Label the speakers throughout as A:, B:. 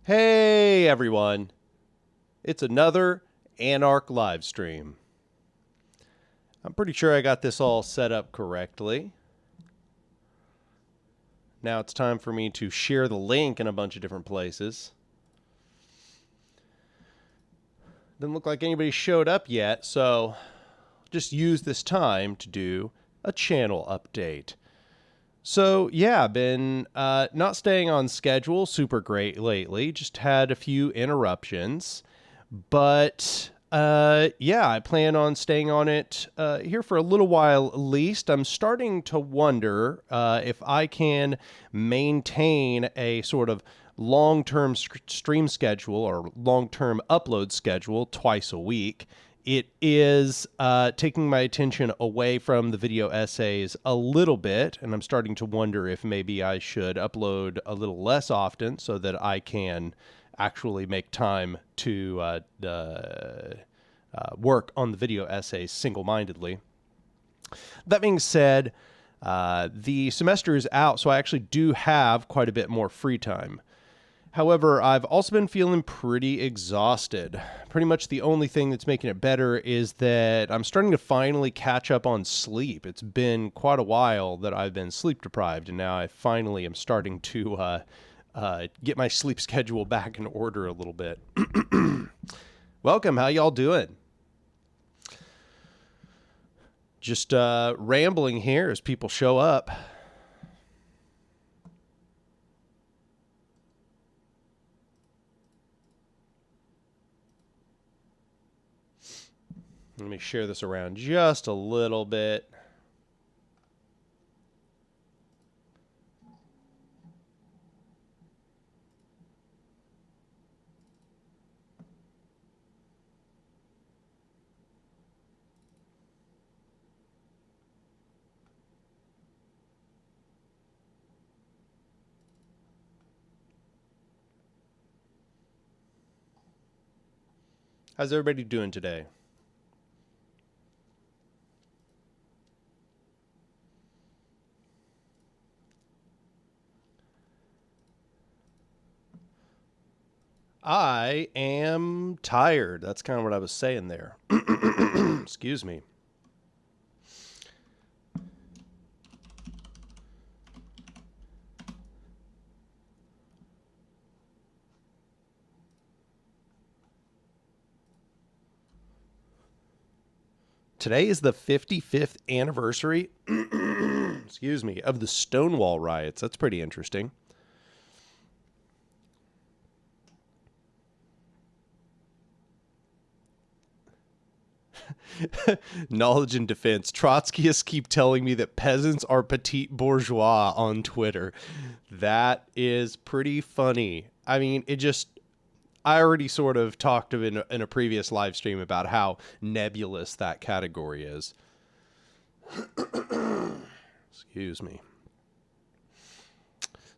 A: Hey everyone, it's another Anark live stream. I'm pretty sure I got this all set up correctly. Now it's time for me to share the link in a bunch of different places. Doesn't look like anybody showed up yet, so just use this time to do a channel update. So yeah, been not staying on schedule super great lately. Just had a few interruptions, but yeah, I plan on staying on it here for a little while at least. I'm starting to wonder if I can maintain a sort of long-term stream schedule or long-term upload schedule twice a week. It is taking my attention away from the video essays a little bit, and I'm starting to wonder if maybe I should upload a little less often so that I can actually make time to work on the video essays single-mindedly. That being said, the semester is out, so I actually do have quite a bit more free time. However, I've also been feeling pretty exhausted. Pretty much the only thing that's making it better is that I'm starting to finally catch up on sleep. It's been quite a while that I've been sleep deprived, and now I finally am starting to get my sleep schedule back in order a little bit. Welcome, how y'all doing? Just rambling here as people show up. Let me share this around just a little bit. How's everybody doing today? I am tired. That's kind of what I was saying there. Excuse me. Today is the 55th anniversary, excuse me, of the Stonewall riots. That's pretty interesting. Knowledge and defense. Trotskyists keep telling me that peasants are petite bourgeois on Twitter. That is pretty funny. I mean, I already sort of talked in a previous live stream about how nebulous that category is. Excuse me.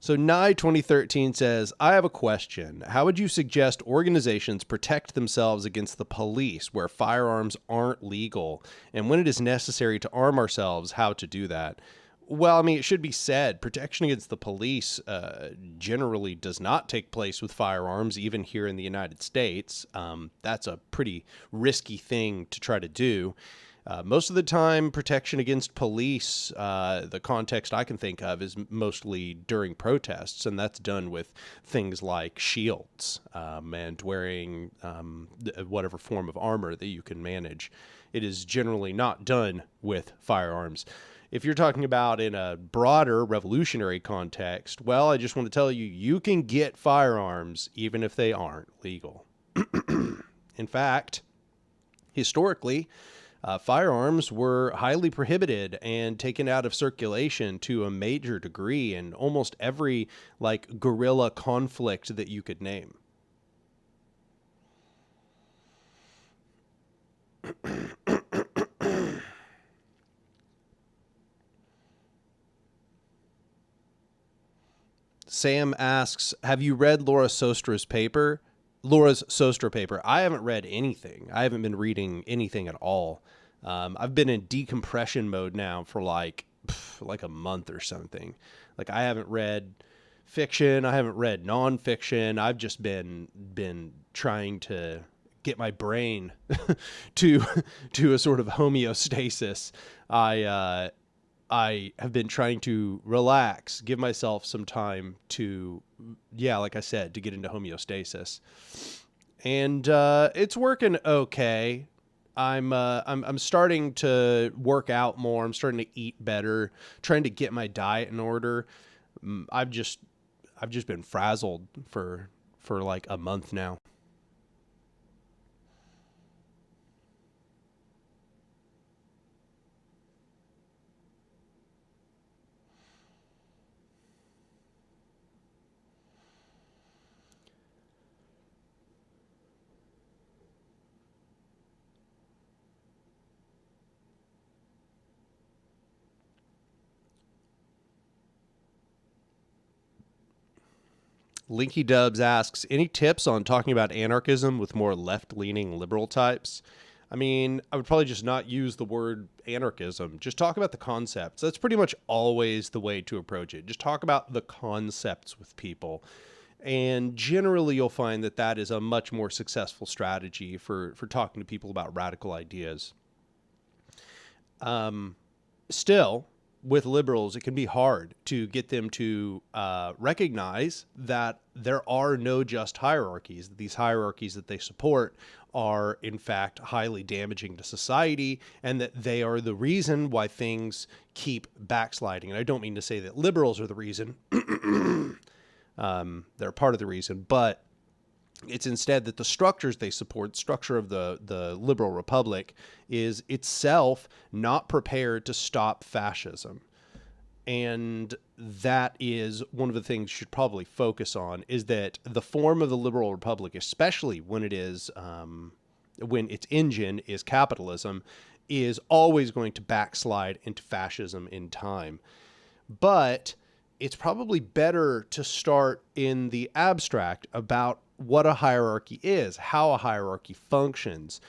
A: So Nye 2013 says, I have a question. How would you suggest organizations protect themselves against the police where firearms aren't legal? And when it is necessary to arm ourselves, how to do that? Well, I mean, it should be said, protection against the police generally does not take place with firearms, even here in the United States. That's a pretty risky thing to try to do. Most of the time, protection against police, the context I can think of is mostly during protests, and that's done with things like shields and wearing whatever form of armor that you can manage. It is generally not done with firearms. If you're talking about in a broader revolutionary context, well, I just want to tell you, you can get firearms even if they aren't legal. In fact, historically, firearms were highly prohibited and taken out of circulation to a major degree in almost every guerrilla conflict that you could name. Sam asks, have you read Laura Sostra's paper? Laura's Sostra paper. I haven't read anything. I haven't been reading anything at all. I've been in decompression mode now for like a month or something. Like I haven't read fiction. I haven't read nonfiction. I've just been trying to get my brain to a sort of homeostasis. I have been trying to relax, give myself some time to, like I said, to get into homeostasis, and it's working okay. I'm starting to work out more. I'm starting to eat better, trying to get my diet in order. I've just been frazzled for like a month now. Linky Dubs asks, any tips on talking about anarchism with more left-leaning liberal types? I mean, I would probably just not use the word anarchism. Just talk about the concepts. That's pretty much always the way to approach it. Just talk about the concepts with people. And generally, you'll find that that is a much more successful strategy for talking to people about radical ideas. Still, with liberals, it can be hard to get them to recognize that there are no just hierarchies. These hierarchies that they support are, in fact, highly damaging to society, and that they are the reason why things keep backsliding. And I don't mean to say that liberals are the reason. They're part of the reason, but it's instead that the structures they support, structure of the liberal republic, is itself not prepared to stop fascism. And that is one of the things you should probably focus on, is that the form of the liberal republic, especially when it is, when its engine is capitalism, is always going to backslide into fascism in time. But it's probably better to start in the abstract about what a hierarchy is, how a hierarchy functions.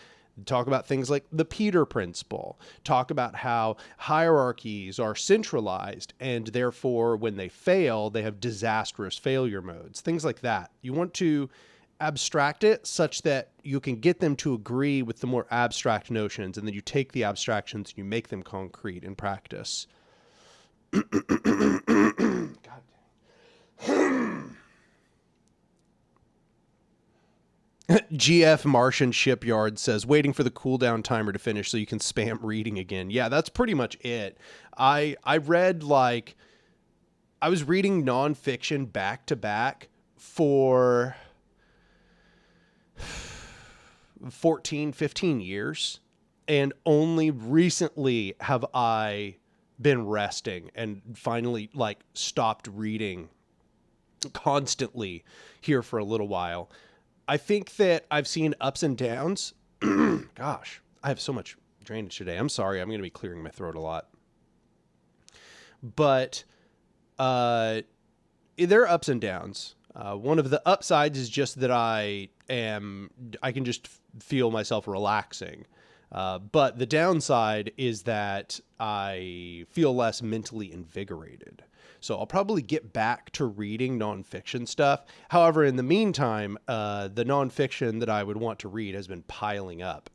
A: Talk about things like the Peter Principle. Talk about how hierarchies are centralized, and therefore when they fail, they have disastrous failure modes. Things like that. You want to abstract it such that you can get them to agree with the more abstract notions, and then you take the abstractions and you make them concrete in practice. God. GF Martian Shipyard says, waiting for the cooldown timer to finish so you can spam reading again. Yeah, that's pretty much it. I read, like, I was reading nonfiction back to back for 14, 15 years. And only recently have I been resting and finally, like, stopped reading constantly here for a little while. I think that I've seen ups and downs. Gosh, I have so much drainage today. I'm sorry. I'm going to be clearing my throat a lot. But there are ups and downs. One of the upsides is just that I can just feel myself relaxing. But the downside is that I feel less mentally invigorated. So I'll probably get back to reading nonfiction stuff. However, in the meantime, the nonfiction that I would want to read has been piling up.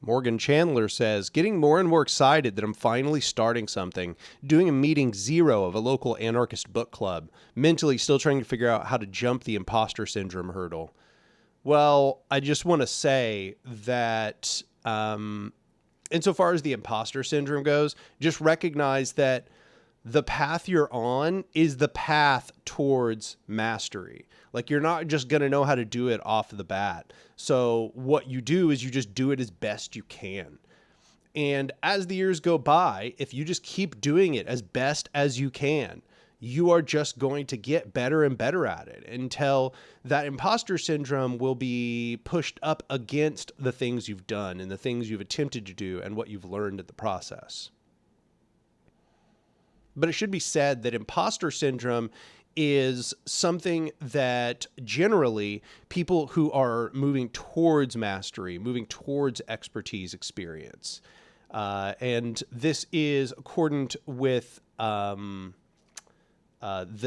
A: Morgan Chandler says, getting more and more excited that I'm finally starting something, doing a meeting 0 of a local anarchist book club, mentally still trying to figure out how to jump the imposter syndrome hurdle. Well, I just want to say that insofar as the imposter syndrome goes, just recognize that the path you're on is the path towards mastery. Like, you're not just going to know how to do it off the bat. So what you do is you just do it as best you can. And as the years go by, if you just keep doing it as best as you can, you are just going to get better and better at it until that imposter syndrome will be pushed up against the things you've done and the things you've attempted to do and what you've learned in the process. But it should be said that imposter syndrome is something that generally people who are moving towards mastery, moving towards expertise experience. And this is accordant with the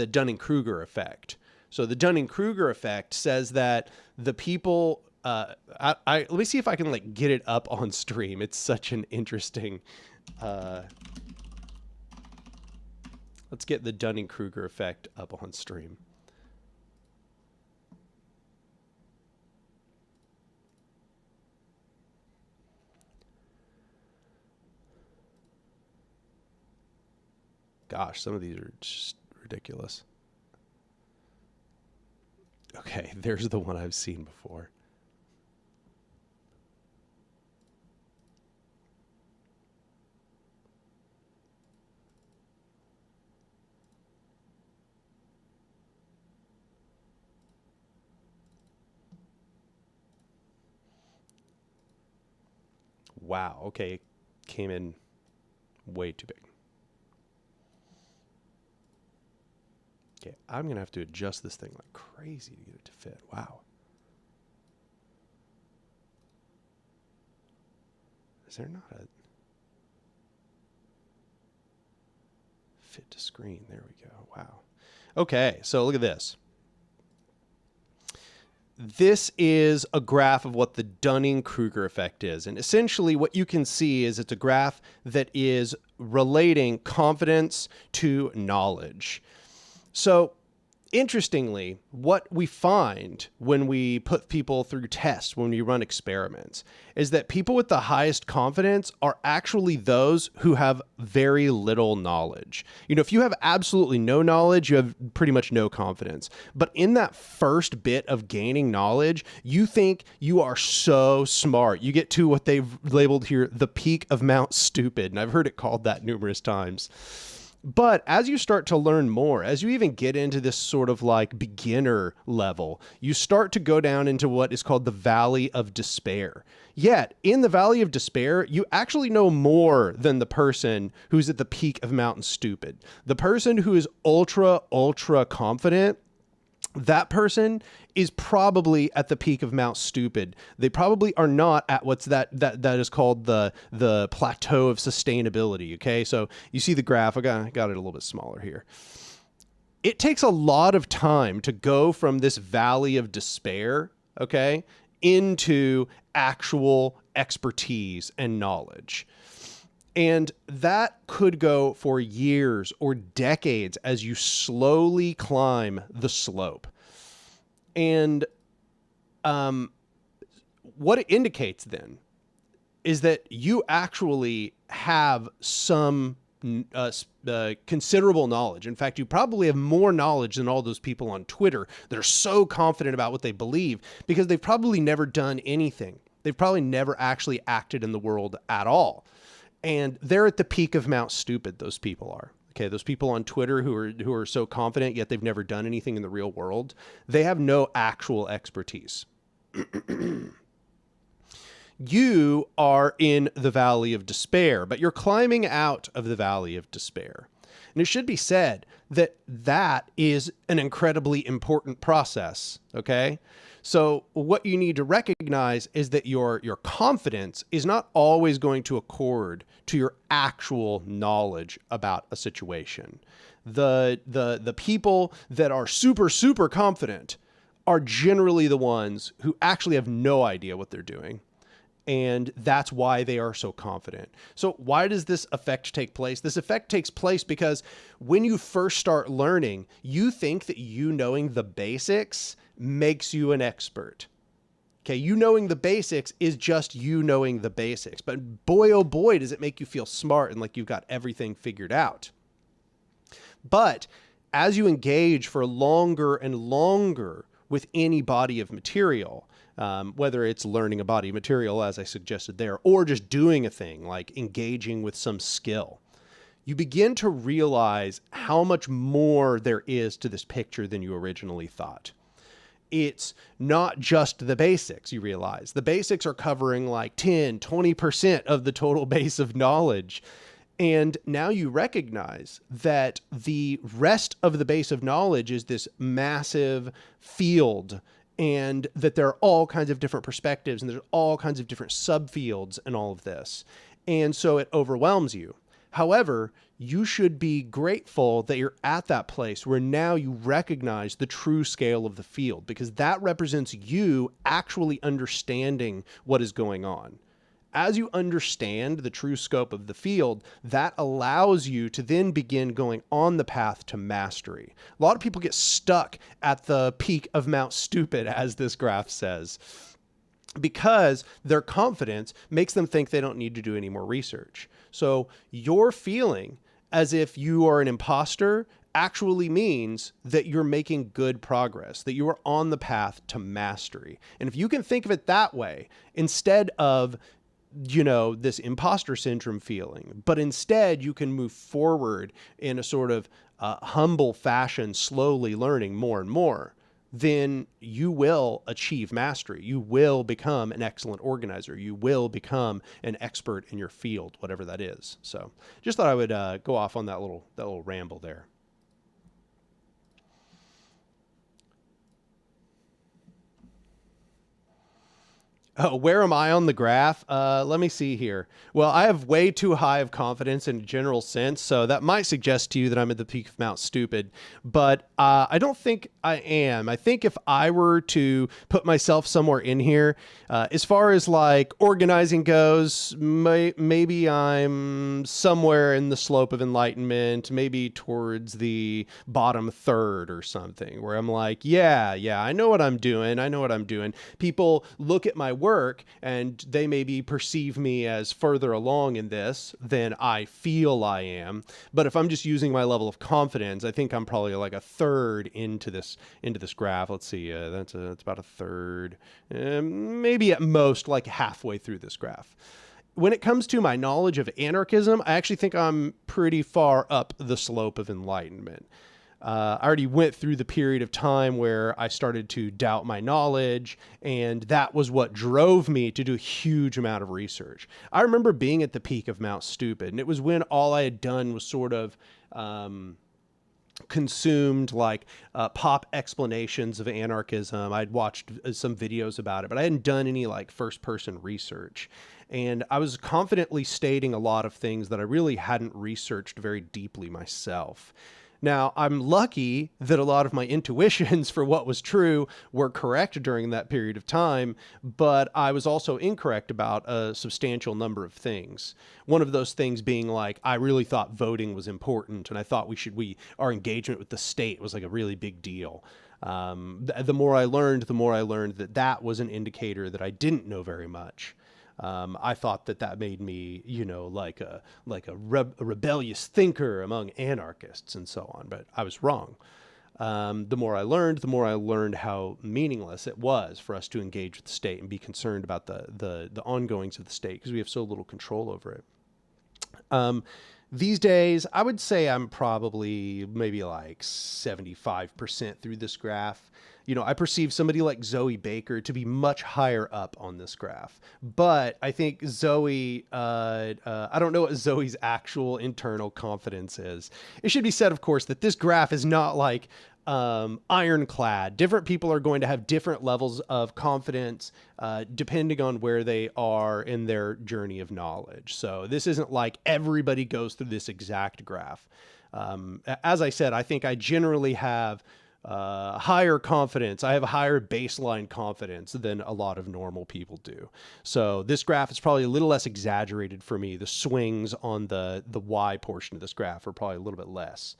A: Dunning-Kruger effect. So the Dunning-Kruger effect says that the people, let me see if I can like get it up on stream. It's such an interesting, let's get the Dunning-Kruger effect up on stream. Gosh, some of these are just ridiculous. Okay, there's the one I've seen before. Wow, okay, it came in way too big. Okay, I'm going to have to adjust this thing like crazy to get it to fit. Wow. Is there not a fit to screen? There we go. Wow. Okay, so look at this. This is a graph of what the Dunning-Kruger effect is. And essentially what you can see is it's a graph that is relating confidence to knowledge. So interestingly, what we find when we put people through tests, when we run experiments, is that people with the highest confidence are actually those who have very little knowledge. You know, if you have absolutely no knowledge, you have pretty much no confidence. But in that first bit of gaining knowledge, you think you are so smart. You get to what they've labeled here, the peak of Mount Stupid. And I've heard it called that numerous times. But as you start to learn more, as you even get into this sort of like beginner level, you start to go down into what is called the Valley of Despair. Yet in the Valley of Despair, you actually know more than the person who's at the peak of Mountain Stupid. The person who is ultra confident, that person is probably at the peak of Mount Stupid. They probably are not at what's that is called the plateau of sustainability. Okay, so you see the graph. I got it a little bit smaller here. It takes a lot of time to go from this valley of despair, okay, into actual expertise and knowledge. And that could go for years or decades as you slowly climb the slope. And what it indicates then is that you actually have some considerable knowledge. In fact, you probably have more knowledge than all those people on Twitter that are so confident about what they believe because they've probably never done anything. They've probably never actually acted in the world at all. And they're at the peak of Mount Stupid, those people are. Okay, those people on Twitter who are so confident, yet they've never done anything in the real world, they have no actual expertise. You are in the Valley of Despair, but you're climbing out of the Valley of Despair. And it should be said that that is an incredibly important process, okay? So what you need to recognize is that your confidence is not always going to accord to your actual knowledge about a situation. The people that are super confident are generally the ones who actually have no idea what they're doing. And that's why they are so confident. So why does this effect take place? This effect takes place because when you first start learning, you think that you knowing the basics makes you an expert. Okay, you knowing the basics is just you knowing the basics. But boy, oh boy, does it make you feel smart and like you've got everything figured out. But as you engage for longer and longer with any body of material, whether it's learning a body of material, as I suggested there, or just doing a thing like engaging with some skill, you begin to realize how much more there is to this picture than you originally thought. It's not just the basics, you realize. The basics are covering like 10, 20% of the total base of knowledge. And now you recognize that the rest of the base of knowledge is this massive field, and that there are all kinds of different perspectives and there's all kinds of different subfields in all of this. And so it overwhelms you. However, you should be grateful that you're at that place where now you recognize the true scale of the field, because that represents you actually understanding what is going on. As you understand the true scope of the field, that allows you to then begin going on the path to mastery. A lot of people get stuck at the peak of Mount Stupid, as this graph says, because their confidence makes them think they don't need to do any more research. So your feeling as if you are an imposter actually means that you're making good progress, that you are on the path to mastery. And if you can think of it that way, instead of, you know, this imposter syndrome feeling, but instead you can move forward in a sort of humble fashion, slowly learning more and more, then you will achieve mastery. You will become an excellent organizer. You will become an expert in your field, whatever that is. So just thought I would go off on that little ramble there. Oh, where am I on the graph? Let me see here. Well, I have way too high of confidence in a general sense, so that might suggest to you that I'm at the peak of Mount Stupid, but I don't think I am. I think if I were to put myself somewhere in here, as far as like organizing goes, maybe I'm somewhere in the slope of enlightenment, maybe towards the bottom third or something, where I'm like, yeah, I know what I'm doing. I know what I'm doing. People look at my work and they maybe perceive me as further along in this than I feel I am. But if I'm just using my level of confidence, I think I'm probably like a third into this graph. Let's see, that's about a third, maybe at most like halfway through this graph. When it comes to my knowledge of anarchism, I actually think I'm pretty far up the slope of enlightenment. I already went through the period of time where I started to doubt my knowledge, and that was what drove me to do a huge amount of research. I remember being at the peak of Mount Stupid, and it was when all I had done was sort of consumed like pop explanations of anarchism. I'd watched some videos about it, but I hadn't done any like first-person research. And I was confidently stating a lot of things that I really hadn't researched very deeply myself. Now, I'm lucky that a lot of my intuitions for what was true were correct during that period of time, but I was also incorrect about a substantial number of things. One of those things being like, I really thought voting was important, and I thought our engagement with the state was like a really big deal. The more I learned that that was an indicator that I didn't know very much. I thought that made me, you know, like a rebellious thinker among anarchists and so on, but I was wrong. The more I learned how meaningless it was for us to engage with the state and be concerned about the ongoings of the state, because we have so little control over it. These days, I would say I'm probably maybe like 75% through this graph. You know, I perceive somebody like Zoe Baker to be much higher up on this graph, but I think Zoe, I don't know what Zoe's actual internal confidence is. It should be said, of course, that this graph is not like ironclad. Different people are going to have different levels of confidence depending on where they are in their journey of knowledge. So this isn't like everybody goes through this exact graph. As I said, I think I generally have higher confidence. I have a higher baseline confidence than a lot of normal people do. So this graph is probably a little less exaggerated for me. The swings on the Y portion of this graph are probably a little bit less.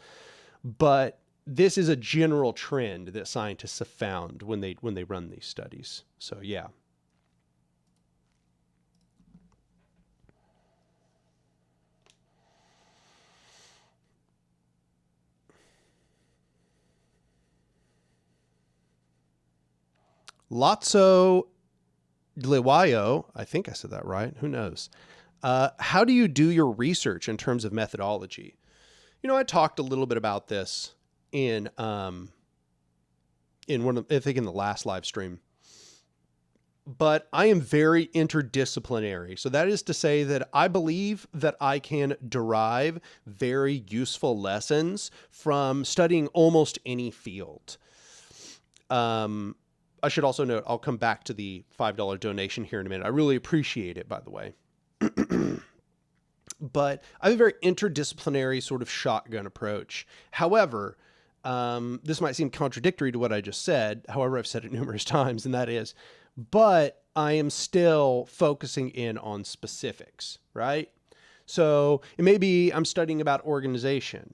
A: But this is a general trend that scientists have found when they run these studies. So yeah. Lotso Dlewayo, I think I said that right. Who knows? How do you do your research in terms of methodology? I talked a little bit about this in one of, I think in the last live stream, but I am very interdisciplinary. So that is to say that I believe that I can derive very useful lessons from studying almost any field. I should also note, I'll come back to the $5 donation here in a minute. I really appreciate it, by the way. But I have a very interdisciplinary sort of shotgun approach. However, this might seem contradictory to what I just said. However, I've said it numerous times, and that is, but I am still focusing in on specifics, right? So it may be I'm studying about organization,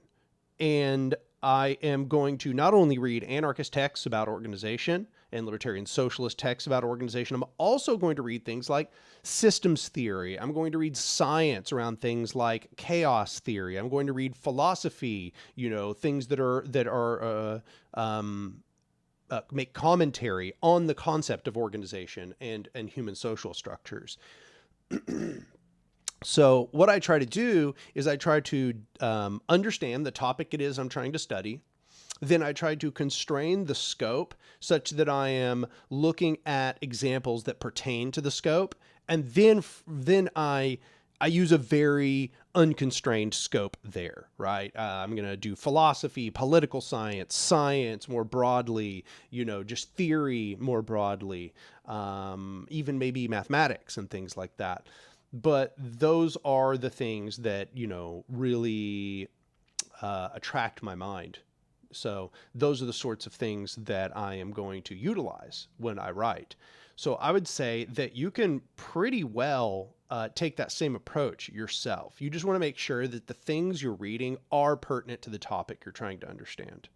A: and I am going to not only read anarchist texts about organization and libertarian socialist texts about organization, I'm also going to read things like systems theory. I'm going to read science around things like chaos theory. I'm going to read philosophy, things that make commentary on the concept of organization and human social structures. So what I try to do is I try to understand the topic it is I'm trying to study. Then I try to constrain the scope such that I am looking at examples that pertain to the scope. And then I use a very unconstrained scope there, right? I'm going to do philosophy, political science more broadly, just theory more broadly, even maybe mathematics and things like that. But those are the things that, really attract my mind. So those are the sorts of things that I am going to utilize when I write. So I would say that you can pretty well take that same approach yourself. You just want to make sure that the things you're reading are pertinent to the topic you're trying to understand.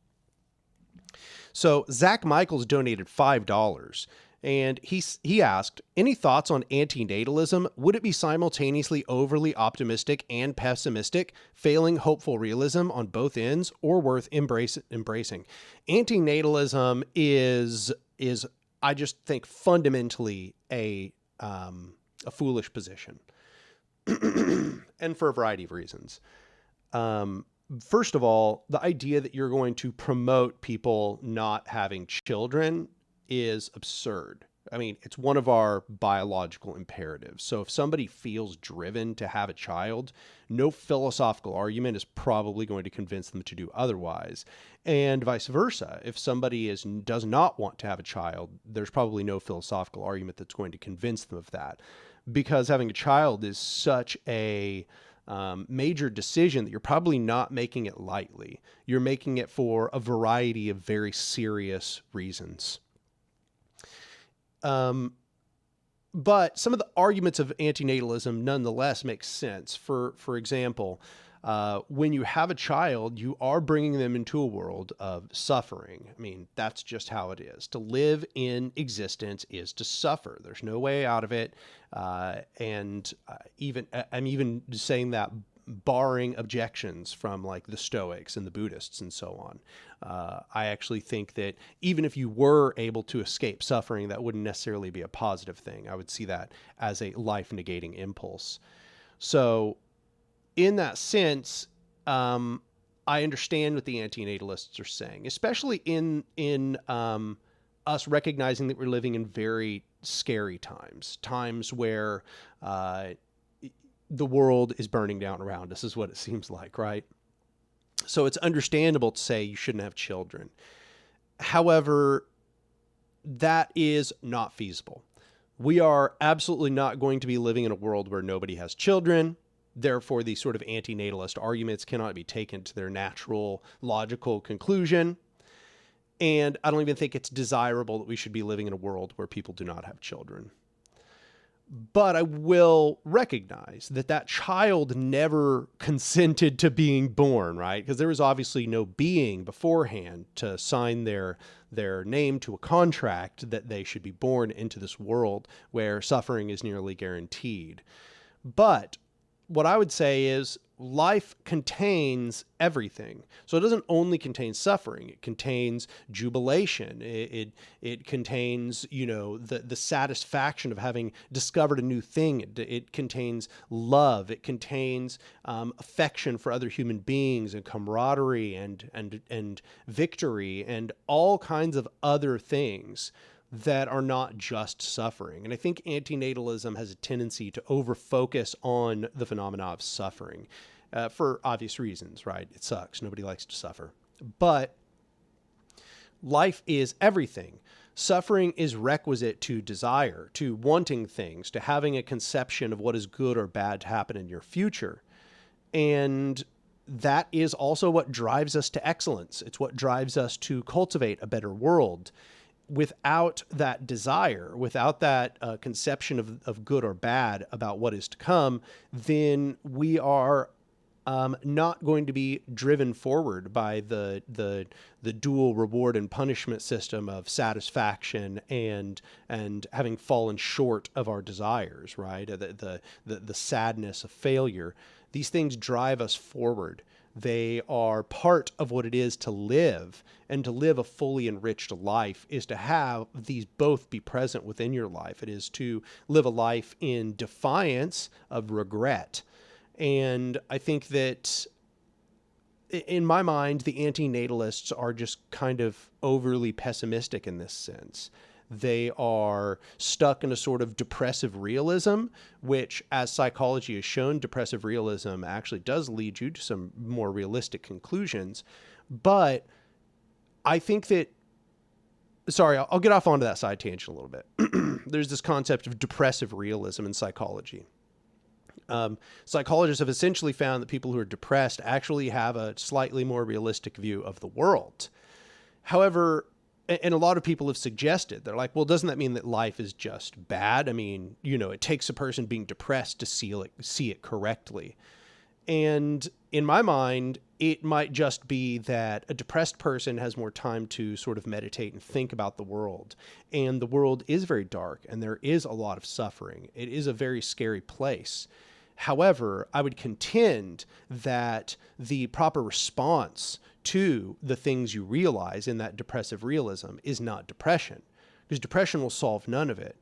A: So Zach Michaels donated $5. And he asked, any thoughts on anti-natalism? Would it be simultaneously overly optimistic and pessimistic, failing hopeful realism on both ends, or worth embracing? Anti-natalism is I just think fundamentally a foolish position, and for a variety of reasons. First of all, the idea that you're going to promote people not having children is absurd. I mean, it's one of our biological imperatives. So if somebody feels driven to have a child, no philosophical argument is probably going to convince them to do otherwise. And vice versa. If somebody does not want to have a child, there's probably no philosophical argument that's going to convince them of that. Because having a child is such a major decision that you're probably not making it lightly. You're making it for a variety of very serious reasons. But some of the arguments of antinatalism nonetheless make sense. For example, when you have a child, you are bringing them into a world of suffering. I mean, that's just how it is. To live in existence is to suffer. There's no way out of it. I'm even saying that barring objections from like the Stoics and the Buddhists and so on. I actually think that even if you were able to escape suffering, that wouldn't necessarily be a positive thing. I would see that as a life-negating impulse. So in that sense, I understand what the anti-natalists are saying, especially in us recognizing that we're living in very scary times where the world is burning down around us, is what it seems like, right? So it's understandable to say you shouldn't have children. However, that is not feasible. We are absolutely not going to be living in a world where nobody has children. Therefore, these sort of anti-natalist arguments cannot be taken to their natural, logical conclusion. And I don't even think it's desirable that we should be living in a world where people do not have children. But I will recognize that child never consented to being born, right? Because there was obviously no being beforehand to sign their name to a contract that they should be born into this world where suffering is nearly guaranteed. But what I would say is life contains everything. So it doesn't only contain suffering. It contains jubilation. It contains, you know, the satisfaction of having discovered a new thing. It contains love. It contains affection for other human beings and camaraderie and victory and all kinds of other things that are not just suffering. And I think anti-natalism has a tendency to over-focus on the phenomena of suffering for obvious reasons, right? It sucks. Nobody likes to suffer. But life is everything. Suffering is requisite to desire, to wanting things, to having a conception of what is good or bad to happen in your future. And that is also what drives us to excellence. It's what drives us to cultivate a better world. Without that desire, without that conception of good or bad about what is to come, then we are not going to be driven forward by the dual reward and punishment system of satisfaction and having fallen short of our desires, right? The sadness of failure. These things drive us forward. They are part of what it is to live, and to live a fully enriched life is to have these both be present within your life. It is to live a life in defiance of regret. And I think that in my mind, the anti-natalists are just kind of overly pessimistic in this sense. They are stuck in a sort of depressive realism, which, as psychology has shown, depressive realism actually does lead you to some more realistic conclusions. But I think that, sorry, I'll get off onto that side tangent a little bit. There's this concept of depressive realism in psychology. Psychologists have essentially found that people who are depressed actually have a slightly more realistic view of the world. However, and a lot of people have suggested, they're like, well, doesn't that mean that life is just bad? I mean, you know, it takes a person being depressed to see it correctly. And in my mind, it might just be that a depressed person has more time to sort of meditate and think about the world. And the world is very dark, and there is a lot of suffering. It is a very scary place. However, I would contend that the proper response to the things you realize in that depressive realism is not depression, because depression will solve none of it.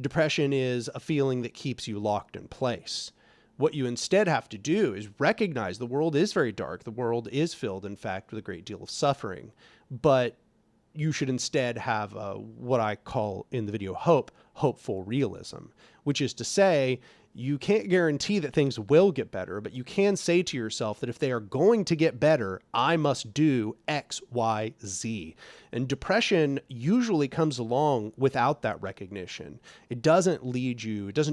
A: Depression is a feeling that keeps you locked in place. What you instead have to do is recognize the world is very dark. The world is filled, in fact, with a great deal of suffering. But you should instead have what I call in the video hopeful realism, which is to say, you can't guarantee that things will get better, but you can say to yourself that if they are going to get better, I must do X, Y, Z. And depression usually comes along without that recognition. It doesn't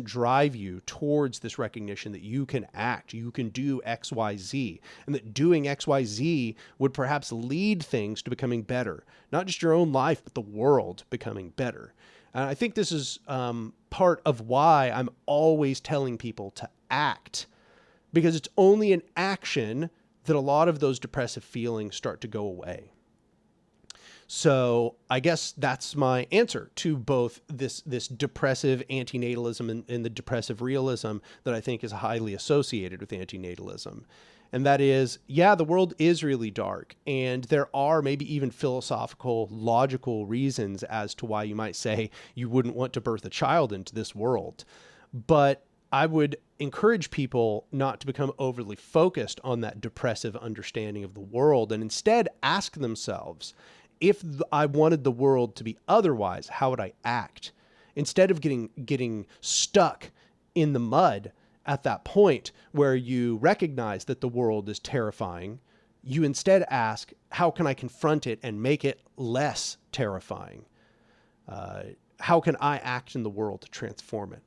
A: drive you towards this recognition that you can act, you can do X, Y, Z, and that doing X, Y, Z would perhaps lead things to becoming better. Not just your own life, but the world becoming better. And I think this is part of why I'm always telling people to act, because it's only in action that a lot of those depressive feelings start to go away. So I guess that's my answer to both this depressive anti-natalism and the depressive realism that I think is highly associated with anti-natalism. And that is, yeah, the world is really dark, and there are maybe even philosophical, logical reasons as to why you might say you wouldn't want to birth a child into this world. But I would encourage people not to become overly focused on that depressive understanding of the world, and instead ask themselves, if I wanted the world to be otherwise, how would I act? Instead of getting stuck in the mud at that point where you recognize that the world is terrifying, you instead ask, how can I confront it and make it less terrifying? How can I act in the world to transform it?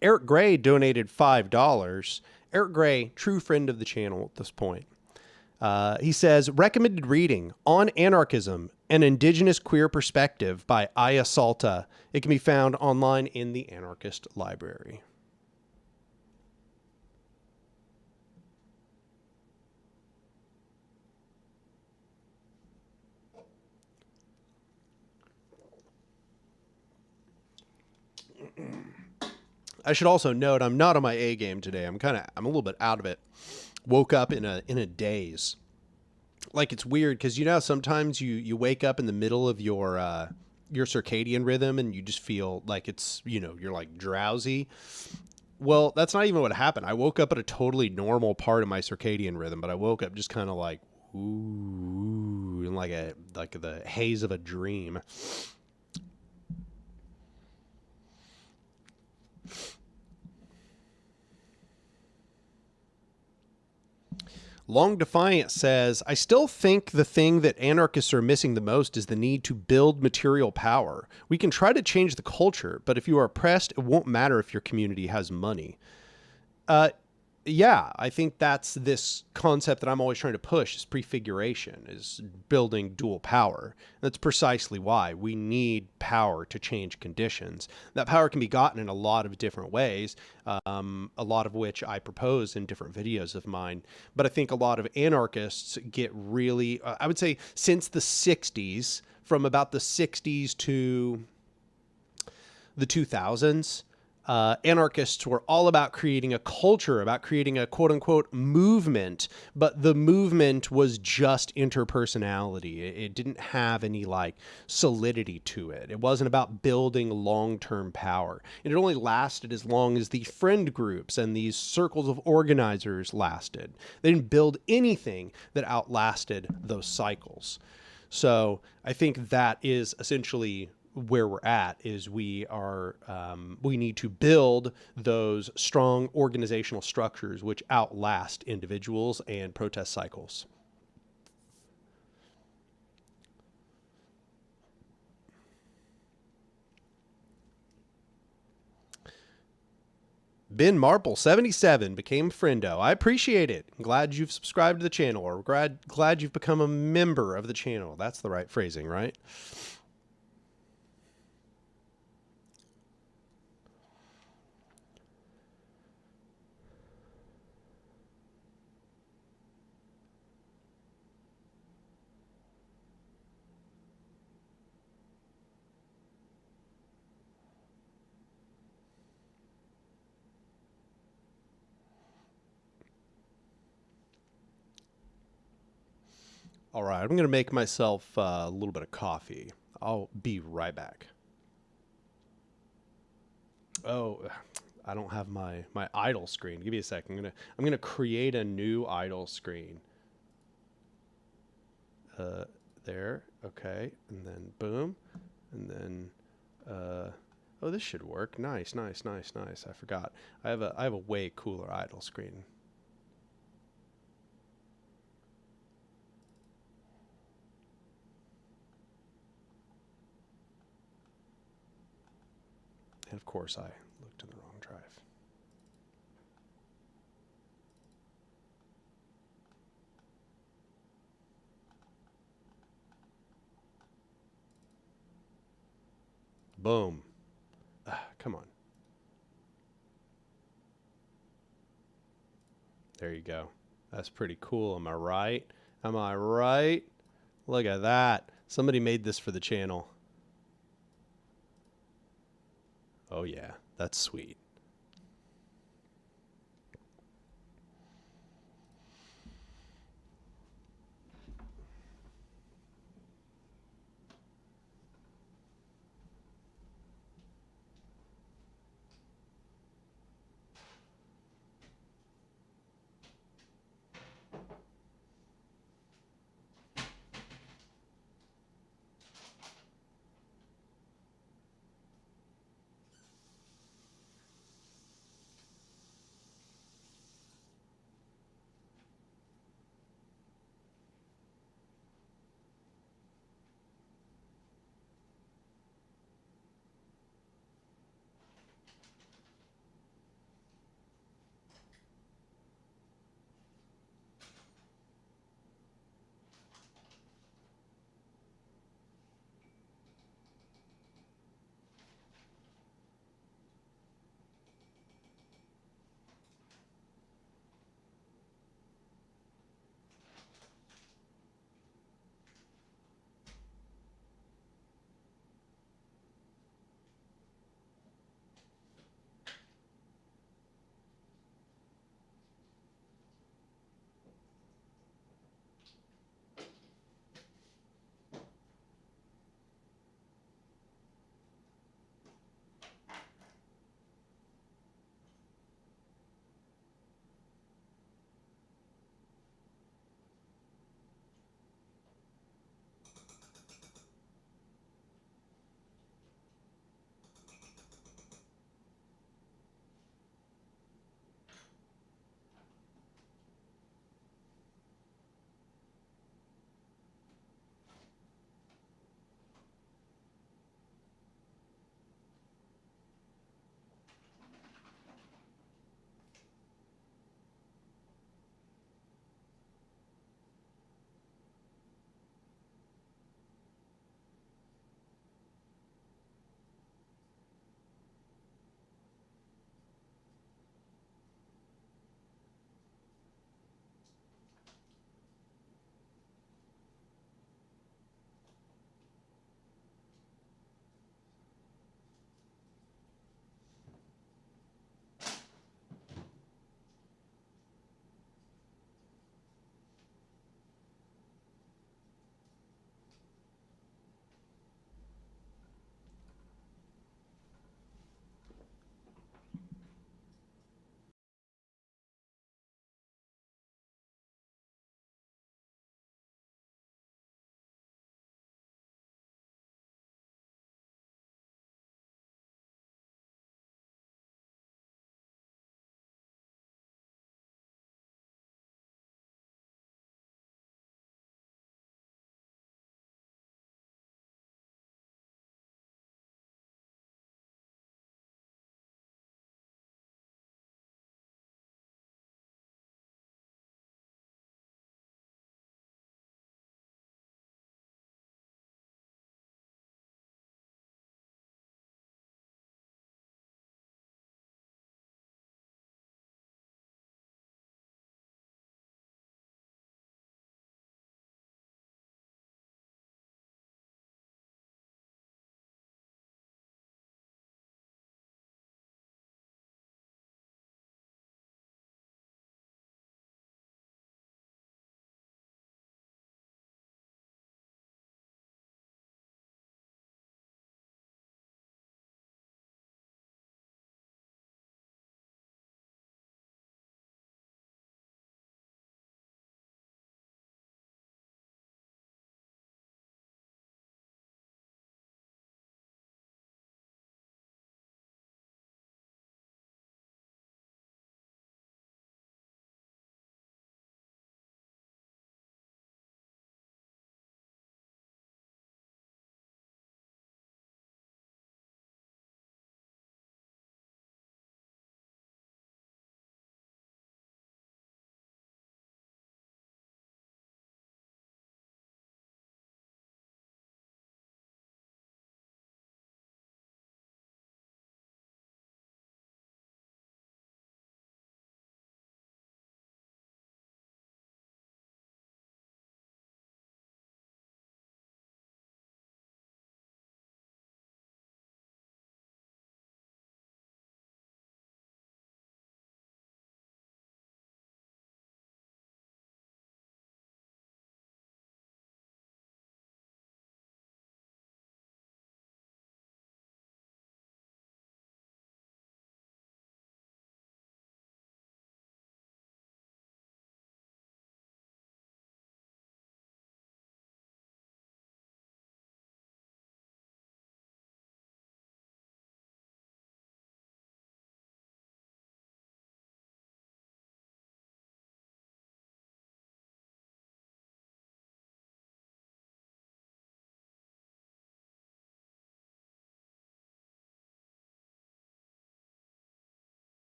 A: Eric Gray donated $5. Eric Gray, true friend of the channel at this point. He says, recommended reading on Anarchism, an Indigenous Queer Perspective by Aya Salta. It can be found online in the Anarchist Library. I should also note I'm not on my A game today. I'm a little bit out of it. Woke up in a daze. Like, it's weird because sometimes you wake up in the middle of your circadian rhythm and you just feel like it's you're like drowsy. Well, that's not even what happened. I woke up at a totally normal part of my circadian rhythm, but I woke up just kind of like ooh, in like the haze of a dream. Long Defiant says, I still think the thing that anarchists are missing the most is the need to build material power. We can try to change the culture, but if you are oppressed, it won't matter if your community has money. Yeah, I think that's this concept that I'm always trying to push is prefiguration, is building dual power. That's precisely why we need power to change conditions. That power can be gotten in a lot of different ways, a lot of which I propose in different videos of mine. But I think a lot of anarchists get really, I would say since the 60s, from about the 60s to the 2000s, anarchists were all about creating a culture, about creating a quote unquote movement, but the movement was just interpersonality. It didn't have any like solidity to it. It wasn't about building long-term power. It only lasted as long as the friend groups and these circles of organizers lasted. They didn't build anything that outlasted those cycles. So I think that is essentially where we're at, is we need to build those strong organizational structures which outlast individuals and protest cycles. Ben Marple 77 became friendo. I appreciate it. I'm glad you've subscribed to the channel, or glad you've become a member of the channel. That's the right phrasing, right? All right, I'm going to make myself a little bit of coffee. I'll be right back. Oh, I don't have my idle screen. Give me a second. I'm gonna create a new idle screen. There. Okay, and then boom, and then oh, this should work. Nice. I forgot. I have a way cooler idle screen. And of course, I looked in the wrong drive. Boom. Come on. There you go. That's pretty cool. Am I right? Am I right? Look at that. Somebody made this for the channel. Oh yeah, that's sweet.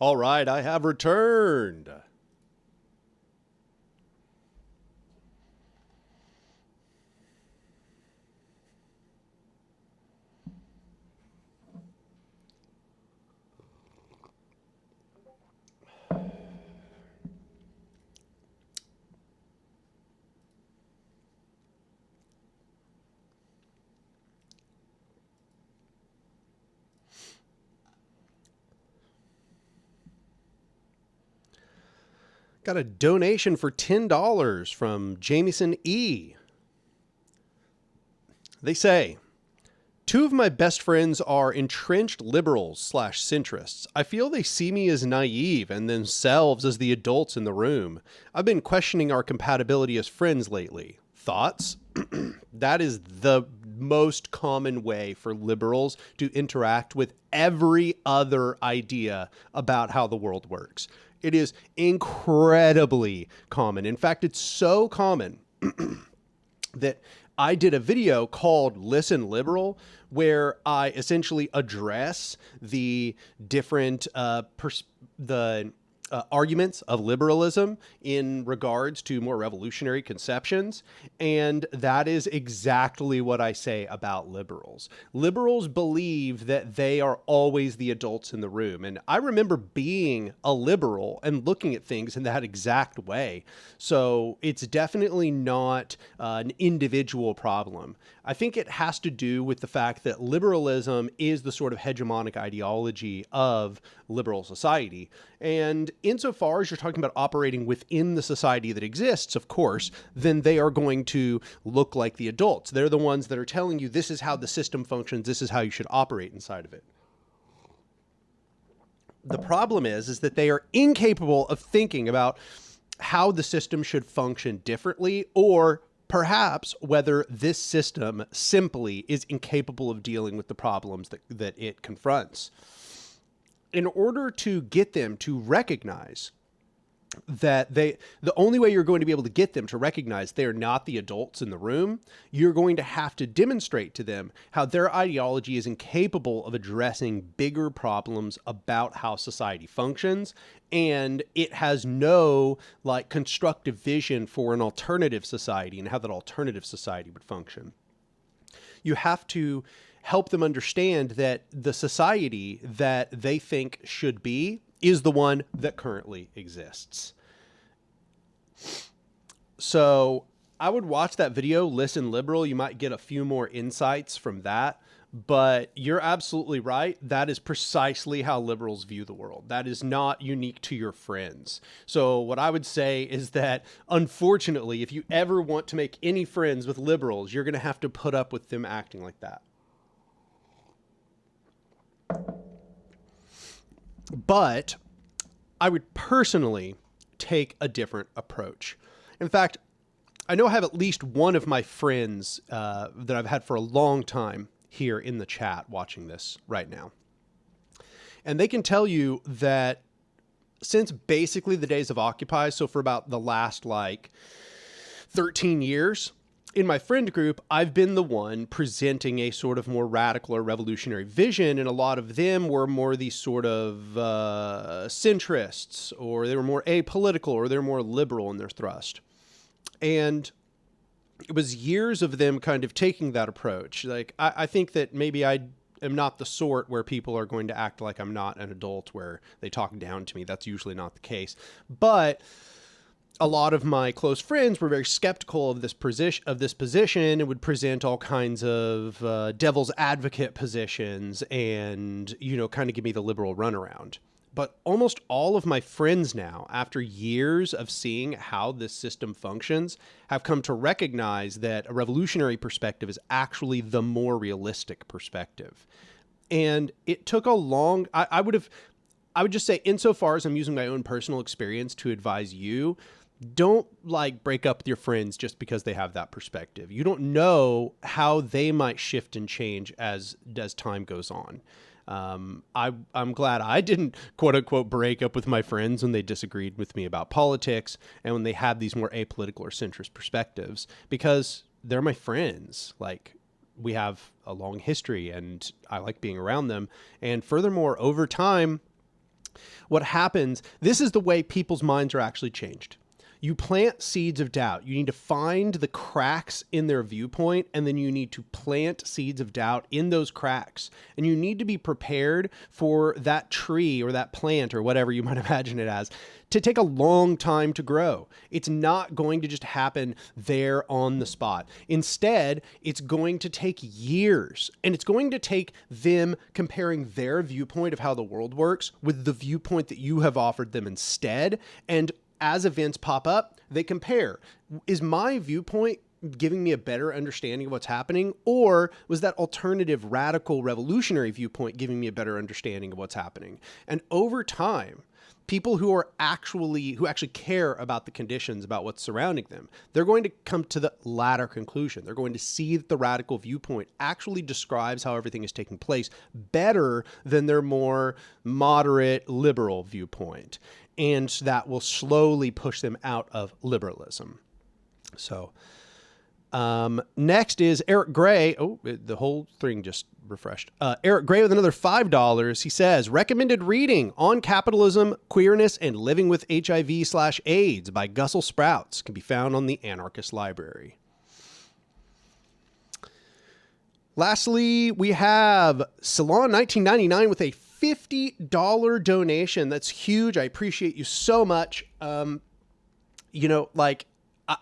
A: All right, I have returned. Got a donation for $10 from Jamieson E. They say, two of my best friends are entrenched liberals / centrists. I feel they see me as naive and themselves as the adults in the room. I've been questioning our compatibility as friends lately. Thoughts? That is the most common way for liberals to interact with every other idea about how the world works. It is incredibly common. In fact, it's so common that I did a video called Listen Liberal, where I essentially address the different arguments of liberalism in regards to more revolutionary conceptions. And that is exactly what I say about liberals. Liberals believe that they are always the adults in the room. And I remember being a liberal and looking at things in that exact way. So it's definitely not an individual problem. I think it has to do with the fact that liberalism is the sort of hegemonic ideology of liberal society. And insofar as you're talking about operating within the society that exists, of course, then they are going to look like the adults. They're the ones that are telling you this is how the system functions, this is how you should operate inside of it. The problem is that they are incapable of thinking about how the system should function differently, or perhaps whether this system simply is incapable of dealing with the problems that it confronts. In order to get them to recognize that the only way you're going to be able to get them to recognize they're not the adults in the room, you're going to have to demonstrate to them how their ideology is incapable of addressing bigger problems about how society functions, and it has no constructive vision for an alternative society and how that alternative society would function. You have to help them understand that the society that they think should be is the one that currently exists. So I would watch that video, Listen Liberal. You might get a few more insights from that, but you're absolutely right. That is precisely how liberals view the world. That is not unique to your friends. So what I would say is that, unfortunately, if you ever want to make any friends with liberals, you're going to have to put up with them acting like that. But I would personally take a different approach. In fact, I know I have at least one of my friends that I've had for a long time here in the chat watching this right now. And they can tell you that since basically the days of Occupy, so for about the last 13 years, in my friend group, I've been the one presenting a sort of more radical or revolutionary vision, and a lot of them were more these sort of centrists, or they were more apolitical, or they're more liberal in their thrust. And it was years of them kind of taking that approach. I think that maybe I am not the sort where people are going to act like I'm not an adult, where they talk down to me. That's usually not the case. But a lot of my close friends were very skeptical of this position and would present all kinds of devil's advocate positions and, kind of give me the liberal runaround. But almost all of my friends now, after years of seeing how this system functions, have come to recognize that a revolutionary perspective is actually the more realistic perspective. And it took a long, I would just say, insofar as I'm using my own personal experience to advise you, don't break up with your friends just because they have that perspective. You don't know how they might shift and change as time goes on. I'm glad I didn't quote unquote break up with my friends when they disagreed with me about politics and when they had these more apolitical or centrist perspectives, because they're my friends. We have a long history and I like being around them. And furthermore, over time, What happens, this is the way people's minds are actually changed. You plant seeds of doubt. You need to find the cracks in their viewpoint, and then you need to plant seeds of doubt in those cracks. And you need to be prepared for that tree or that plant or whatever you might imagine it as to take a long time to grow. It's not going to just happen there on the spot. Instead, it's going to take years, and it's going to take them comparing their viewpoint of how the world works with the viewpoint that you have offered them instead. And as events pop up, they compare. Is my viewpoint giving me a better understanding of what's happening? Or was that alternative, radical, revolutionary viewpoint giving me a better understanding of what's happening? And over time, people who actually care about the conditions, about what's surrounding them, they're going to come to the latter conclusion. They're going to see that the radical viewpoint actually describes how everything is taking place better than their more moderate, liberal viewpoint. And that will slowly push them out of liberalism. So next is Eric Gray. Oh, the whole thing just refreshed. Eric Gray with another $5. He says, recommended reading on capitalism, queerness, and living with HIV/AIDS by Gussel Sprouts can be found on the Anarchist Library. Lastly, we have Salon 1999 with a $50 donation. That's huge. I appreciate you so much. You know, like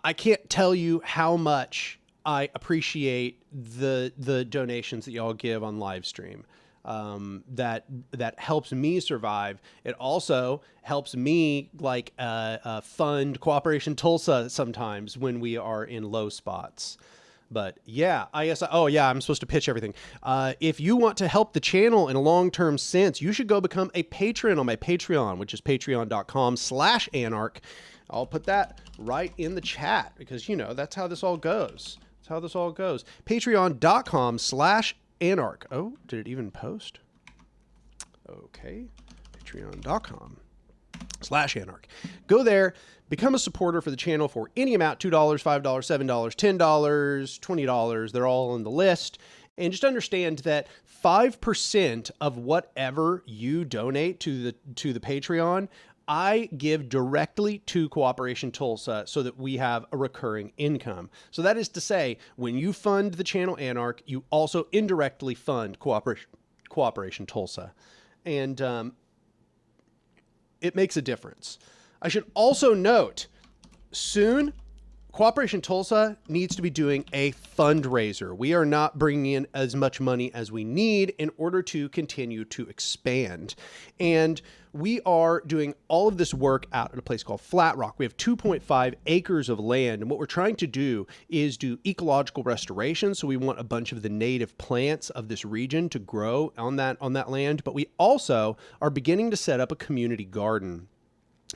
A: I can't tell you how much I appreciate the donations that y'all give on Livestream. That helps me survive. It also helps me like fund Cooperation Tulsa sometimes when we are in low spots. But yeah, oh yeah, I'm supposed to pitch everything. If you want to help the channel in a long-term sense, you should go become a patron on my Patreon, which is patreon.com/anarch. I'll put that right in the chat because, you know, that's how this all goes. That's how this all goes. Patreon.com/anarch. Oh, did it even post? Okay. Patreon.com/anarch. Go there. Become a supporter for the channel for any amount, $2, $5, $7, $10, $20. They're all on the list. And just understand that 5% of whatever you donate to the Patreon, I give directly to Cooperation Tulsa so that we have a recurring income. So that is to say, when you fund the channel Anarch, you also indirectly fund Cooperation Tulsa. And it makes a difference. I should also note, soon, Cooperation Tulsa needs to be doing a fundraiser. We are not bringing in as much money as we need in order to continue to expand. And we are doing all of this work out at a place called Flat Rock. We have 2.5 acres of land. And what we're trying to do is do ecological restoration. So we want a bunch of the native plants of this region to grow on that land. But we also are beginning to set up a community garden.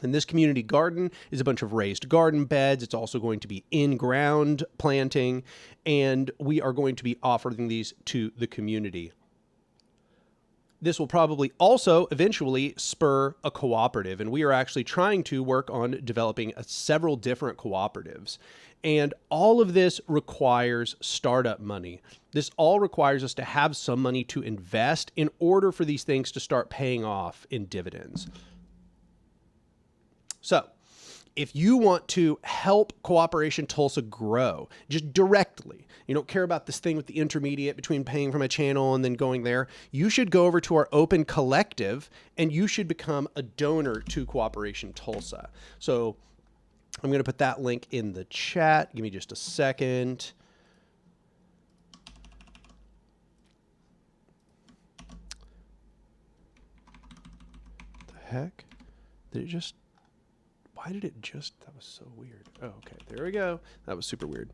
A: And this community garden is a bunch of raised garden beds. It's also going to be in-ground planting, and we are going to be offering these to the community. This will probably also eventually spur a cooperative, and we are actually trying to work on developing several different cooperatives. And all of this requires startup money. This all requires us to have some money to invest in order for these things to start paying off in dividends. So if you want to help Cooperation Tulsa grow, just directly, you don't care about this thing with the intermediate between paying for my channel and then going there, you should go over to our open collective and you should become a donor to Cooperation Tulsa. So I'm going to put that link in the chat. Give me just a second. What the heck? Did it just... Why did it just... That was so weird. Oh, okay. There we go. That was super weird.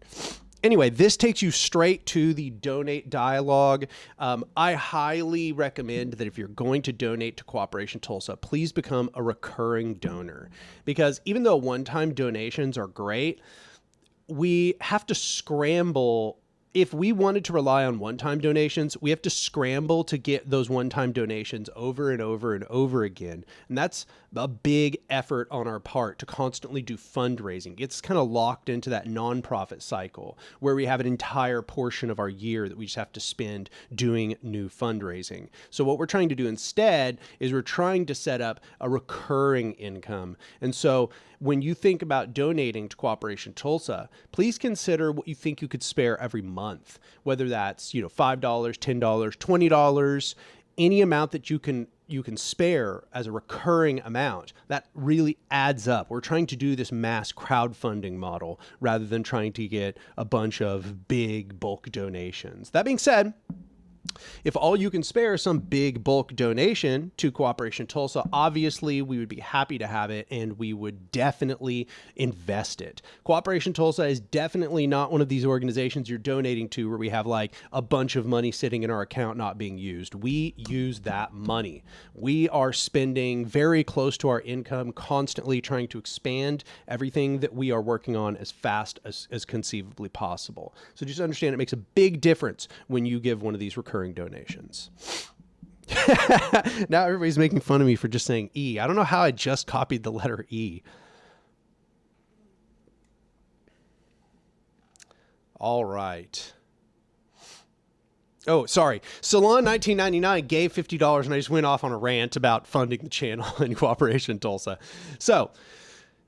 A: Anyway, this takes you straight to the donate dialogue. I highly recommend that if you're going to donate to Cooperation Tulsa, please become a recurring donor. Because even though one-time donations are great, we have to scramble if we wanted to rely on one-time donations, we have to scramble to get those one-time donations over and over and over again. And that's a big effort on our part to constantly do fundraising. It's kind of locked into that nonprofit cycle where we have an entire portion of our year that we just have to spend doing new fundraising. So what we're trying to do instead is we're trying to set up a recurring income. And so when you think about donating to Cooperation Tulsa, please consider what you think you could spare every month, whether that's, $5, $10, $20, any amount that you can spare as a recurring amount. That really adds up. We're trying to do this mass crowdfunding model rather than trying to get a bunch of big bulk donations. That being said, if all you can spare is some big bulk donation to Cooperation Tulsa, obviously we would be happy to have it and we would definitely invest it. Cooperation Tulsa is definitely not one of these organizations you're donating to where we have like a bunch of money sitting in our account not being used. We use that money. We are spending very close to our income, constantly trying to expand everything that we are working on as fast as conceivably possible. So just understand it makes a big difference when you give one of these recurring donations. Now everybody's making fun of me for just saying E. I don't know how I just copied the letter E. All right. Oh, sorry. Salon 1999 gave $50 and I just went off on a rant about funding the channel in Cooperation Tulsa. So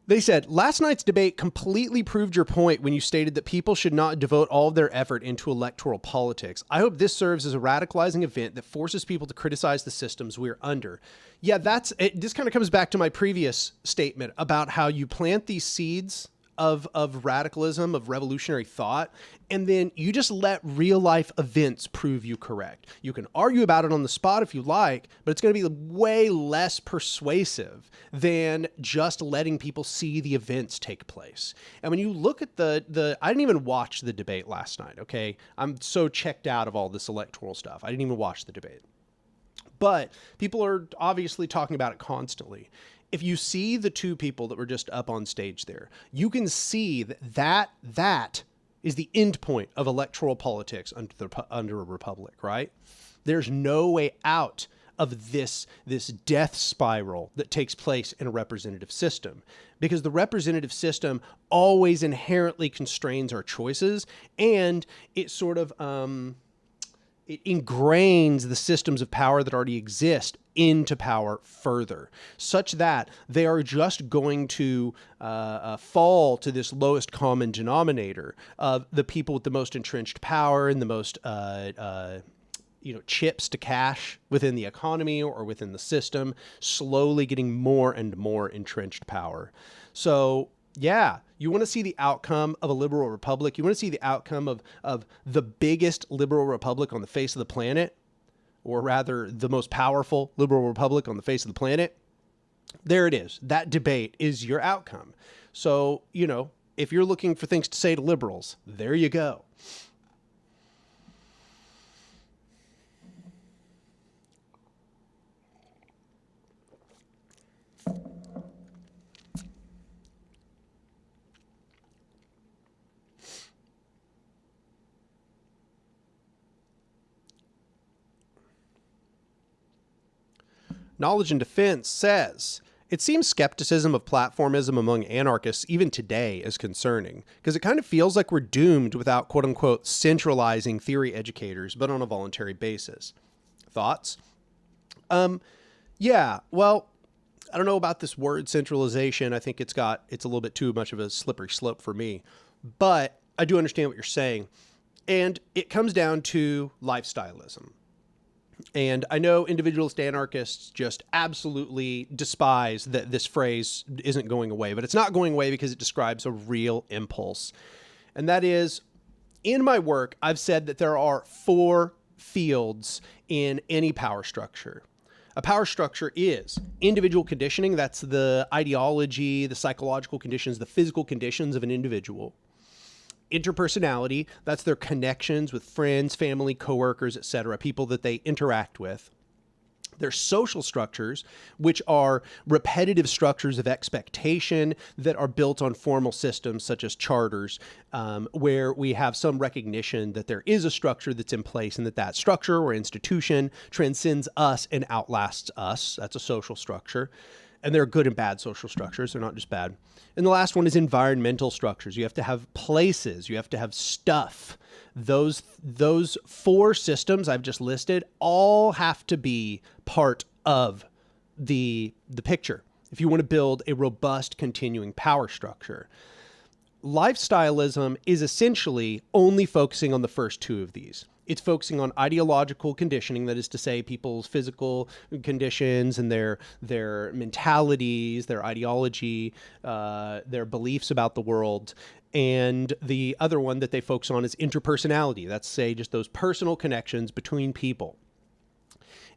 A: they said, last night's debate completely proved your point when you stated that people should not devote all of their effort into electoral politics. I hope this serves as a radicalizing event that forces people to criticize the systems we're under. Yeah, that's it. This kind of comes back to my previous statement about how you plant these seeds of radicalism, of revolutionary thought, and then you just let real life events prove you correct. You can argue about it on the spot if you like, but it's going to be way less persuasive than just letting people see the events take place. And when you look at I didn't even watch the debate last night, okay? I'm so checked out of all this electoral stuff. I didn't even watch the debate. But people are obviously talking about it constantly. If you see the two people that were just up on stage there, you can see that is the end point of electoral politics under a republic, right? There's no way out of this death spiral that takes place in a representative system, because the representative system always inherently constrains our choices, and it sort of it ingrains the systems of power that already exist into power further, such that they are just going to fall to this lowest common denominator of the people with the most entrenched power and the most chips to cash within the economy or within the system, slowly getting more and more entrenched power. So yeah, you want to see the outcome of a liberal republic. You want to see the outcome of the biggest liberal republic on the face of the planet, or rather the most powerful liberal republic on the face of the planet. There it is. That debate is your outcome. So, if you're looking for things to say to liberals, there you go. Knowledge and Defense says, it seems skepticism of platformism among anarchists even today is concerning, because it kind of feels like we're doomed without quote unquote centralizing theory educators, but on a voluntary basis. Thoughts? Yeah, well, I don't know about this word centralization. I think it's a little bit too much of a slippery slope for me, but I do understand what you're saying. And it comes down to lifestyleism. And I know individualist anarchists just absolutely despise that this phrase isn't going away, but it's not going away because it describes a real impulse. And that is, in my work, I've said that there are 4 fields in any power structure. A power structure is individual conditioning. That's the ideology, the psychological conditions, the physical conditions of an individual. Interpersonality, that's their connections with friends, family, coworkers, etc., people that they interact with. There's social structures, which are repetitive structures of expectation that are built on formal systems such as charters, where we have some recognition that there is a structure that's in place and that that structure or institution transcends us and outlasts us. That's a social structure. And there are good and bad social structures. They're not just bad. And the last one is environmental structures. You have to have places. You have to have stuff. Those four systems I've just listed all have to be part of the picture if you want to build a robust continuing power structure. Lifestyleism is essentially only focusing on the first two of these. It's focusing on ideological conditioning, that is to say, people's physical conditions and their mentalities, their ideology, their beliefs about the world. And the other one that they focus on is interpersonality. That's, say, just those personal connections between people.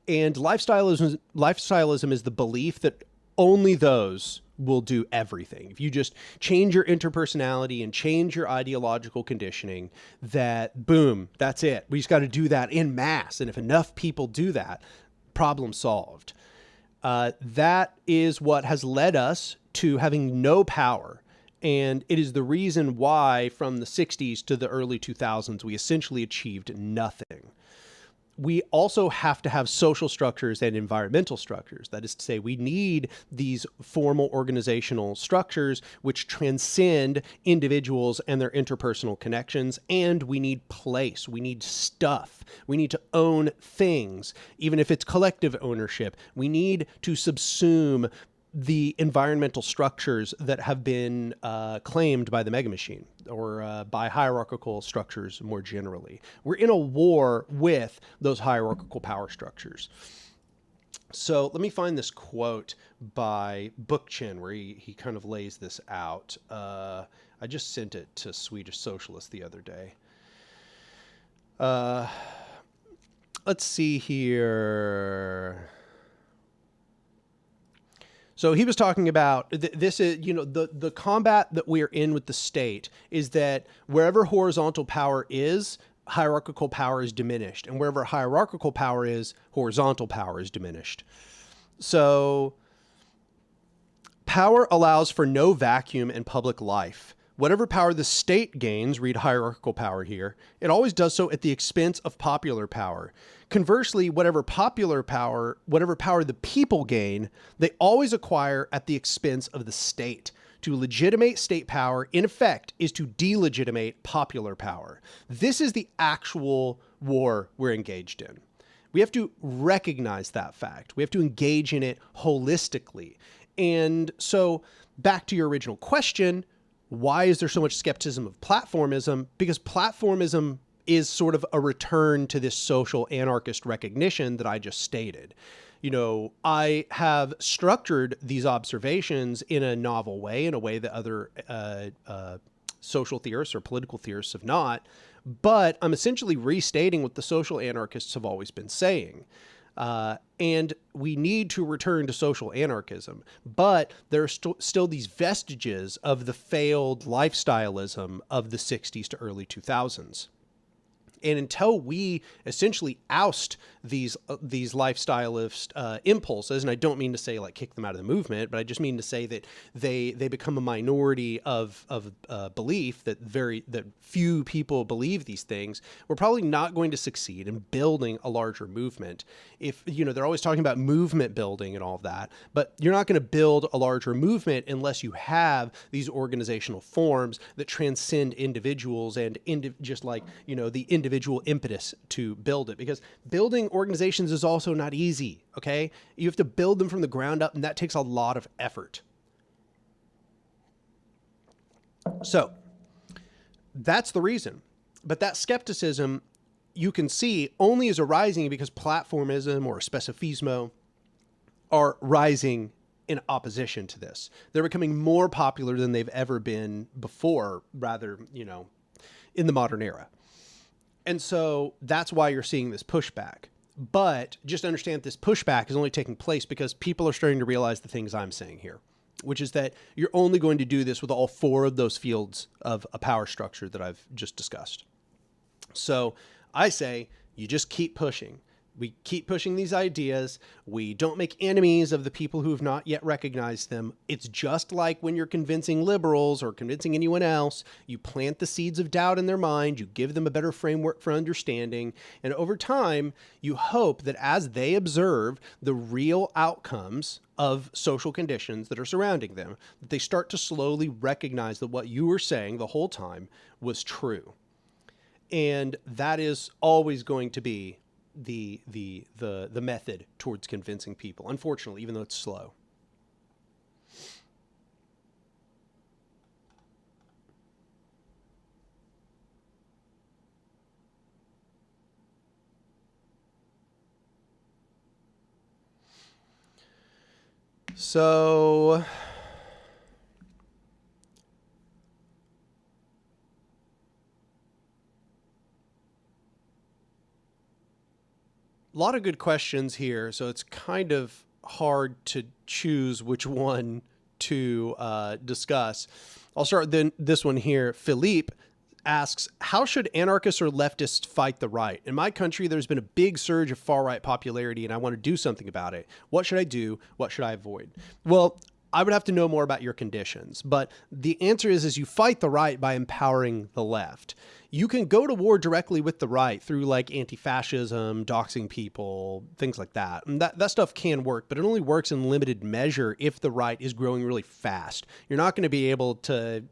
A: And lifestyleism is the belief that only those will do everything. If you just change your interpersonality and change your ideological conditioning, that boom, that's it. We just got to do that en masse. And if enough people do that, problem solved. That is what has led us to having no power. And it is the reason why from the 60s to the early 2000s, we essentially achieved nothing. We also have to have social structures and environmental structures. That is to say, we need these formal organizational structures which transcend individuals and their interpersonal connections. And we need place. We need stuff. We need to own things, even if it's collective ownership. We need to subsume the environmental structures that have been claimed by the mega machine or by hierarchical structures more generally. We're in a war with those hierarchical power structures. So let me find this quote by Bookchin where he kind of lays this out. I just sent it to Swedish Socialist the other day. Let's see here. So he was talking about this is, the combat that we are in with the state is that wherever horizontal power is, hierarchical power is diminished. And wherever hierarchical power is, horizontal power is diminished. So power allows for no vacuum in public life. Whatever power the state gains, read hierarchical power here, it always does so at the expense of popular power. Conversely, whatever power the people gain, they always acquire at the expense of the state. To legitimate state power, in effect, is to delegitimate popular power. This is the actual war we're engaged in. We have to recognize that fact. We have to engage in it holistically. And so, back to your original question, why is there so much skepticism of platformism? Because platformism is sort of a return to this social anarchist recognition that I just stated. I have structured these observations in a novel way, in a way that other social theorists or political theorists have not, but I'm essentially restating what the social anarchists have always been saying. And we need to return to social anarchism, but there are still these vestiges of the failed lifestyleism of the 60s to early 2000s. And until we essentially oust these lifestylist impulses, and I don't mean to say like kick them out of the movement, but I just mean to say that they become a minority of belief, that few people believe these things, we're probably not going to succeed in building a larger movement. If, they're always talking about movement building and all of that, but you're not going to build a larger movement unless you have these organizational forms that transcend individuals and the individual impetus to build it, because building organizations is also not easy. Okay. You have to build them from the ground up, and that takes a lot of effort. So that's the reason. But that skepticism, you can see, only is arising because platformism or specifismo are rising in opposition to this. They're becoming more popular than they've ever been before, rather, in the modern era. And so that's why you're seeing this pushback. But just understand this pushback is only taking place because people are starting to realize the things I'm saying here, which is that you're only going to do this with all four of those fields of a power structure that I've just discussed. So I say you just keep pushing. We keep pushing these ideas. We don't make enemies of the people who have not yet recognized them. It's just like when you're convincing liberals or convincing anyone else, you plant the seeds of doubt in their mind, you give them a better framework for understanding, and over time, you hope that as they observe the real outcomes of social conditions that are surrounding them, that they start to slowly recognize that what you were saying the whole time was true. And that is always going to be the method towards convincing people, unfortunately, even though it's slow. So a lot of good questions here, so it's kind of hard to choose which one to discuss. I'll start then this one here. Philippe asks, how should anarchists or leftists fight the right? In my country, there's been a big surge of far-right popularity, and I want to do something about it. What should I do? What should I avoid? Well, I would have to know more about your conditions, but the answer is you fight the right by empowering the left. You can go to war directly with the right through like anti-fascism, doxing people, things like that. And that stuff can work, but it only works in limited measure if the right is growing really fast. You're not going to be able to,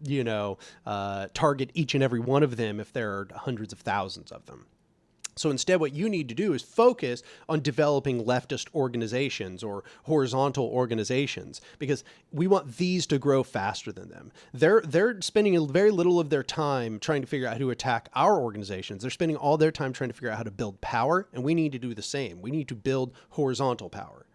A: target each and every one of them if there are hundreds of thousands of them. So instead, what you need to do is focus on developing leftist organizations or horizontal organizations, because we want these to grow faster than them. They're spending very little of their time trying to figure out how to attack our organizations. They're spending all their time trying to figure out how to build power, and we need to do the same. We need to build horizontal power.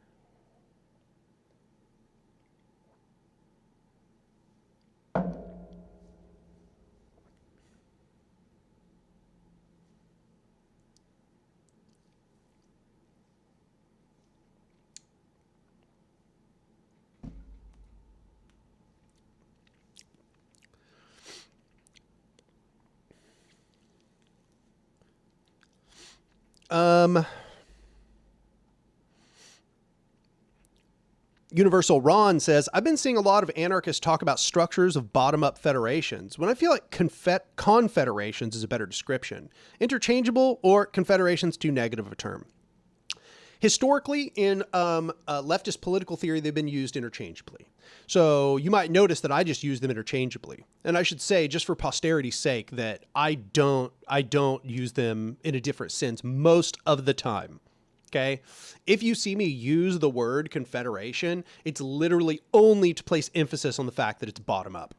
A: Universal Ron says, I've been seeing a lot of anarchists talk about structures of bottom-up federations, when I feel like confederations is a better description. Interchangeable, or confederations too negative a term? Historically, in leftist political theory, they've been used interchangeably. So you might notice that I just use them interchangeably. And I should say, just for posterity's sake, that I don't use them in a different sense most of the time. Okay. If you see me use the word confederation, it's literally only to place emphasis on the fact that it's bottom up.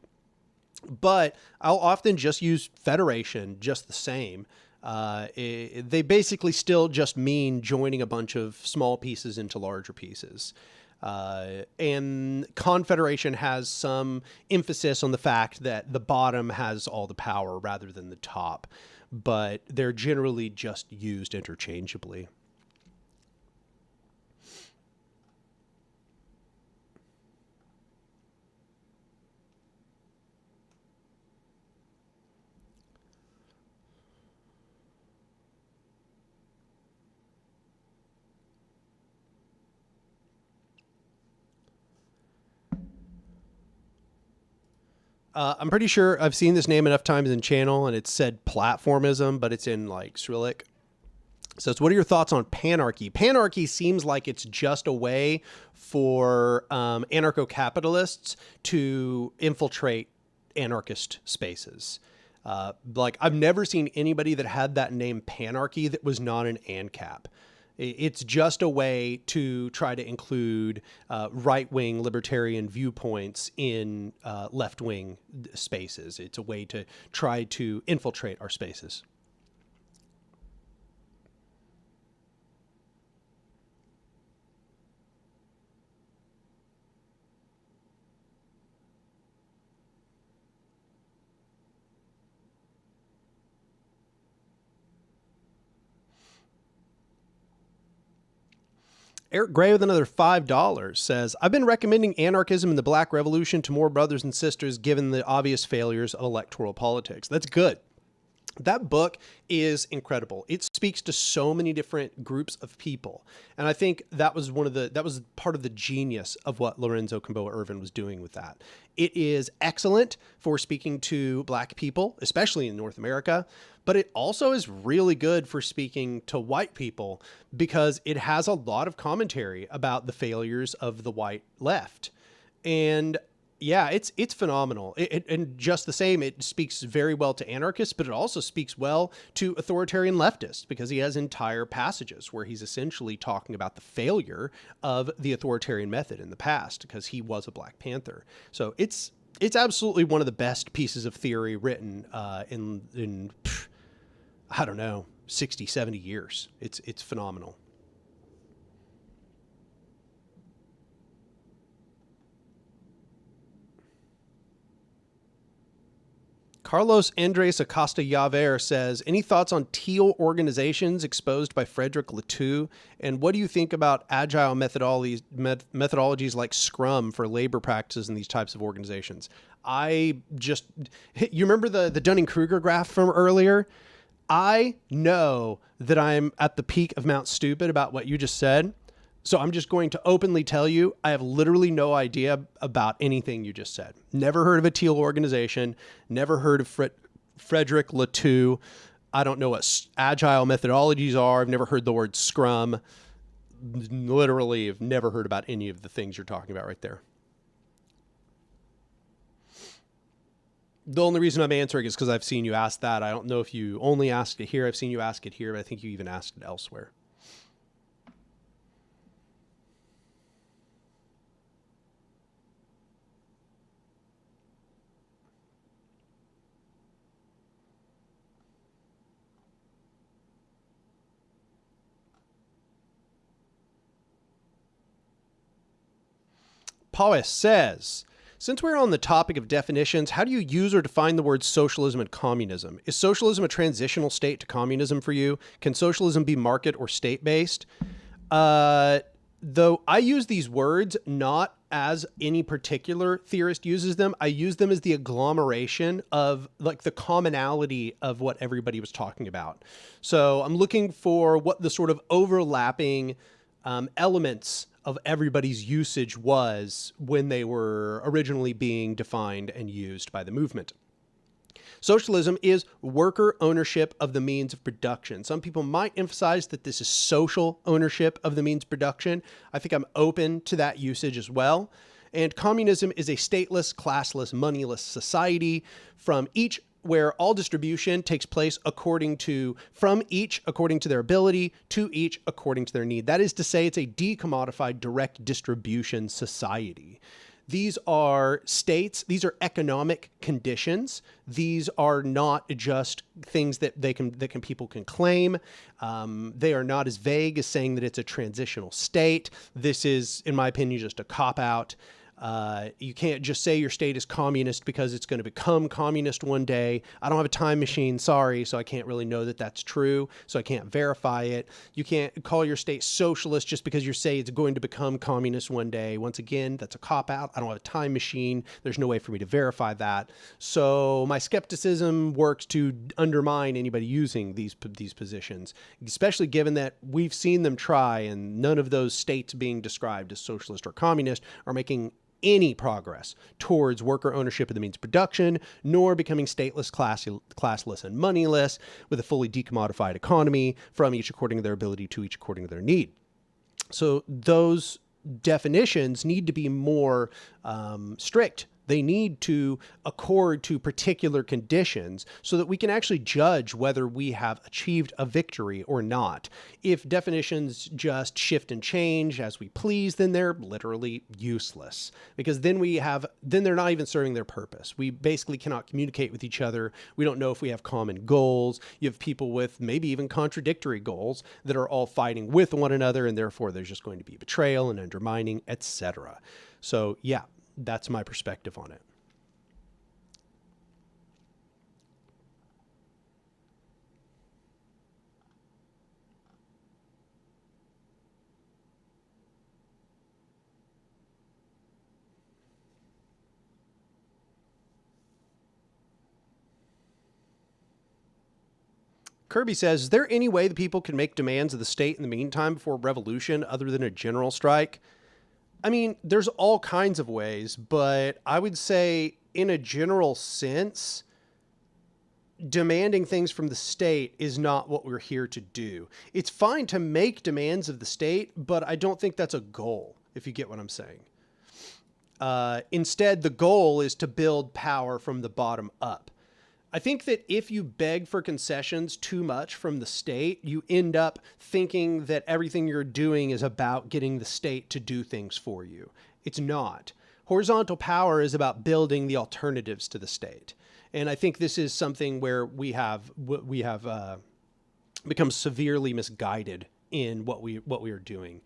A: But I'll often just use federation just the same. They basically still just mean joining a bunch of small pieces into larger pieces. And confederation has some emphasis on the fact that the bottom has all the power rather than the top, but they're generally just used interchangeably. I'm pretty sure I've seen this name enough times in channel, and it's said platformism, but it's in like Cyrillic. So it's, what are your thoughts on panarchy? Panarchy seems like it's just a way for anarcho-capitalists to infiltrate anarchist spaces. Like I've never seen anybody that had that name panarchy that was not an ANCAP. It's just a way to try to include right-wing libertarian viewpoints in left-wing spaces. It's a way to try to infiltrate our spaces. Eric Gray with another $5 says, I've been recommending anarchism and the Black Revolution to more brothers and sisters given the obvious failures of electoral politics. That's good. That book is incredible. It speaks to so many different groups of people. And I think that was part of the genius of what Lorenzo Camboa Irvin was doing with that. It is excellent for speaking to Black people, especially in North America, but it also is really good for speaking to white people because it has a lot of commentary about the failures of the white left. And yeah, it's phenomenal. And just the same, it speaks very well to anarchists, but it also speaks well to authoritarian leftists because he has entire passages where he's essentially talking about the failure of the authoritarian method in the past because he was a Black Panther. So it's absolutely one of the best pieces of theory written in I don't know, 60, 70 years. It's phenomenal. Carlos Andres Acosta Yaver says, any thoughts on teal organizations exposed by Frederick Latoux? And what do you think about agile methodologies like Scrum for labor practices in these types of organizations? You remember the Dunning-Kruger graph from earlier? I know that I'm at the peak of Mount Stupid about what you just said. So I'm just going to openly tell you, I have literally no idea about anything you just said. Never heard of a teal organization. Never heard of Frederick Latoux. I don't know what agile methodologies are. I've never heard the word Scrum. Literally, have never heard about any of the things you're talking about right there. The only reason I'm answering is because I've seen you ask that. I don't know if you only asked it here. I've seen you ask it here, but I think you even asked it elsewhere. Powis says, since we're on the topic of definitions, how do you use or define the words socialism and communism? Is socialism a transitional state to communism for you? Can socialism be market or state-based? Though I use these words not as any particular theorist uses them, I use them as the agglomeration of like the commonality of what everybody was talking about. So I'm looking for what the sort of overlapping elements of everybody's usage was when they were originally being defined and used by the movement. Socialism is worker ownership of the means of production. Some people might emphasize that this is social ownership of the means of production. I think I'm open to that usage as well. And communism is a stateless, classless, moneyless society where all distribution takes place from each according to their ability, to each according to their need. That is to say, it's a decommodified direct distribution society. These are states, these are economic conditions. These are not just things that people can claim. They are not as vague as saying that it's a transitional state. This is, in my opinion, just a cop-out. You can't just say your state is communist because it's going to become communist one day. I don't have a time machine, sorry, so I can't really know that that's true, so I can't verify it. You can't call your state socialist just because you say it's going to become communist one day. Once again, that's a cop-out. I don't have a time machine. There's no way for me to verify that. So my skepticism works to undermine anybody using these positions, especially given that we've seen them try, and none of those states being described as socialist or communist are making any progress towards worker ownership of the means of production, nor becoming stateless, classless, and moneyless with a fully decommodified economy from each according to their ability to each according to their need. So those definitions need to be more strict. They need to accord to particular conditions so that we can actually judge whether we have achieved a victory or not. If definitions just shift and change as we please, then they're literally useless, because then they're not even serving their purpose. We basically cannot communicate with each other. We don't know if we have common goals. You have people with maybe even contradictory goals that are all fighting with one another, and therefore there's just going to be betrayal and undermining, etc. So yeah, that's my perspective on it. Kirby says, is there any way the people can make demands of the state in the meantime before revolution other than a general strike? I mean, there's all kinds of ways, but I would say in a general sense, demanding things from the state is not what we're here to do. It's fine to make demands of the state, but I don't think that's a goal, if you get what I'm saying. Instead, the goal is to build power from the bottom up. I think that if you beg for concessions too much from the state, you end up thinking that everything you're doing is about getting the state to do things for you. It's not. Horizontal power is about building the alternatives to the state. And I think this is something where we have become severely misguided in what we are doing.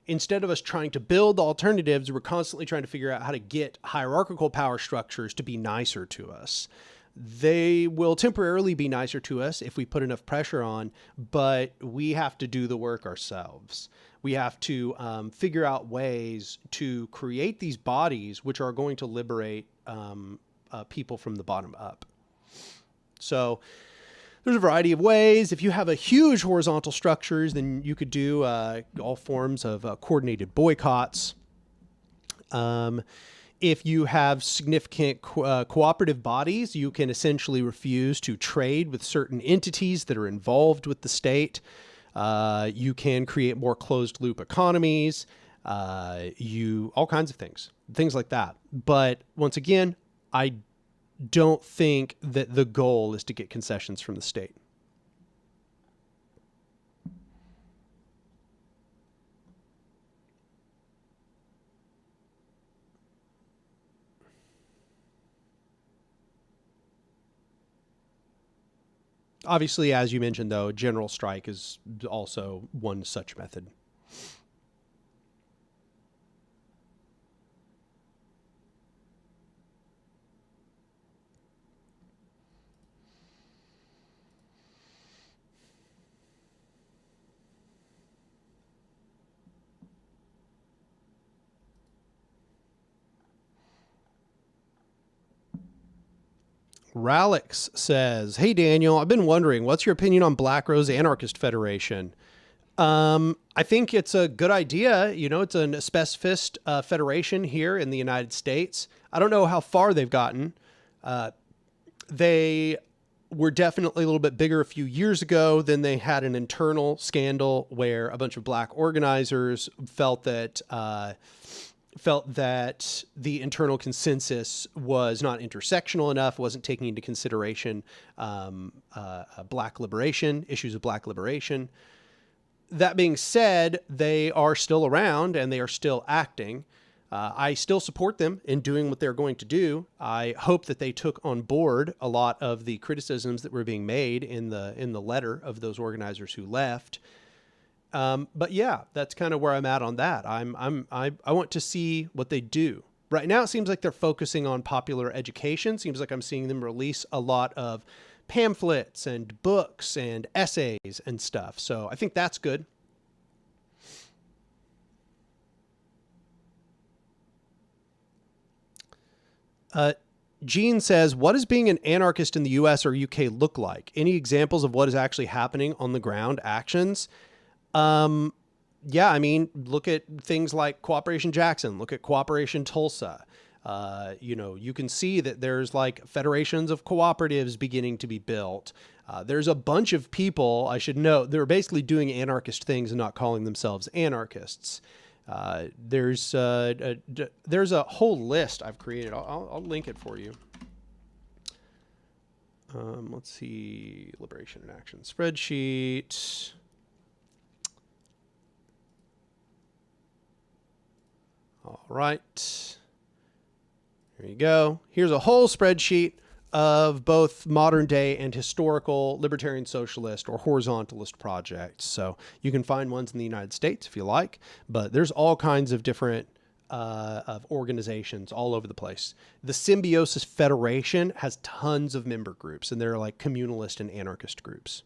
A: Instead of us trying to build alternatives, we're constantly trying to figure out how to get hierarchical power structures to be nicer to us. They will temporarily be nicer to us if we put enough pressure on, but we have to do the work ourselves. We have to figure out ways to create these bodies which are going to liberate people from the bottom up. So there's a variety of ways. If you have a huge horizontal structures, then you could do all forms of coordinated boycotts. If you have significant cooperative bodies, you can essentially refuse to trade with certain entities that are involved with the state. You can create more closed loop economies, all kinds of things like that. But once again, I don't think that the goal is to get concessions from the state. Obviously, as you mentioned, though, general strike is also one such method. Ralix says, hey, Daniel, I've been wondering, what's your opinion on Black Rose Anarchist Federation? I think it's a good idea. You know, it's a specificist federation here in the United States. I don't know how far they've gotten. They were definitely a little bit bigger a few years ago. Then they had an internal scandal where a bunch of black organizers felt that the internal consensus was not intersectional enough, wasn't taking into consideration black liberation, issues of black liberation. That being said, they are still around and they are still acting. I still support them in doing what they're going to do. I hope that they took on board a lot of the criticisms that were being made in the letter of those organizers who left. But yeah, that's kind of where I'm at on that. I want to see what they do. Right now, it seems like they're focusing on popular education. Seems like I'm seeing them release a lot of pamphlets and books and essays and stuff. So I think that's good. Gene says, what does being an anarchist in the US or UK look like? Any examples of what is actually happening on the ground actions? Yeah, I mean, look at things like Cooperation Jackson, look at Cooperation Tulsa. You can see that there's like federations of cooperatives beginning to be built. There's a bunch of people, I should note, they're basically doing anarchist things and not calling themselves anarchists. There's a whole list I've created. I'll link it for you. Let's see, Liberation in Action spreadsheet. All right. Here you go. Here's a whole spreadsheet of both modern day and historical libertarian socialist or horizontalist projects. So you can find ones in the United States if you like, but there's all kinds of different of organizations all over the place. The Symbiosis Federation has tons of member groups, and they're like communalist and anarchist groups.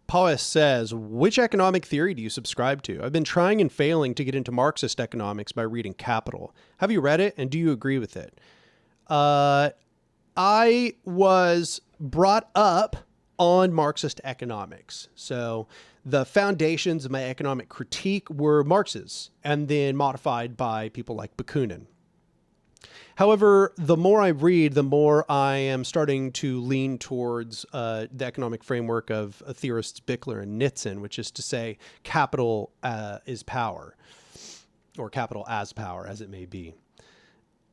A: Paulus says, which economic theory do you subscribe to? I've been trying and failing to get into Marxist economics by reading Capital. Have you read it, and do you agree with it? I was brought up on Marxist economics. So the foundations of my economic critique were Marx's, and then modified by people like Bakunin. However, the more I read, the more I am starting to lean towards the economic framework of theorists Bickler and Nitzan, which is to say capital is power, or capital as power, as it may be.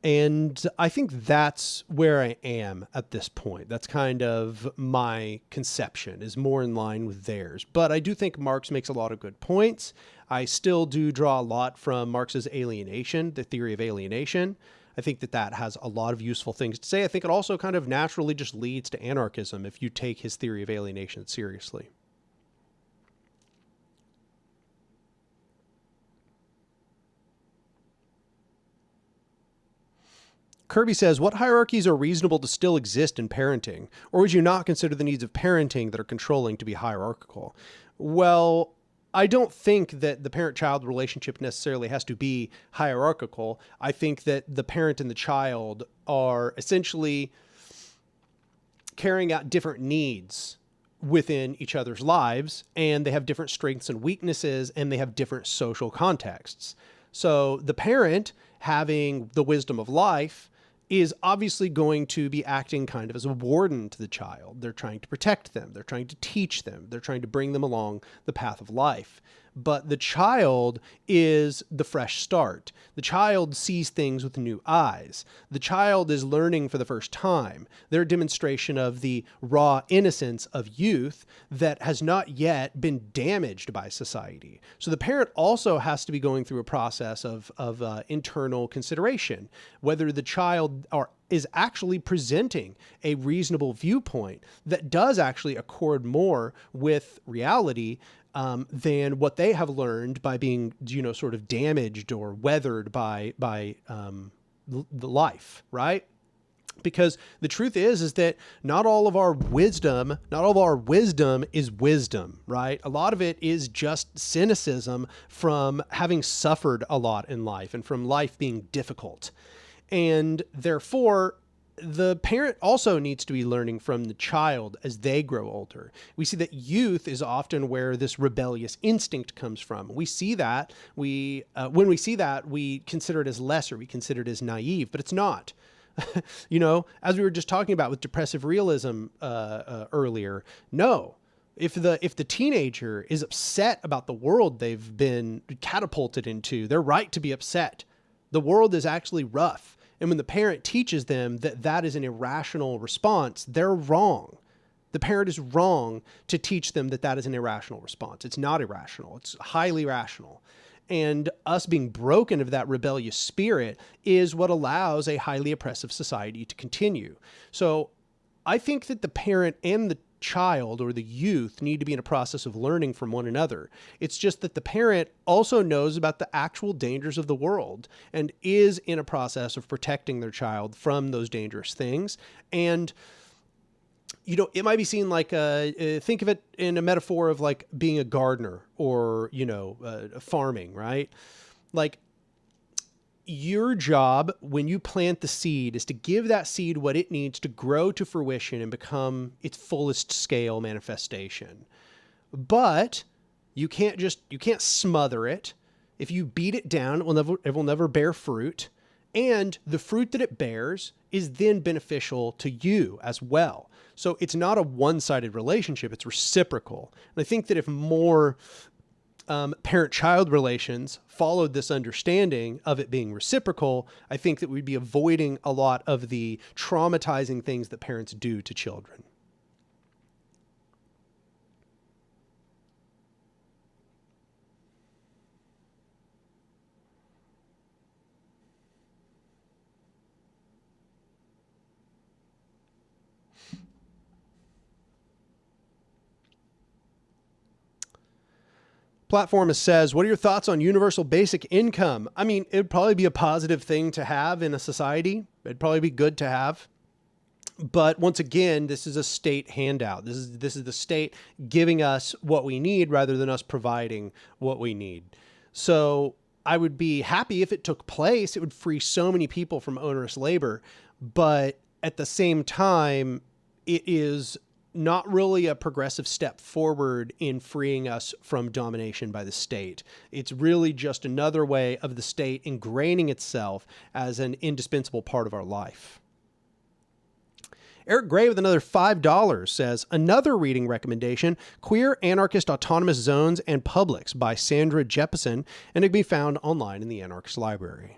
A: And I think that's where I am at this point. That's kind of my conception, is more in line with theirs. But I do think Marx makes a lot of good points. I still do draw a lot from Marx's alienation, the theory of alienation. I think that that has a lot of useful things to say. I think it also kind of naturally just leads to anarchism if you take his theory of alienation seriously. Kirby says, what hierarchies are reasonable to still exist in parenting? Or would you not consider the needs of parenting that are controlling to be hierarchical? Well, I don't think that the parent-child relationship necessarily has to be hierarchical. I think that the parent and the child are essentially carrying out different needs within each other's lives, and they have different strengths and weaknesses, and they have different social contexts. So the parent, having the wisdom of life, is obviously going to be acting kind of as a warden to the child. They're trying to protect them. They're trying to teach them. They're trying to bring them along the path of life. But the child is the fresh start. The child sees things with new eyes. The child is learning for the first time. They're a demonstration of the raw innocence of youth that has not yet been damaged by society. So the parent also has to be going through a process of internal consideration, whether the child is actually presenting a reasonable viewpoint that does actually accord more with reality than what they have learned by being, sort of damaged or weathered by the life, right? Because the truth is that not all of our wisdom is wisdom, right? A lot of it is just cynicism from having suffered a lot in life and from life being difficult. And therefore, the parent also needs to be learning from the child as they grow older. We see that youth is often where this rebellious instinct comes from. We see that, when we see that, we consider it as lesser, we consider it as naive, but it's not. As we were just talking about with depressive realism earlier, no. If the teenager is upset about the world they've been catapulted into, they're right to be upset. The world is actually rough. And when the parent teaches them that that is an irrational response, they're wrong. The parent is wrong to teach them that that is an irrational response. It's not irrational. It's highly rational. And us being broken of that rebellious spirit is what allows a highly oppressive society to continue. So I think that the parent and the child or the youth need to be in a process of learning from one another. It's just that the parent also knows about the actual dangers of the world and is in a process of protecting their child from those dangerous things. And, it might be seen like, think of it in a metaphor of like being a gardener or, farming, right? Like, your job when you plant the seed is to give that seed what it needs to grow to fruition and become its fullest scale manifestation. But you can't smother it. If you beat it down, it will never bear fruit. And the fruit that it bears is then beneficial to you as well. So it's not a one-sided relationship, it's reciprocal. And I think that if more parent-child relations followed this understanding of it being reciprocal, I think that we'd be avoiding a lot of the traumatizing things that parents do to children. Platformism says, what are your thoughts on universal basic income? I mean, it'd probably be a positive thing to have in a society. It'd probably be good to have. But once again, this is a state handout. This is the state giving us what we need rather than us providing what we need. So I would be happy if it took place. It would free so many people from onerous labor. But at the same time, it is not really a progressive step forward in freeing us from domination by the state. It's really just another way of the state ingraining itself as an indispensable part of our life. Eric Gray with another $5 says, another reading recommendation, Queer Anarchist Autonomous Zones and Publics by Sandra Jeppesen, and it can be found online in the Anarchist Library.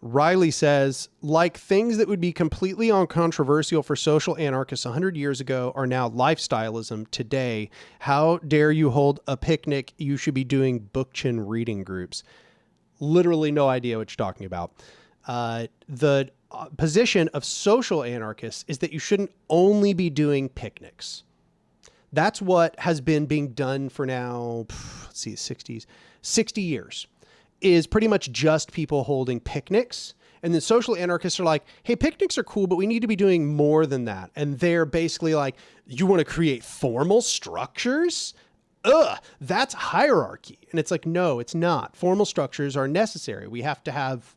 A: Riley says, like things that would be completely uncontroversial for social anarchists 100 years ago are now lifestyleism today. How dare you hold a picnic? You should be doing bookchin reading groups. Literally no idea what you're talking about. The position of social anarchists is that you shouldn't only be doing picnics. That's what has been being done for now, 60 years. Is pretty much just people holding picnics. And then social anarchists are like, hey, picnics are cool, but we need to be doing more than that. And they're basically like, you want to create formal structures? That's hierarchy. And it's like, no, it's not. Formal structures are necessary. We have to have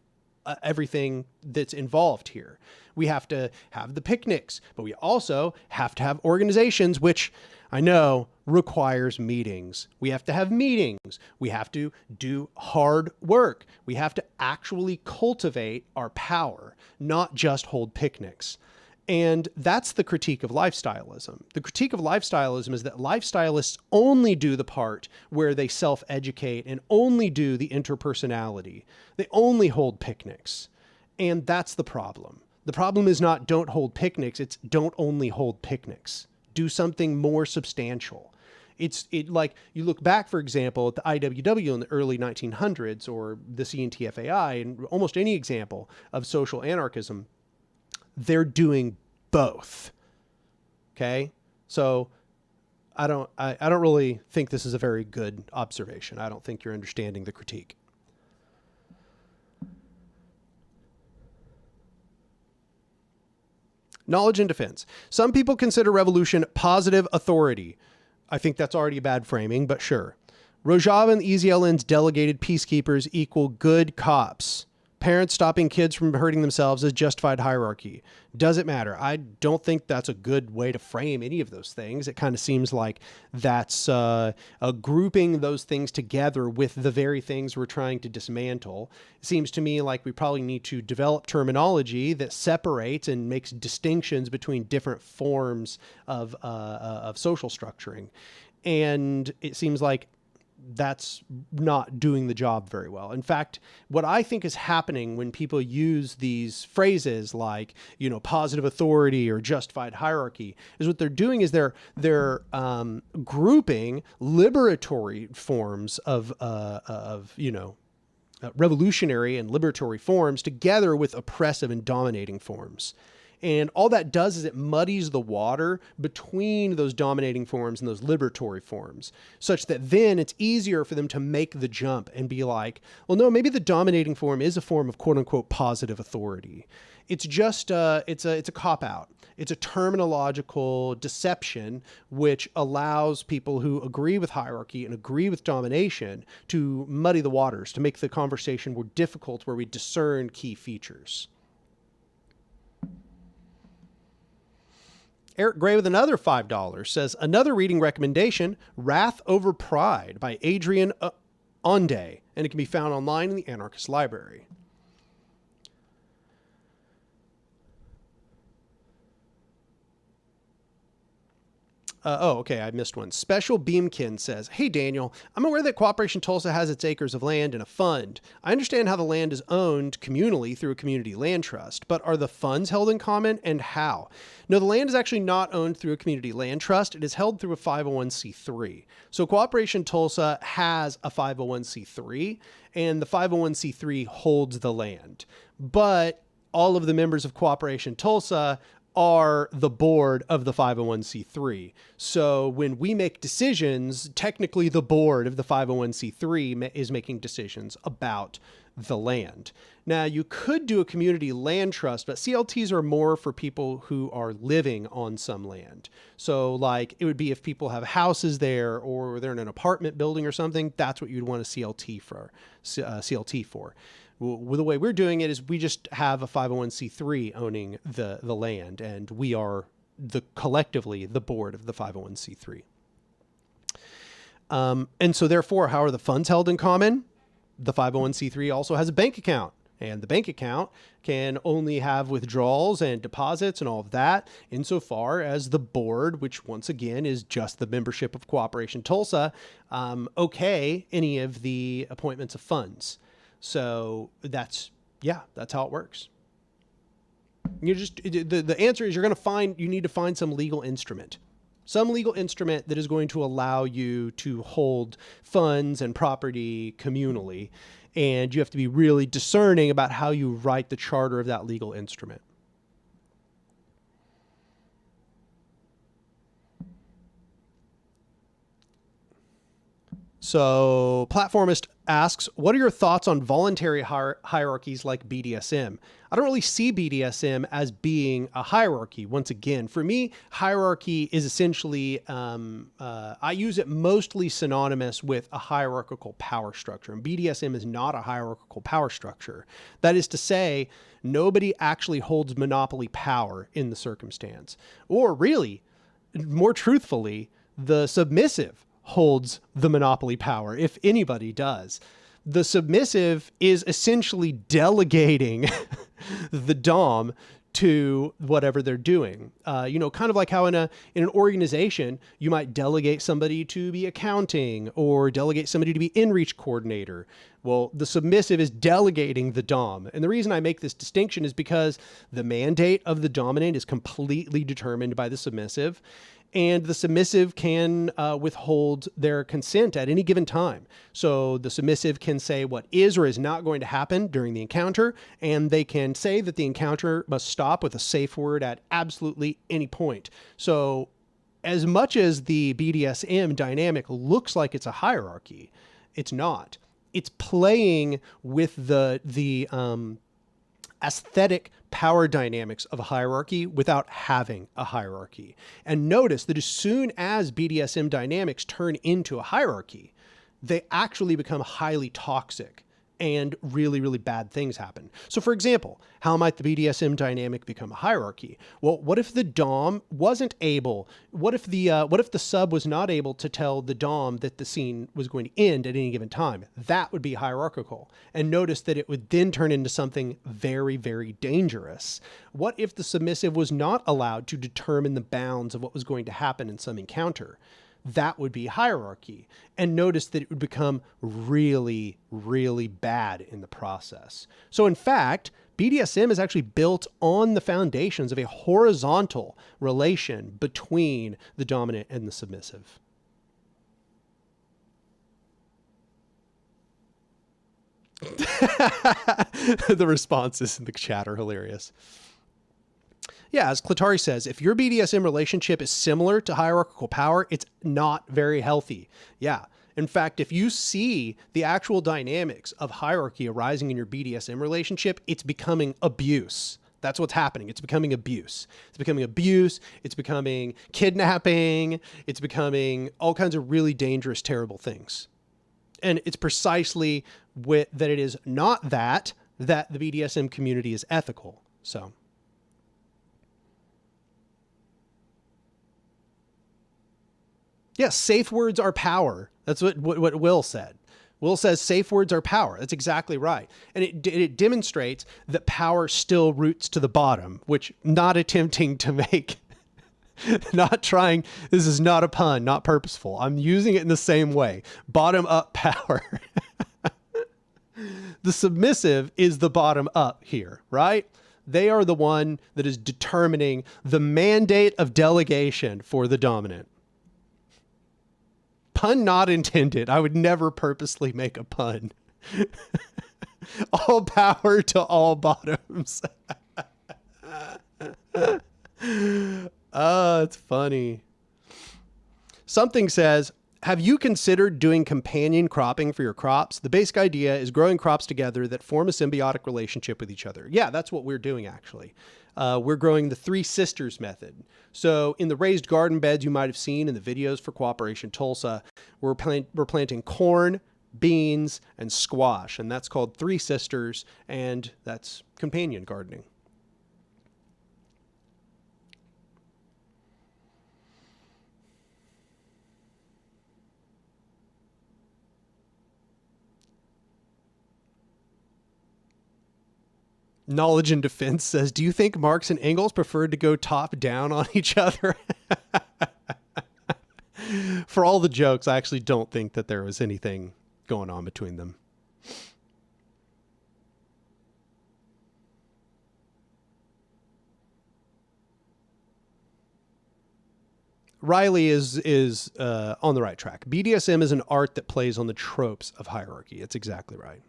A: everything that's involved here. We have to have the picnics, but we also have to have organizations, which I know requires meetings. We have to have meetings. We have to do hard work. We have to actually cultivate our power, not just hold picnics. And that's the critique of lifestyleism. The critique of lifestyleism is that lifestylists only do the part where they self-educate and only do the interpersonality. They only hold picnics. And that's the problem. The problem is not don't hold picnics, it's don't only hold picnics. Do something more substantial. It's like you look back, for example, at the IWW in the early 1900s or the CNTFAI and almost any example of social anarchism, they're doing both. Okay. So I don't really think this is a very good observation. I don't think you're understanding the critique. Knowledge and defense. Some people consider revolution positive authority. I think that's already a bad framing, but sure. Rojava and EZLN's delegated peacekeepers equal good cops. Parents stopping kids from hurting themselves is justified hierarchy. Does it matter? I don't think that's a good way to frame any of those things. It kind of seems like that's grouping those things together with the very things we're trying to dismantle. It seems to me like we probably need to develop terminology that separates and makes distinctions between different forms of social structuring. And it seems like that's not doing the job very well. In fact, what I think is happening when people use these phrases like, you know, positive authority or justified hierarchy is what they're doing is they're grouping liberatory forms of revolutionary and liberatory forms together with oppressive and dominating forms. And all that does is it muddies the water between those dominating forms and those liberatory forms, such that then it's easier for them to make the jump and be like, well, no, maybe the dominating form is a form of quote unquote positive authority. It's just, it's a cop-out. It's a terminological deception which allows people who agree with hierarchy and agree with domination to muddy the waters, to make the conversation more difficult where we discern key features. Eric Gray with another $5 says, another reading recommendation, Wrath Over Pride by Adrian Onde, and it can be found online in the Anarchist Library. Okay, I missed one. Special Beamkin says, hey, Daniel, I'm aware that Cooperation Tulsa has its acres of land in a fund. I understand how the land is owned communally through a community land trust, but are the funds held in common and how? No, the land is actually not owned through a community land trust. It is held through a 501c3. So Cooperation Tulsa has a 501c3, and the 501c3 holds the land. But all of the members of Cooperation Tulsa are the board of the 501c3. So when we make decisions, technically the board of the 501c3 is making decisions about the land. Now, you could do a community land trust, but CLTs are more for people who are living on some land. So like it would be if people have houses there or they're in an apartment building or something, that's what you'd want a CLT for. Well, the way we're doing it is we just have a 501c3 owning the land, and we are collectively the board of the 501c3. And so therefore, how are the funds held in common? The 501c3 also has a bank account, and the bank account can only have withdrawals and deposits and all of that insofar as the board, which once again is just the membership of Cooperation Tulsa, okay any of the appointments of funds. So that's how it works. You just, the answer is you need to find some legal instrument. Some legal instrument that is going to allow you to hold funds and property communally. And you have to be really discerning about how you write the charter of that legal instrument. So Platformist asks, what are your thoughts on voluntary hierarchies like BDSM? I don't really see BDSM as being a hierarchy. Once again, for me, hierarchy is essentially, I use it mostly synonymous with a hierarchical power structure. And BDSM is not a hierarchical power structure. That is to say, nobody actually holds monopoly power in the circumstance. Or really, more truthfully, the submissive holds the monopoly power, if anybody does. The submissive is essentially delegating the dom to whatever they're doing. Kind of like how in an organization, you might delegate somebody to be accounting or delegate somebody to be in-reach coordinator. Well, the submissive is delegating the dom. And the reason I make this distinction is because the mandate of the dominant is completely determined by the submissive. And the submissive can withhold their consent at any given time. So the submissive can say what is or is not going to happen during the encounter, and they can say that the encounter must stop with a safe word at absolutely any point. So as much as the BDSM dynamic looks like it's a hierarchy, it's not. It's playing with the aesthetic power dynamics of a hierarchy without having a hierarchy. And notice that as soon as BDSM dynamics turn into a hierarchy, they actually become highly toxic and really, really bad things happen. So for example, how might the BDSM dynamic become a hierarchy? Well, what if the dom wasn't able, what if the sub was not able to tell the dom that the scene was going to end at any given time? That would be hierarchical. And notice that it would then turn into something very, very dangerous. What if the submissive was not allowed to determine the bounds of what was going to happen in some encounter? That would be hierarchy. And notice that it would become really, really bad in the process. So in fact, BDSM is actually built on the foundations of a horizontal relation between the dominant and the submissive. The responses in the chat are hilarious. Yeah, as Clatari says, if your BDSM relationship is similar to hierarchical power, it's not very healthy. Yeah. In fact, if you see the actual dynamics of hierarchy arising in your BDSM relationship, it's becoming abuse. That's what's happening. It's becoming abuse. It's becoming abuse. It's becoming kidnapping. It's becoming all kinds of really dangerous, terrible things. And it's precisely that it is not that the BDSM community is ethical. So. Yes, safe words are power. That's what Will said. Will says safe words are power. That's exactly right. And it demonstrates that power still roots to the bottom, which not attempting to make, not trying, this is not a pun, not purposeful. I'm using it in the same way. Bottom up power. The submissive is the bottom up here, right? They are the one that is determining the mandate of delegation for the dominant. Pun not intended. I would never purposely make a pun. All power to all bottoms. Oh, it's funny. Something says, have you considered doing companion cropping for your crops? The basic idea is growing crops together that form a symbiotic relationship with each other. Yeah, that's what we're doing, actually. We're growing the Three Sisters method. So in the raised garden beds you might have seen in the videos for Cooperation Tulsa, we're planting corn, beans, and squash, and that's called Three Sisters, and that's companion gardening. Knowledge and Defense says, do you think Marx and Engels preferred to go top down on each other? For all the jokes, I actually don't think that there was anything going on between them. Riley is on the right track. BDSM is an art that plays on the tropes of hierarchy. It's exactly right.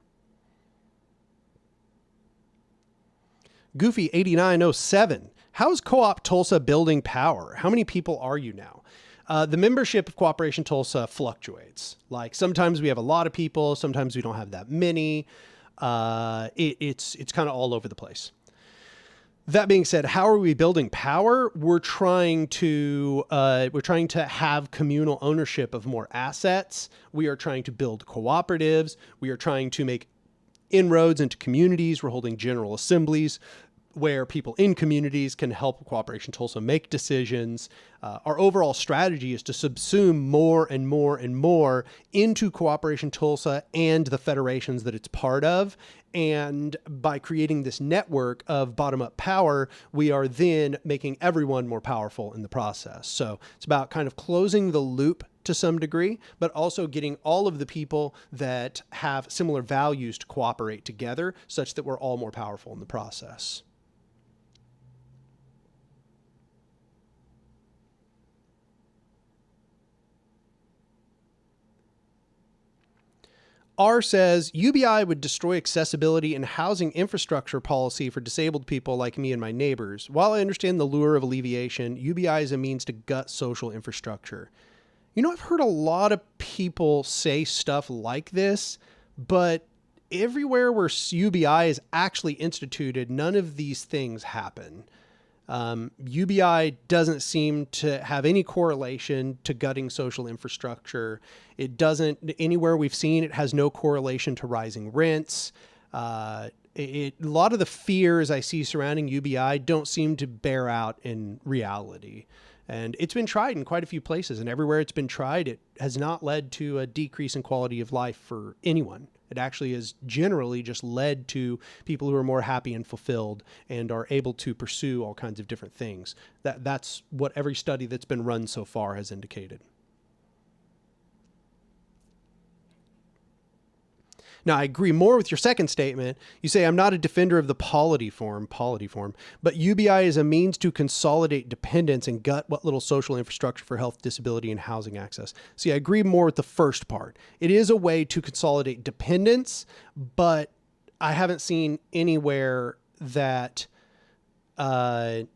A: Goofy 8907. How's Co-op Tulsa building power? How many people are you now? The membership of Cooperation Tulsa fluctuates. Like sometimes we have a lot of people, sometimes we don't have that many. It's kind of all over the place. That being said, how are we building power? We're trying to have communal ownership of more assets. We are trying to build cooperatives. We are trying to make inroads into communities. We're holding general assemblies where people in communities can help Cooperation Tulsa make decisions. Our overall strategy is to subsume more and more and more into Cooperation Tulsa and the federations that it's part of. And by creating this network of bottom-up power, we are then making everyone more powerful in the process. So it's about kind of closing the loop to some degree, but also getting all of the people that have similar values to cooperate together such that we're all more powerful in the process. R says, UBI would destroy accessibility and housing infrastructure policy for disabled people like me and my neighbors. While I understand the lure of alleviation, UBI is a means to gut social infrastructure. You know, I've heard a lot of people say stuff like this, but everywhere where UBI is actually instituted, none of these things happen. UBI doesn't seem to have any correlation to gutting social infrastructure. It doesn't, anywhere we've seen, it has no correlation to rising rents. A lot of the fears I see surrounding UBI don't seem to bear out in reality. And it's been tried in quite a few places, and everywhere it's been tried, it has not led to a decrease in quality of life for anyone. It actually has generally just led to people who are more happy and fulfilled and are able to pursue all kinds of different things. That's what every study that's been run so far has indicated. Now, I agree more with your second statement. You say, I'm not a defender of the polity form, but UBI is a means to consolidate dependence and gut what little social infrastructure for health, disability, and housing access. See, I agree more with the first part. It is a way to consolidate dependence, but I haven't seen anywhere that that's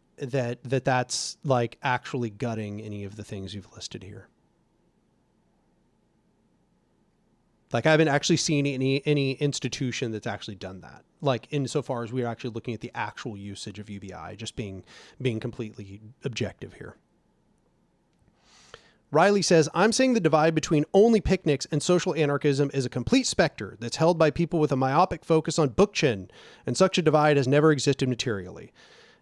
A: like actually gutting any of the things you've listed here. Like I haven't actually seen any institution that's actually done that. Like insofar as we're actually looking at the actual usage of UBI, just being completely objective here. Riley says, I'm saying the divide between only picnics and social anarchism is a complete specter that's held by people with a myopic focus on bookchin, and such a divide has never existed materially.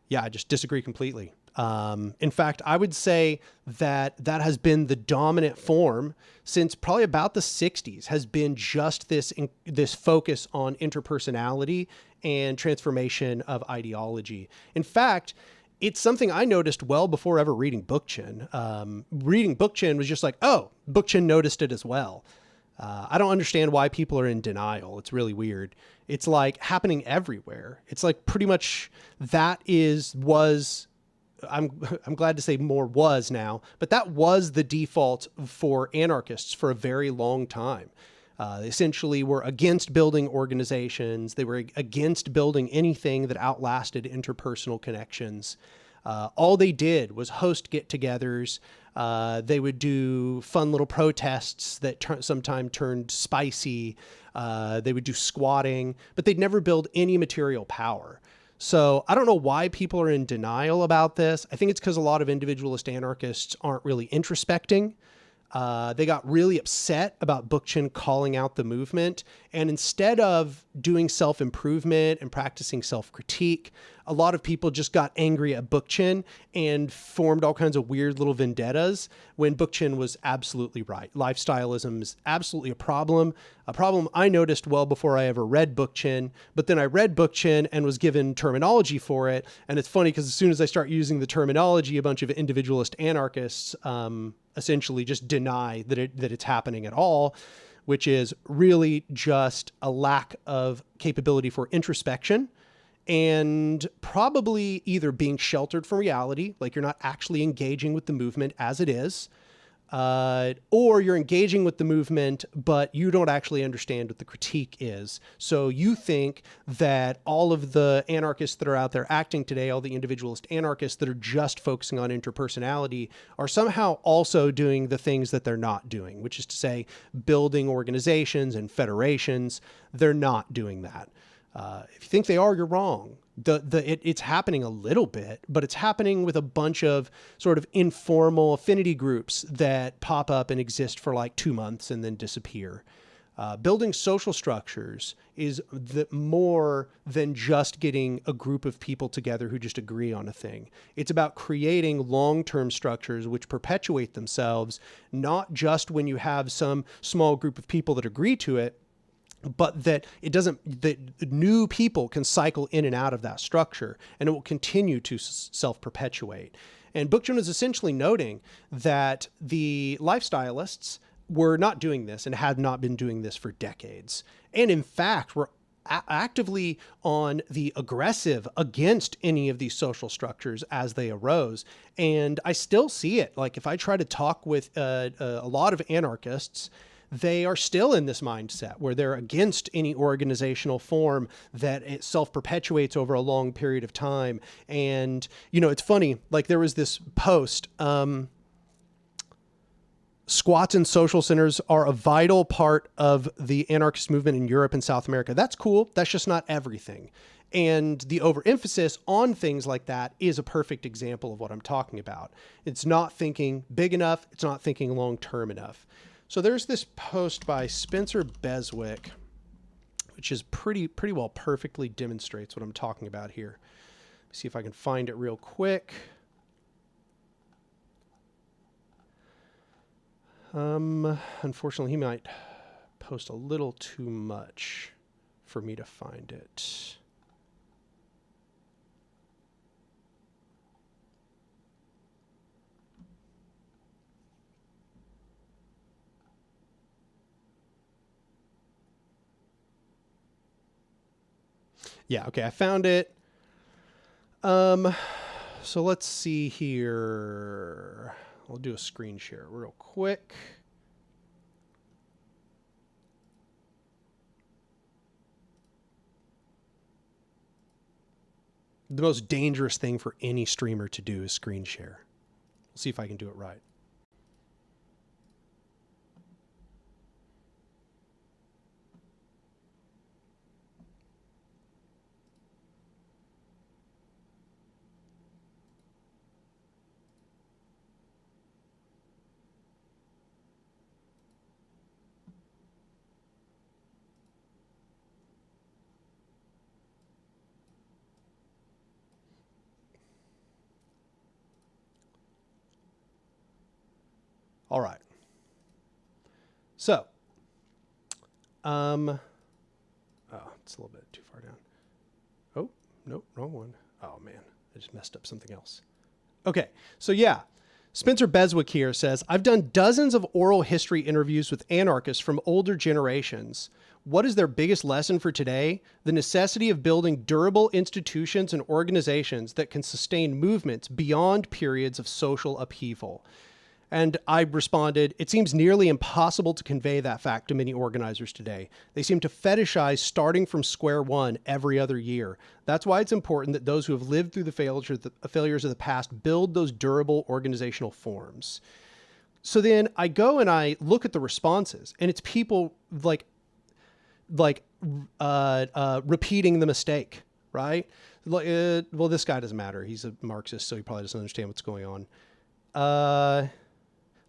A: Yeah, I just disagree completely. In fact, I would say that has been the dominant form since probably about the 60s, has been just this focus on interpersonality and transformation of ideology. In fact, it's something I noticed well before ever reading bookchin. Reading bookchin was just like, oh, bookchin noticed it as well. I don't understand why people are in denial. It's really weird. It's like happening everywhere. It's like pretty much I'm glad to say more was now, but that was the default for anarchists for a very long time. They essentially were against building organizations. They were against building anything that outlasted interpersonal connections. All they did was host get-togethers. They would do fun little protests that sometimes turned spicy. They would do squatting, but they'd never build any material power. So I don't know why people are in denial about this. I think it's because a lot of individualist anarchists aren't really introspecting. They got really upset about Bookchin calling out the movement. And instead of doing self-improvement and practicing self-critique, a lot of people just got angry at Bookchin and formed all kinds of weird little vendettas when Bookchin was absolutely right. Lifestyleism is absolutely a problem I noticed well before I ever read Bookchin, but then I read Bookchin and was given terminology for it. And it's funny because as soon as I start using the terminology, a bunch of individualist anarchists essentially just deny that it's happening at all, which is really just a lack of capability for introspection and probably either being sheltered from reality, like you're not actually engaging with the movement as it is, or you're engaging with the movement, but you don't actually understand what the critique is. So you think that all of the anarchists that are out there acting today, all the individualist anarchists that are just focusing on interpersonality, are somehow also doing the things that they're not doing, which is to say building organizations and federations. They're not doing that. If you think they are, you're wrong. It's happening a little bit, but it's happening with a bunch of sort of informal affinity groups that pop up and exist for like 2 months and then disappear. Building social structures is more than just getting a group of people together who just agree on a thing. It's about creating long-term structures which perpetuate themselves, not just when you have some small group of people that agree to it, but that new people can cycle in and out of that structure and it will continue to self-perpetuate. And Bookchin is essentially noting that the lifestylists were not doing this and had not been doing this for decades. And in fact, were actively on the aggressive against any of these social structures as they arose. And I still see it. Like if I try to talk with a lot of anarchists, they are still in this mindset where they're against any organizational form that it self-perpetuates over a long period of time. And, you know, it's funny, like there was this post, squats and social centers are a vital part of the anarchist movement in Europe and South America. That's cool. That's just not everything. And the overemphasis on things like that is a perfect example of what I'm talking about. It's not thinking big enough. It's not thinking long-term enough. So there's this post by Spencer Beswick, which is pretty well perfectly demonstrates what I'm talking about here. Let's see if I can find it real quick. Unfortunately, he might post a little too much for me to find it. Yeah, okay, I found it. So let's see here. I'll do a screen share real quick. The most dangerous thing for any streamer to do is screen share. We'll see if I can do it right. All right. So, oh, it's a little bit too far down. Oh, nope, wrong one. Oh man, I just messed up something else. Okay, so yeah, Spencer Beswick here says, I've done dozens of oral history interviews with anarchists from older generations. What is their biggest lesson for today? The necessity of building durable institutions and organizations that can sustain movements beyond periods of social upheaval.
B: And I responded, it seems nearly impossible to convey that fact to many organizers today. They seem to fetishize starting from square one every other year. That's why it's important that those who have lived through the failures of the past build those durable organizational forms. So then I go and I look at the responses, and it's people repeating the mistake, right? Well, this guy doesn't matter. He's a Marxist, so he probably doesn't understand what's going on.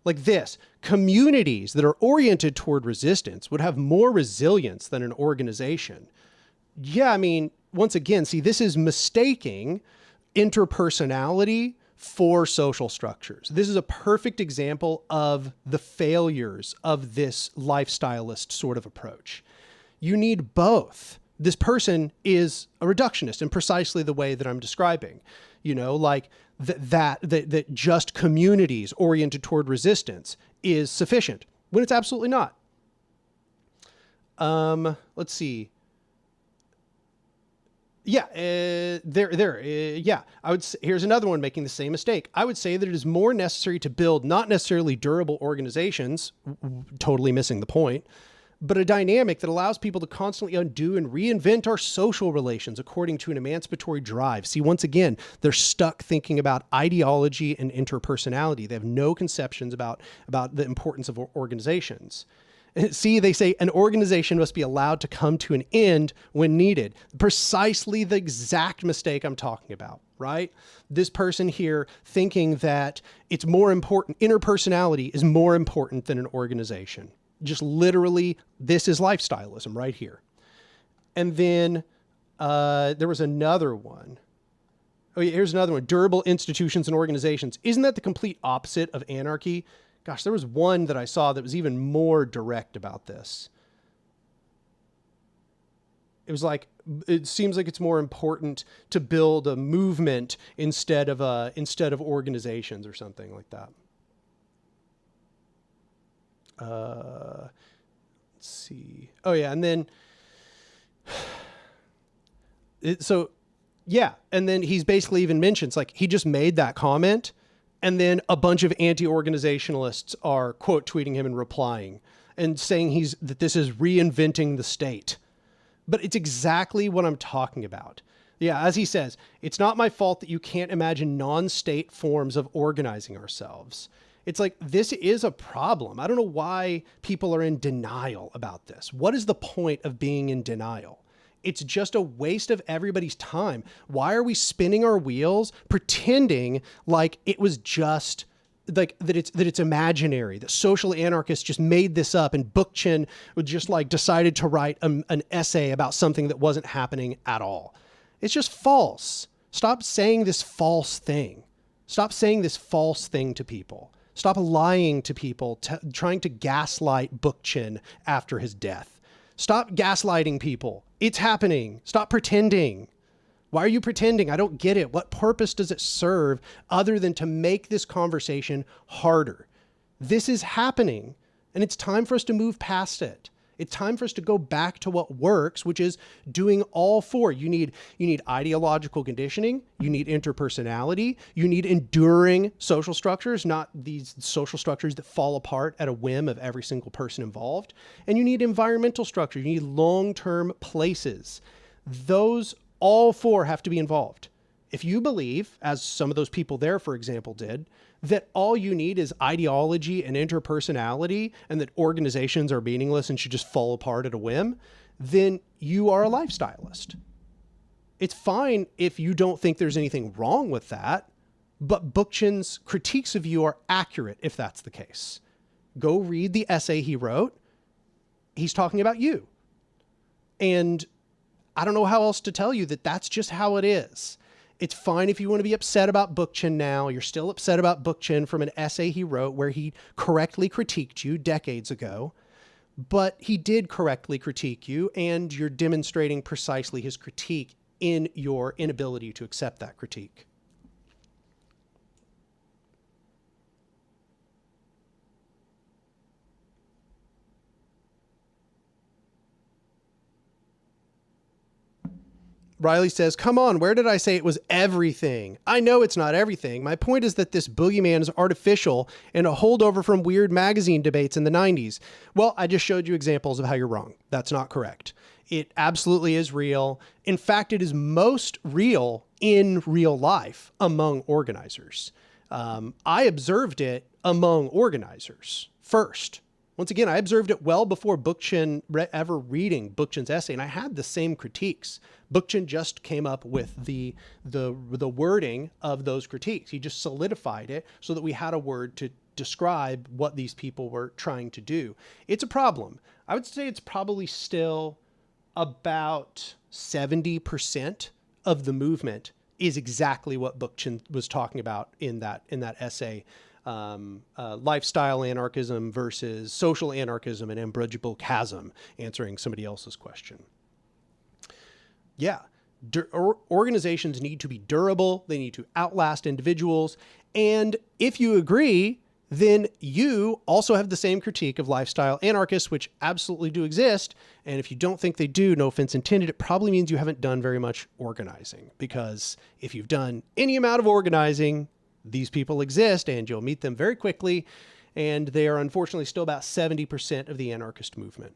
B: Like this, communities that are oriented toward resistance would have more resilience than an organization. Yeah, I mean, once again, see, this is mistaking interpersonality for social structures. This is a perfect example of the failures of this lifestylist sort of approach. You need both. This person is a reductionist in precisely the way that I'm describing, you know, like that just communities oriented toward resistance is sufficient when it's absolutely not. Let's see. Yeah, yeah. Here's another one making the same mistake. I would say that it is more necessary to build not necessarily durable organizations, totally missing the point, but a dynamic that allows people to constantly undo and reinvent our social relations according to an emancipatory drive. See, once again, they're stuck thinking about ideology and interpersonality. They have no conceptions about the importance of organizations. See, they say an organization must be allowed to come to an end when needed. Precisely the exact mistake I'm talking about, right? This person here thinking that it's more important, interpersonality is more important than an organization. Just literally, this is lifestylism right here. And then there was another one. Oh yeah, here's another one. Durable institutions and organizations. Isn't that the complete opposite of anarchy? Gosh, there was one that I saw that was even more direct about this. It was like, it seems like it's more important to build a movement instead of organizations or something like that. Let's see. Oh yeah. And then, and then he's basically even mentions, like, he just made that comment, and then a bunch of anti-organizationalists are quote tweeting him and replying and saying that this is reinventing the state. But it's exactly what I'm talking about. Yeah, as he says, it's not my fault that you can't imagine non-state forms of organizing ourselves. It's like, this is a problem. I don't know why people are in denial about this. What is the point of being in denial? It's just a waste of everybody's time. Why are we spinning our wheels pretending like it was just like that it's imaginary, that social anarchists just made this up and Bookchin just like decided to write an essay about something that wasn't happening at all. It's just false. Stop saying this false thing. Stop saying this false thing to people. Stop lying to people, trying to gaslight Bookchin after his death. Stop gaslighting people. It's happening. Stop pretending. Why are you pretending? I don't get it. What purpose does it serve other than to make this conversation harder? This is happening, and it's time for us to move past it. It's time for us to go back to what works, which is doing all four. You need ideological conditioning, you need interpersonality, you need enduring social structures, not these social structures that fall apart at a whim of every single person involved. And you need environmental structure, you need long-term places. Those all four have to be involved. If you believe, as some of those people there, for example, did, that all you need is ideology and interpersonality and that organizations are meaningless and should just fall apart at a whim, then you are a lifestylist. It's fine if you don't think there's anything wrong with that, but Bookchin's critiques of you are accurate if that's the case. Go read the essay he wrote. He's talking about you. And I don't know how else to tell you that that's just how it is. It's fine if you want to be upset about Bookchin now. You're still upset about Bookchin from an essay he wrote where he correctly critiqued you decades ago. But he did correctly critique you, and you're demonstrating precisely his critique in your inability to accept that critique. Riley says, come on, where did I say it was everything? I know it's not everything. My point is that this boogeyman is artificial and a holdover from weird magazine debates in the 90s. Well, I just showed you examples of how you're wrong. That's not correct. It absolutely is real. In fact, it is most real in real life among organizers. I observed it among organizers first. Once again, I observed it well before Bookchin ever reading Bookchin's essay, and I had the same critiques. Bookchin just came up with the wording of those critiques. He just solidified it so that we had a word to describe what these people were trying to do. It's a problem. I would say it's probably still about 70% of the movement is exactly what Bookchin was talking about in that essay. Lifestyle anarchism versus social anarchism and unbridgeable chasm, answering somebody else's question. Yeah, organizations need to be durable. They need to outlast individuals. And if you agree, then you also have the same critique of lifestyle anarchists, which absolutely do exist. And if you don't think they do, no offense intended, it probably means you haven't done very much organizing. Because if you've done any amount of organizing, these people exist and you'll meet them very quickly. And they are unfortunately still about 70% of the anarchist movement.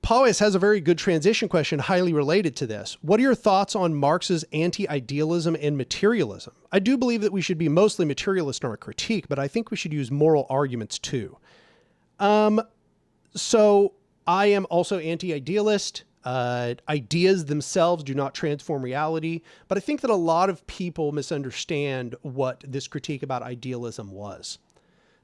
B: Powys has a very good transition question highly related to this. What are your thoughts on Marx's anti-idealism and materialism? I do believe that we should be mostly materialist in our critique, but I think we should use moral arguments too. So I am also anti-idealist. Ideas themselves do not transform reality, but I think that a lot of people misunderstand what this critique about idealism was.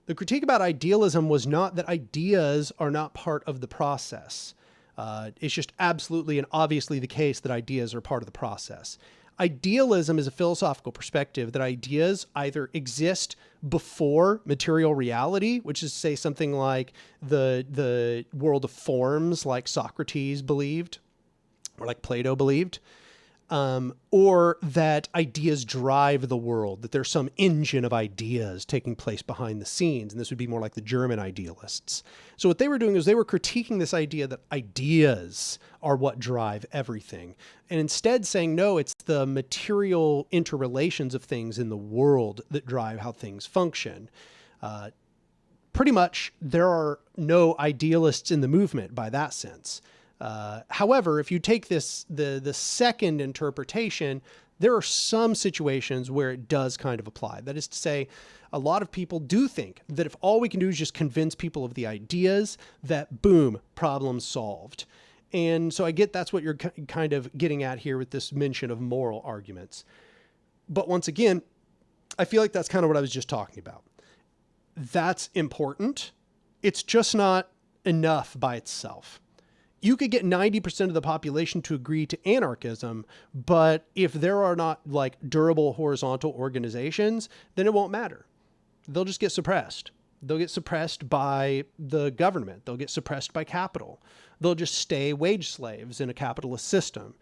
B: The critique about idealism was not that ideas are not part of the process. It's just absolutely and obviously the case that ideas are part of the process. Idealism is a philosophical perspective that ideas either exist before material reality, which is, say, something like the world of forms like Socrates believed, or like Plato believed, or that ideas drive the world, that there's some engine of ideas taking place behind the scenes. And this would be more like the German idealists. So what they were doing is they were critiquing this idea that ideas are what drive everything. And instead saying, no, it's the material interrelations of things in the world that drive how things function. Pretty much there are no idealists in the movement by that sense. However, if you take this, the second interpretation, there are some situations where it does kind of apply. That is to say, a lot of people do think that if all we can do is just convince people of the ideas, that boom, problem solved. And so I get that's what you're kind of getting at here with this mention of moral arguments. But once again, I feel like that's kind of what I was just talking about. That's important. It's just not enough by itself. You could get 90% of the population to agree to anarchism, but if there are not like durable horizontal organizations, then it won't matter. They'll just get suppressed. They'll get suppressed by the government. They'll get suppressed by capital. They'll just stay wage slaves in a capitalist system.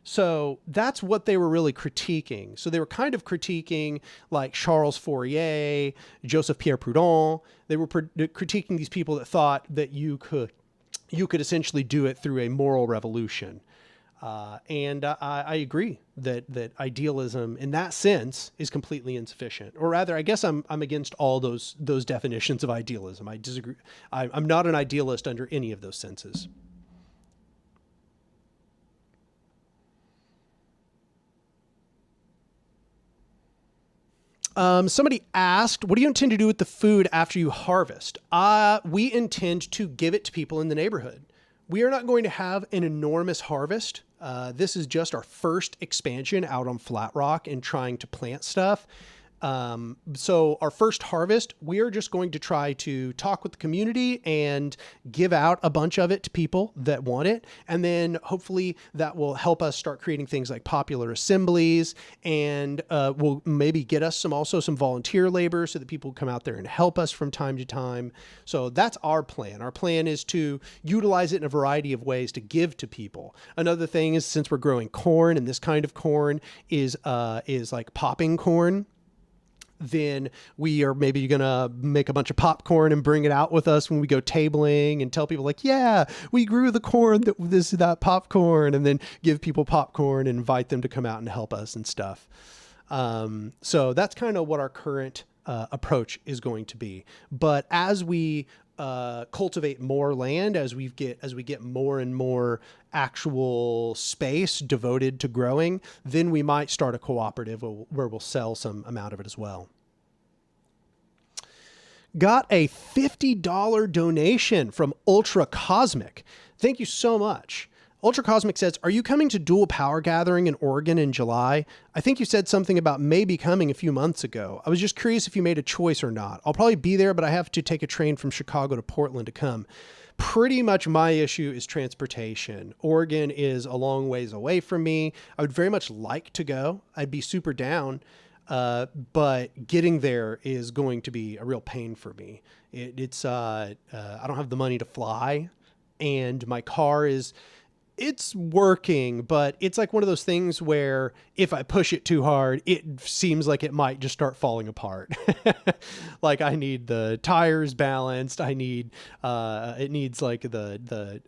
B: So that's what they were really critiquing. So they were kind of critiquing like Charles Fourier, Joseph Pierre Proudhon. They were critiquing these people that thought that you could essentially do it through a moral revolution. And I agree that idealism in that sense is completely insufficient. Or rather, I guess I'm against all those definitions of idealism. I disagree. I'm not an idealist under any of those senses. Somebody asked, what do you intend to do with the food after you harvest? We intend to give it to people in the neighborhood. We are not going to have an enormous harvest. This is just our first expansion out on Flat Rock and trying to plant stuff. So our first harvest, we are just going to try to talk with the community and give out a bunch of it to people that want it. And then hopefully that will help us start creating things like popular assemblies and will maybe get us also some volunteer labor so that people come out there and help us from time to time. So that's our plan. Our plan is to utilize it in a variety of ways to give to people. Another thing is, since we're growing corn, and this kind of corn is like popping corn, then we are maybe going to make a bunch of popcorn and bring it out with us when we go tabling and tell people like, yeah, we grew the corn, that popcorn, and then give people popcorn and invite them to come out and help us and stuff. So that's kind of what our current approach is going to be. But as we cultivate more land, as we get more and more actual space devoted to growing, then we might start a cooperative where we'll sell some amount of it as well. Got a $50 donation from Ultra Cosmic. Thank you so much. Ultra Cosmic says, are you coming to Dual Power Gathering in Oregon in July? I think you said something about maybe coming a few months ago. I was just curious if you made a choice or not. I'll probably be there, but I have to take a train from Chicago to Portland to come. Pretty much my issue is transportation. Oregon is a long ways away from me. I would very much like to go. I'd be super down. But getting there is going to be a real pain for me. I don't have the money to fly, and my car it's working, but it's like one of those things where if I push it too hard, it seems like it might just start falling apart. Like I need the tires balanced. It needs like the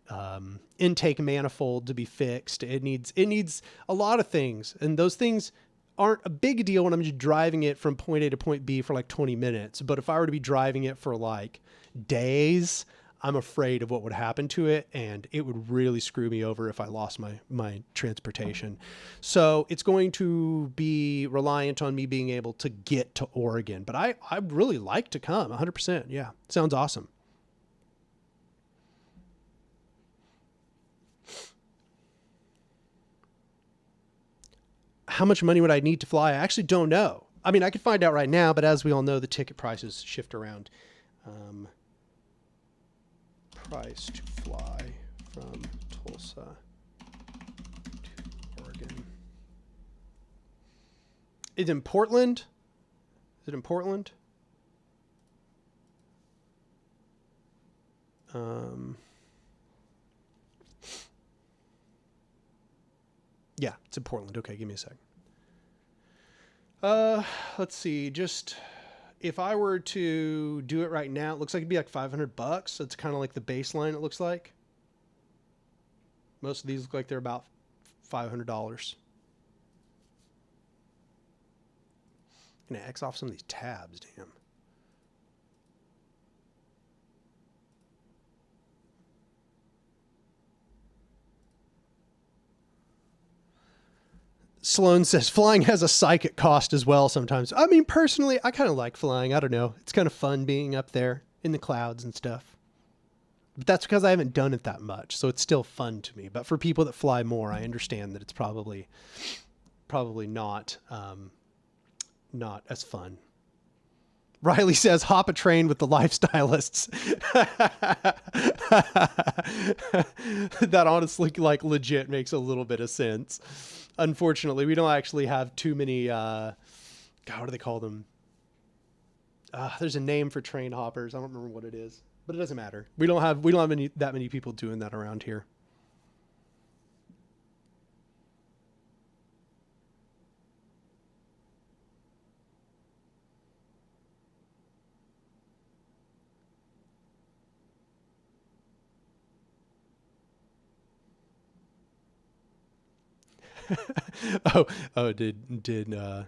B: intake manifold to be fixed. It needs a lot of things. And those things aren't a big deal when I'm just driving it from point A to point B for like 20 minutes. But if I were to be driving it for like days, I'm afraid of what would happen to it, and it would really screw me over if I lost my transportation. So it's going to be reliant on me being able to get to Oregon. But I'd really like to come, 100%. Yeah, sounds awesome. How much money would I need to fly? I actually don't know. I mean, I could find out right now, but as we all know, the ticket prices shift around. Price to fly from Tulsa to Oregon. Is it in Portland? Is it in Portland? Yeah, it's in Portland. Okay, give me a sec. Let's see. Just if I were to do it right now, it looks like it'd be like $500. So it's kind of like the baseline. It looks like most of these look like they're about $500. Gonna X off some of these tabs. Damn. Sloan says flying has a psychic cost as well sometimes. I mean, personally, I kind of like flying. I don't know. It's kind of fun being up there in the clouds and stuff. But that's because I haven't done it that much. So it's still fun to me. But for people that fly more, I understand that it's probably not as fun. Riley says, hop a train with the lifestylists. That honestly, like, legit makes a little bit of sense. Unfortunately, we don't actually have too many, God, what do they call them? There's a name for train hoppers. I don't remember what it is, but it doesn't matter. We don't have that many people doing that around here. Did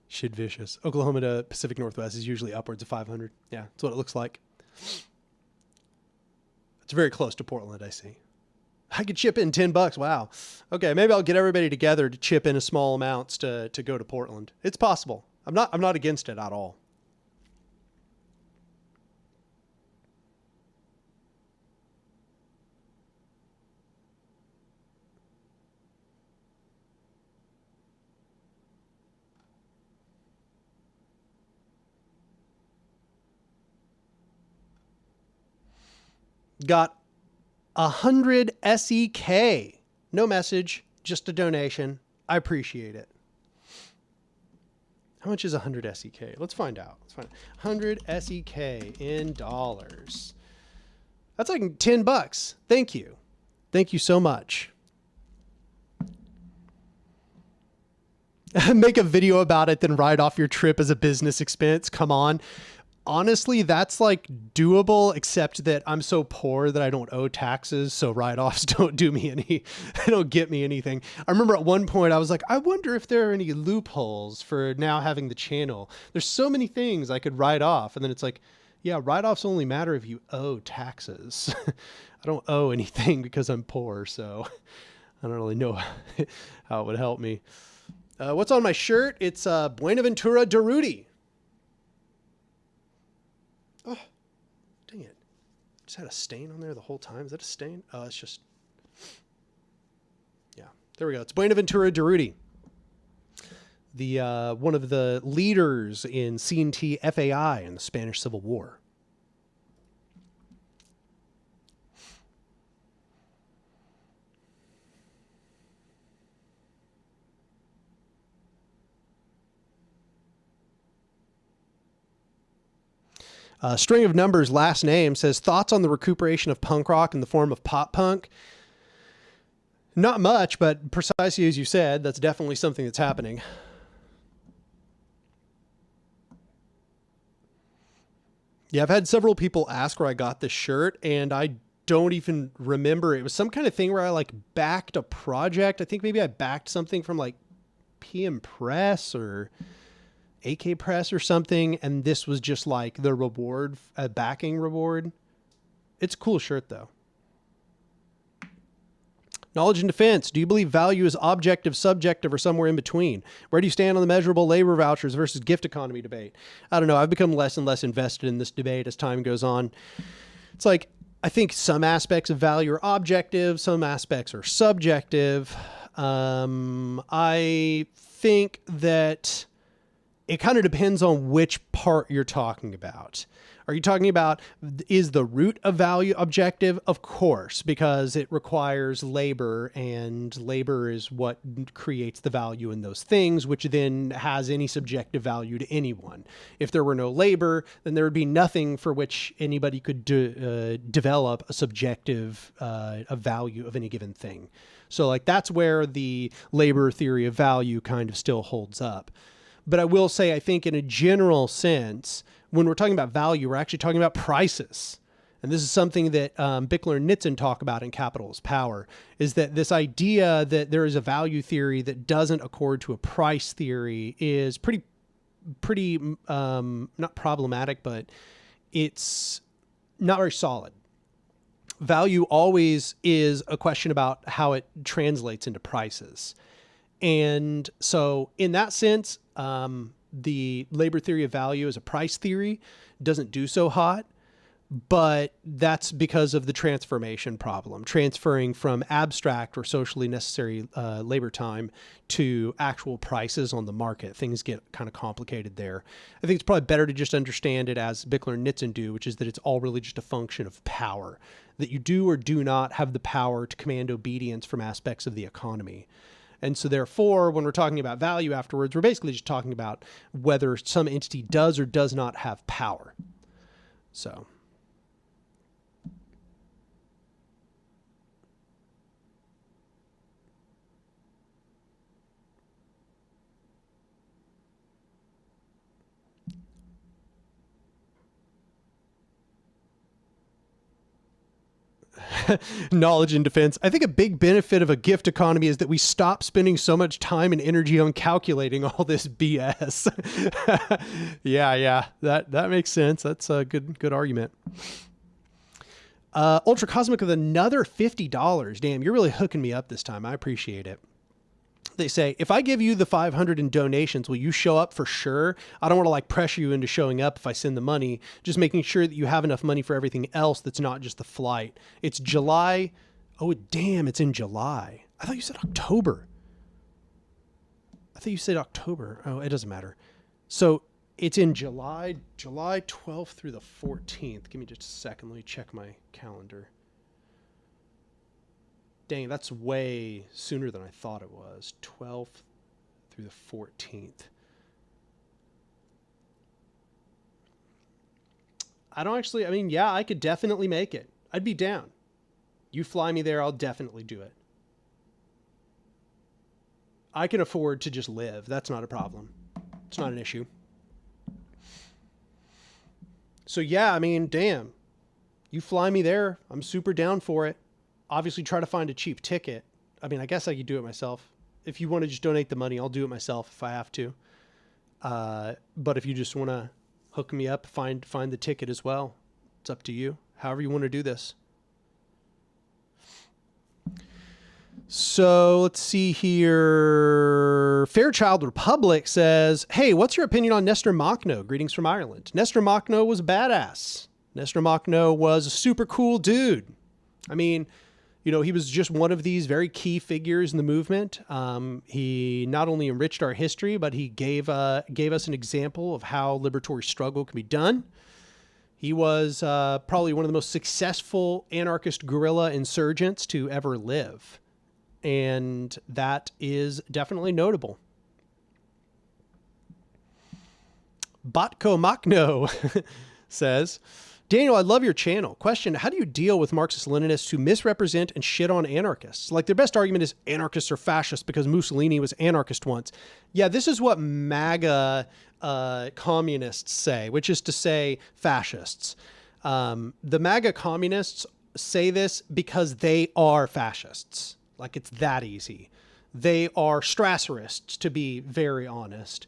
B: Shid Vicious. Oklahoma to Pacific Northwest is usually upwards of 500. Yeah, that's what it looks like. It's very close to Portland, I see. I could chip in $10. Wow. Okay, maybe I'll get everybody together to chip in a small amounts to go to Portland. It's possible. I'm not against it at all. Got 100 SEK. No message, just a donation. I appreciate it. How much is 100 SEK? Let's find out. 100 SEK in dollars. That's like $10. Thank you. Thank you so much. Make a video about it, then write off your trip as a business expense. Come on. Honestly, that's like doable, except that I'm so poor that I don't owe taxes. So write-offs don't do me any, they don't get me anything. I remember at one point I was like, I wonder if there are any loopholes for now having the channel. There's so many things I could write off. And then it's like, yeah, write-offs only matter if you owe taxes. I don't owe anything because I'm poor. So I don't really know how it would help me. What's on my shirt? It's Buenaventura Durruti. Oh, dang it. Just had a stain on there the whole time. Is that a stain? Oh, it's just... Yeah, there we go. It's Buenaventura Durruti. The one of the leaders in C&T FAI in the Spanish Civil War. String of Numbers last name says, thoughts on the recuperation of punk rock in the form of pop punk? Not much, but precisely as you said, that's definitely something that's happening. Yeah, I've had several people ask where I got this shirt, and I don't even remember. It was some kind of thing where I like backed a project. I think maybe I backed something from like PM Press or AK Press or something, and this was just like the reward, a backing reward. It's a cool shirt though. Knowledge and Defense. Do you believe value is objective, subjective, or somewhere in between? Where do you stand on the measurable labor vouchers versus gift economy debate? I don't know. I've become less and less invested in this debate as time goes on. It's like, I think some aspects of value are objective, some aspects are subjective. I think that it kind of depends on which part you're talking about. Are you talking about, is the root of value objective? Of course, because it requires labor, and labor is what creates the value in those things, which then has any subjective value to anyone. If there were no labor, then there would be nothing for which anybody could develop a subjective a value of any given thing. So like that's where the labor theory of value kind of still holds up. But I will say, I think in a general sense, when we're talking about value, we're actually talking about prices. And this is something that Bickler and Nitzan talk about in Capital is Power, is that this idea that there is a value theory that doesn't accord to a price theory is pretty not problematic, but it's not very solid. Value always is a question about how it translates into prices. And so in that sense, the labor theory of value as a price theory doesn't do so hot, but that's because of the transformation problem, transferring from abstract or socially necessary labor time to actual prices on the market. Things get kind of complicated there. I think it's probably better to just understand it as Bickler and Nitzan do, which is that it's all really just a function of power, that you do or do not have the power to command obedience from aspects of the economy. And so therefore, when we're talking about value afterwards, we're basically just talking about whether some entity does or does not have power. So. Knowledge and Defense. I think a big benefit of a gift economy is that we stop spending so much time and energy on calculating all this BS. Yeah, that makes sense. That's a good argument. Ultra Cosmic with another $50. Damn, you're really hooking me up this time. I appreciate it. They say, if I give you the 500 in donations, will you show up for sure? I don't want to like pressure you into showing up if I send the money, just making sure that you have enough money for everything else that's not just the flight. It's July. Oh, damn, it's in July. I thought you said October. I thought you said October. Oh, it doesn't matter. So it's in July 12th through the 14th. Give me just a second. Let me check my calendar. Dang, that's way sooner than I thought it was. 12th through the 14th. Yeah, I could definitely make it. I'd be down. You fly me there, I'll definitely do it. I can afford to just live. That's not a problem. It's not an issue. So yeah, I mean, damn, you fly me there. I'm super down for it. Obviously try to find a cheap ticket. I mean, I guess I could do it myself. If you want to just donate the money, I'll do it myself if I have to. But if you just want to hook me up, find the ticket as well. It's up to you. However you want to do this. So let's see here. Fairchild Republic says, hey, what's your opinion on Nestor Makhno? Greetings from Ireland. Nestor Makhno was a badass. Nestor Makhno was a super cool dude. I mean, you know, he was just one of these very key figures in the movement. He not only enriched our history, but he gave us an example of how liberatory struggle can be done. He was probably one of the most successful anarchist guerrilla insurgents to ever live. And that is definitely notable. Botko Makhno says, Daniel, I love your channel. Question, how do you deal with Marxist-Leninists who misrepresent and shit on anarchists? Like, their best argument is anarchists are fascists because Mussolini was anarchist once. Yeah, this is what MAGA communists say, which is to say fascists. The MAGA communists say this because they are fascists. Like, it's that easy. They are Strasserists, to be very honest.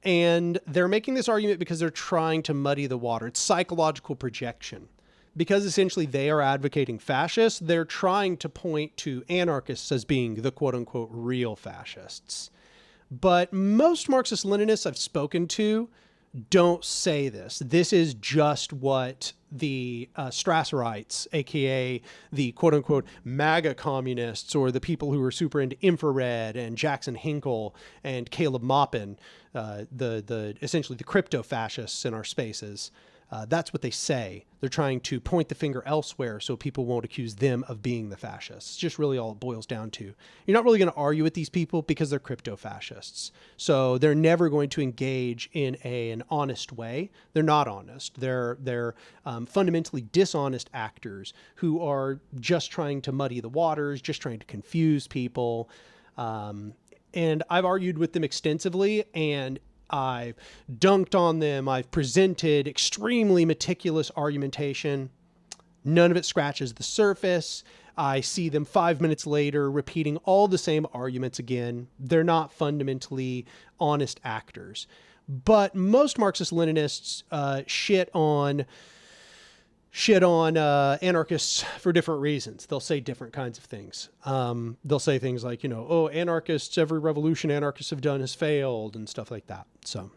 B: And they're making this argument because they're trying to muddy the water. It's psychological projection. Because essentially they are advocating fascists, they're trying to point to anarchists as being the quote-unquote real fascists. But most Marxist-Leninists I've spoken to don't say this. This is just what the Strasserites, aka the quote-unquote MAGA communists, or the people who are super into infrared, and Jackson Hinkle and Caleb Maupin, essentially the crypto fascists in our spaces. That's what they say. They're trying to point the finger elsewhere so people won't accuse them of being the fascists. It's just really all it boils down to. You're not really going to argue with these people because they're crypto fascists. So they're never going to engage in an honest way. They're not honest. They're fundamentally dishonest actors who are just trying to muddy the waters, just trying to confuse people. And I've argued with them extensively, and I've dunked on them. I've presented extremely meticulous argumentation. None of it scratches the surface. I see them 5 minutes later repeating all the same arguments again. They're not fundamentally honest actors. But most Marxist-Leninists shit on anarchists for different reasons. They'll say different kinds of things. They'll say things like, you know, oh, anarchists, every revolution anarchists have done has failed and stuff like that. So.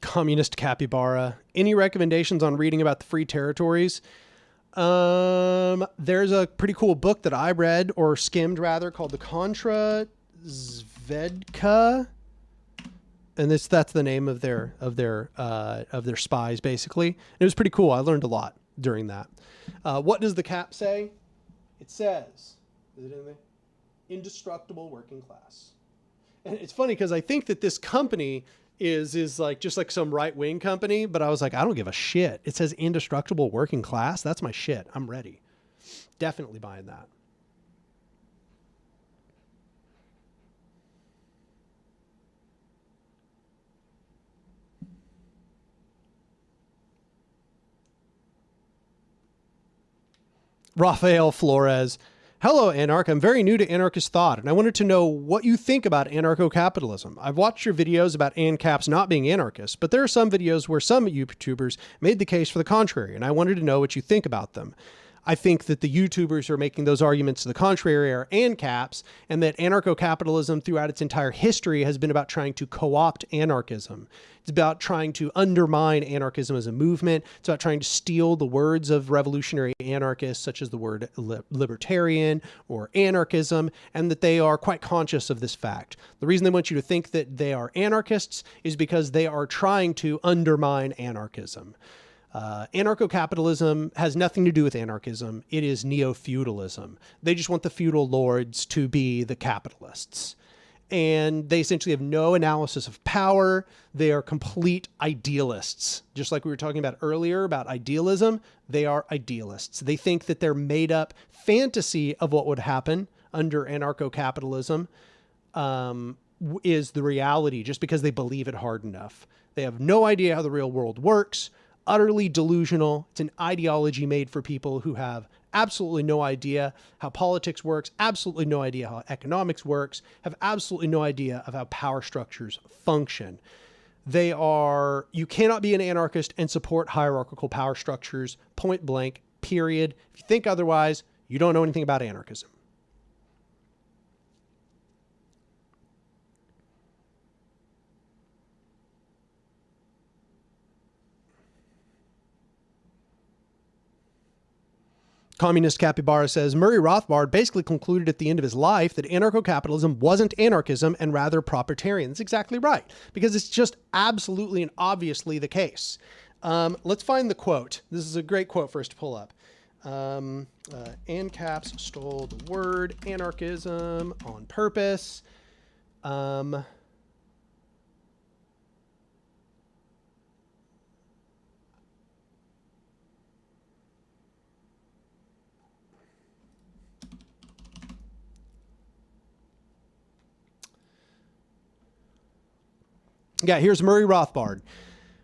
B: Communist capybara. Any recommendations on reading about the free territories? There's a pretty cool book that I read, or skimmed rather, called The Contra Zvedka. And that's the name of their spies, basically. And it was pretty cool. I learned a lot during that. What does the cap say? It says, is it in there? Indestructible working class. And it's funny because I think that this company is like just like some right-wing company, but I was like, I don't give a shit. It says indestructible working class. That's my shit. I'm ready. Definitely buying that. Rafael Flores. Hello, Anark. I'm very new to anarchist thought, and I wanted to know what you think about anarcho-capitalism. I've watched your videos about ANCAPs not being anarchists, but there are some videos where some YouTubers made the case for the contrary, and I wanted to know what you think about them. I think that the YouTubers who are making those arguments to the contrary are ANCAPs, and that anarcho-capitalism throughout its entire history has been about trying to co-opt anarchism. It's about trying to undermine anarchism as a movement. It's about trying to steal the words of revolutionary anarchists, such as the word libertarian or anarchism, and that they are quite conscious of this fact. The reason they want you to think that they are anarchists is because they are trying to undermine anarchism. Anarcho-capitalism has nothing to do with anarchism. It is neo-feudalism. They just want the feudal lords to be the capitalists. And they essentially have no analysis of power. They are complete idealists. Just like we were talking about earlier about idealism, they are idealists. They think that their made up fantasy of what would happen under anarcho-capitalism is the reality just because they believe it hard enough. They have no idea how the real world works, utterly delusional. It's an ideology made for people who have absolutely no idea how politics works, absolutely no idea how economics works, have absolutely no idea of how power structures function. You cannot be an anarchist and support hierarchical power structures, point blank, period. If you think otherwise, you don't know anything about anarchism. Communist Capybara says, Murray Rothbard basically concluded at the end of his life that anarcho-capitalism wasn't anarchism and rather proprietarian. That's exactly right, because it's just absolutely and obviously the case. Let's find the quote. This is a great quote for us to pull up. ANCAPs stole the word anarchism on purpose. Yeah, here's Murray Rothbard.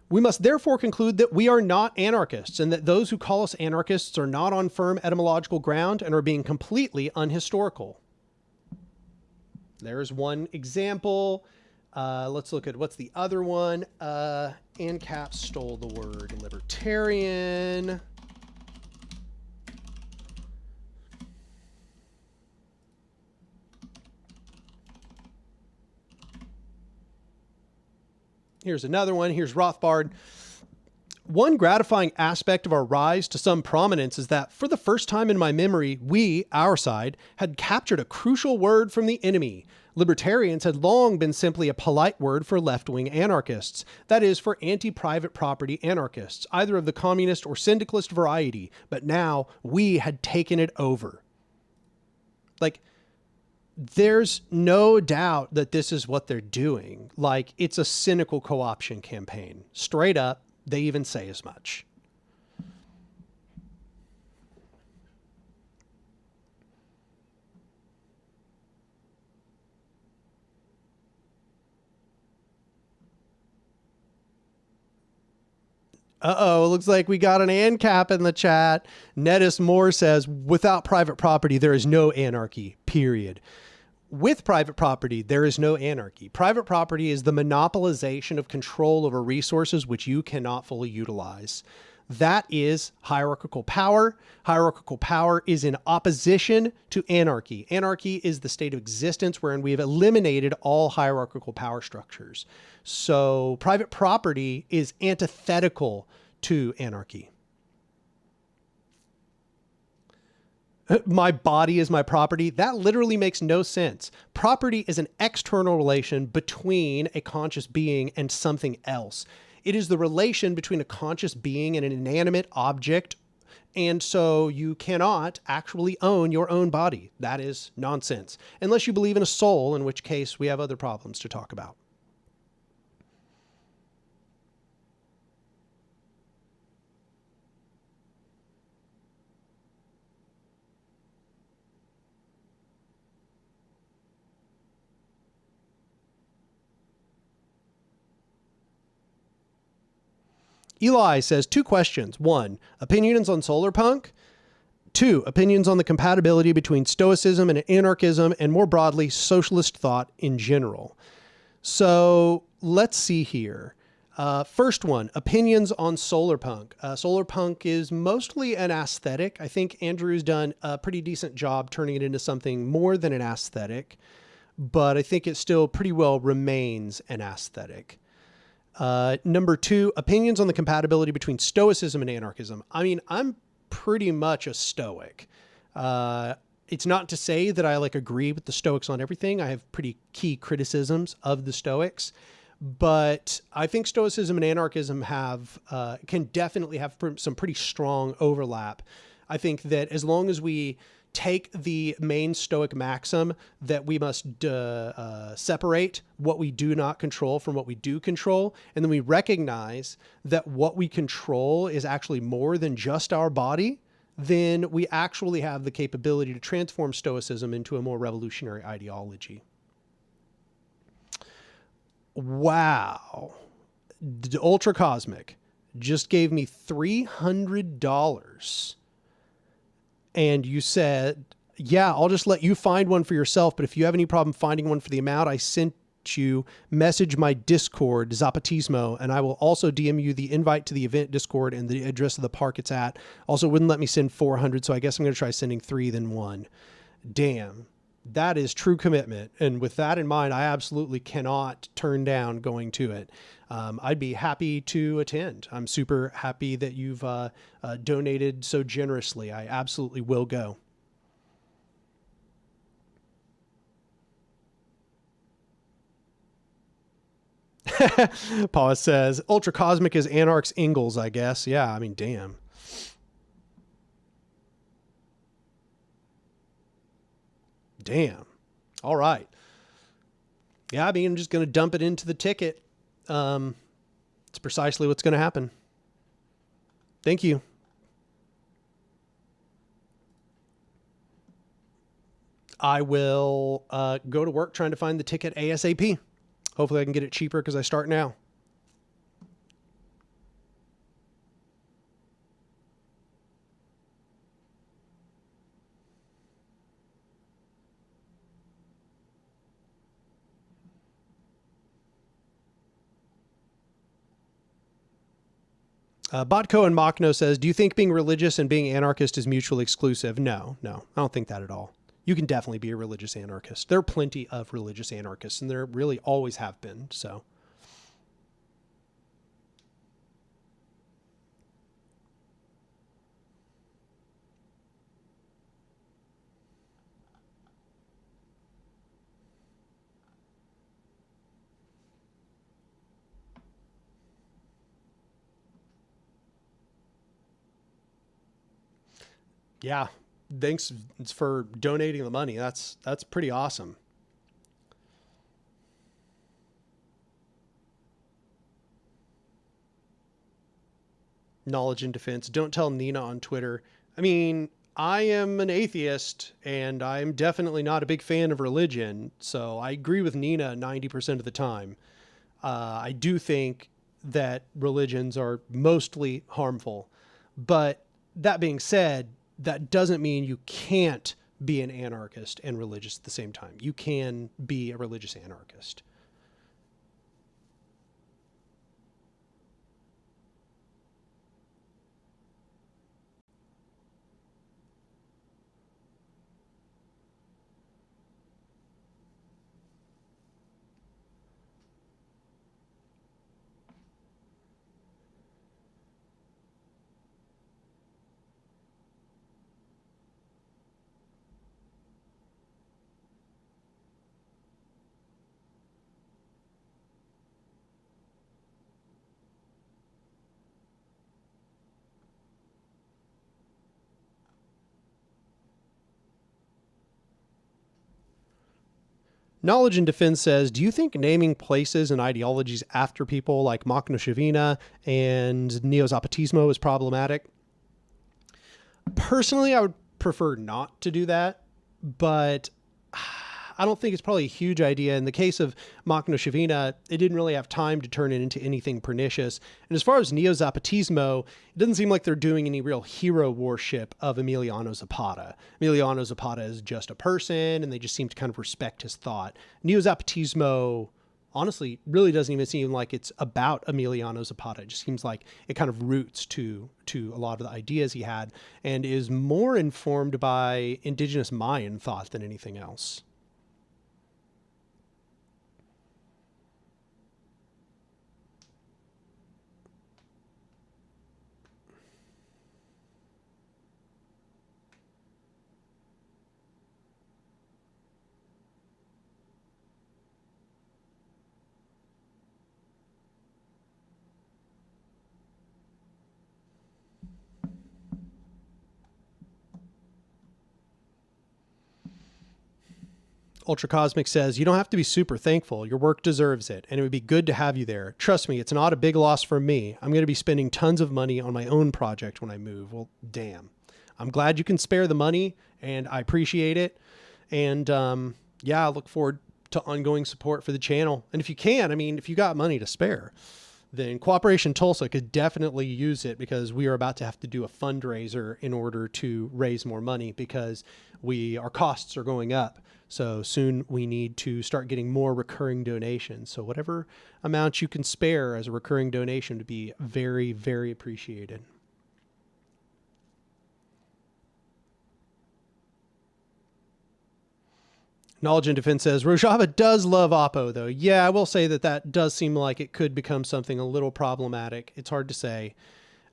B: We must therefore conclude that we are not anarchists and that those who call us anarchists are not on firm etymological ground and are being completely unhistorical. There's one example. Let's look at what's the other one. ANCAP stole the word libertarian. Here's another one. Here's Rothbard. One gratifying aspect of our rise to some prominence is that for the first time in my memory, we, our side, had captured a crucial word from the enemy. Libertarians had long been simply a polite word for left-wing anarchists. That is, for anti-private property anarchists, either of the communist or syndicalist variety. But now we had taken it over. Like, there's no doubt that this is what they're doing. Like, it's a cynical co-option campaign. Straight up, they even say as much. Uh-oh, looks like we got an ANCAP in the chat. Nettis Moore says, without private property, there is no anarchy, period. With private property, there is no anarchy. Private property is the monopolization of control over resources which you cannot fully utilize. That is hierarchical power. Hierarchical power is in opposition to anarchy. Anarchy is the state of existence wherein we have eliminated all hierarchical power structures. So private property is antithetical to anarchy. My body is my property. That literally makes no sense. Property is an external relation between a conscious being and something else. It is the relation between a conscious being and an inanimate object. And so you cannot actually own your own body. That is nonsense. Unless you believe in a soul, in which case we have other problems to talk about. Eli says 2 questions. 1, opinions on solar punk. 2, opinions on the compatibility between stoicism and anarchism, and more broadly, socialist thought in general. So let's see here. First one, opinions on solar punk. Solar punk is mostly an aesthetic. I think Andrew's done a pretty decent job turning it into something more than an aesthetic, but I think it still pretty well remains an aesthetic. Number 2, opinions on the compatibility between stoicism and anarchism. I mean, I'm pretty much a stoic. It's not to say that I agree with the Stoics on everything. I have pretty key criticisms of the Stoics, But I think Stoicism and anarchism can definitely have some pretty strong overlap. I think that as long as we take the main Stoic maxim that we must separate what we do not control from what we do control, and then we recognize that what we control is actually more than just our body, then we actually have the capability to transform Stoicism into a more revolutionary ideology. Wow. Ultra Cosmic just gave me $300. And you said, yeah, I'll just let you find one for yourself. But if you have any problem finding one for the amount I sent you, message my Discord, Zapatismo, and I will also DM you the invite to the event Discord and the address of the park it's at. Also wouldn't let me send 400. So I guess I'm going to try sending 3, then 1. Damn. That is true commitment. And with that in mind, I absolutely cannot turn down going to it. I'd be happy to attend. I'm super happy that you've donated so generously. I absolutely will go. Paul says, Ultra Cosmic is Anarch's Ingalls, I guess. Yeah, I mean, damn. Damn. All right. Yeah, I mean, I'm just going to dump it into the ticket. It's precisely what's going to happen. Thank you. I will go to work trying to find the ticket ASAP. Hopefully I can get it cheaper because I start now. Botko and Machno says, do you think being religious and being anarchist is mutually exclusive? No, I don't think that at all. You can definitely be a religious anarchist. There are plenty of religious anarchists, and there really always have been. So. Yeah. Thanks for donating the money. That's pretty awesome. Knowledge and defense. Don't tell Nina on Twitter. I mean, I am an atheist and I'm definitely not a big fan of religion. So I agree with Nina 90% of the time. I do think that religions are mostly harmful, but that being said, that doesn't mean you can't be an anarchist and religious at the same time. You can be a religious anarchist. Knowledge and Defense says, do you think naming places and ideologies after people like Machno and Neo-Zapatismo is problematic? Personally, I would prefer not to do that, but I don't think it's probably a huge idea. In the case of Machno, it didn't really have time to turn it into anything pernicious. And as far as Neo-Zapatismo, it doesn't seem like they're doing any real hero worship of Emiliano Zapata. Emiliano Zapata is just a person, and they just seem to kind of respect his thought. Neo-Zapatismo, honestly, really doesn't even seem like it's about Emiliano Zapata. It just seems like it kind of roots to a lot of the ideas he had and is more informed by indigenous Mayan thought than anything else. Ultra Cosmic says, you don't have to be super thankful. Your work deserves it, and it would be good to have you there. Trust me, it's not a big loss for me. I'm going to be spending tons of money on my own project when I move. Well, damn. I'm glad you can spare the money, and I appreciate it. And yeah, I look forward to ongoing support for the channel. And if you can, I mean, if you got money to spare, then Cooperation Tulsa could definitely use it, because we are about to have to do a fundraiser in order to raise more money, because our costs are going up. So soon we need to start getting more recurring donations. So whatever amount you can spare as a recurring donation would be very, very appreciated. Knowledge and Defense says, Rojava does love Oppo, though. Yeah, I will say that does seem like it could become something a little problematic. It's hard to say.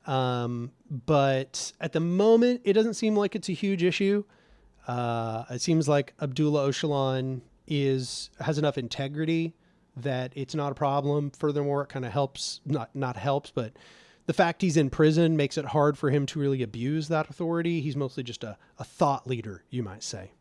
B: But at the moment, it doesn't seem like it's a huge issue. It seems like Abdullah Öcalan has enough integrity that it's not a problem. Furthermore, it kind of helps, not helps, but the fact he's in prison makes it hard for him to really abuse that authority. He's mostly just a thought leader, you might say.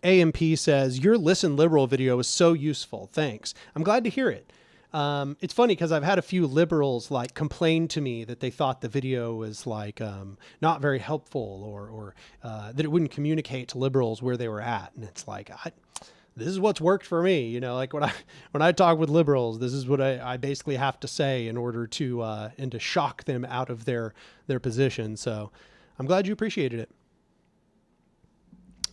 B: AMP says, your Listen Liberal video is so useful. Thanks. I'm glad to hear it. It's funny because I've had a few liberals like complain to me that they thought the video was like not very helpful, or that it wouldn't communicate to liberals where they were at. And it's like, this is what's worked for me. You know, like when I talk with liberals, this is what I basically have to say in order to and to shock them out of their position. So I'm glad you appreciated it.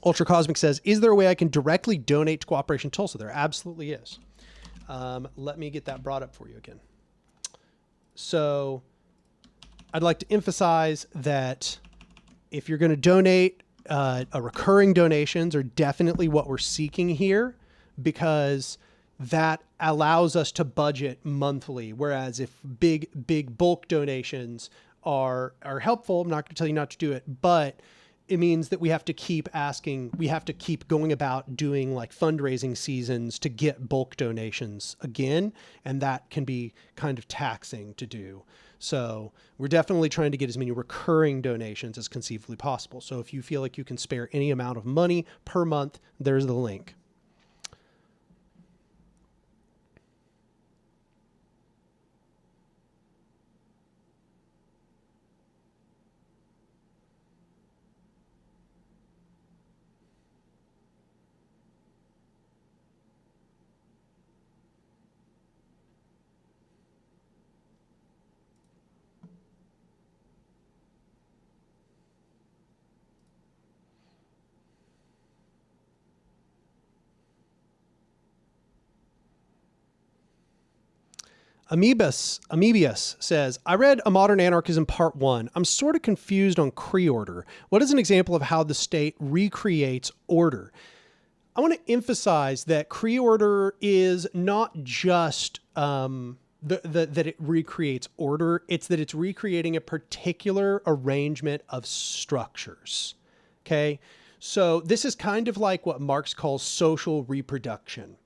B: Ultra Cosmic says, is there a way I can directly donate to Cooperation Tulsa? There absolutely is. Let me get that brought up for you again. So I'd like to emphasize that if you're going to donate, a recurring donations are definitely what we're seeking here, because that allows us to budget monthly. Whereas if big bulk donations are helpful, I'm not going to tell you not to do it, but it means that we have to keep asking, we have to keep going about doing like fundraising seasons to get bulk donations again. And that can be kind of taxing to do. So we're definitely trying to get as many recurring donations as conceivably possible. So if you feel like you can spare any amount of money per month, there's the link. Amoebius says, I read A Modern Anarchism Part 1. I'm sort of confused on creorder. What is an example of how the state recreates order? I want to emphasize that creorder is not just that it recreates order. It's that it's recreating a particular arrangement of structures. Okay? So this is kind of like what Marx calls social reproduction.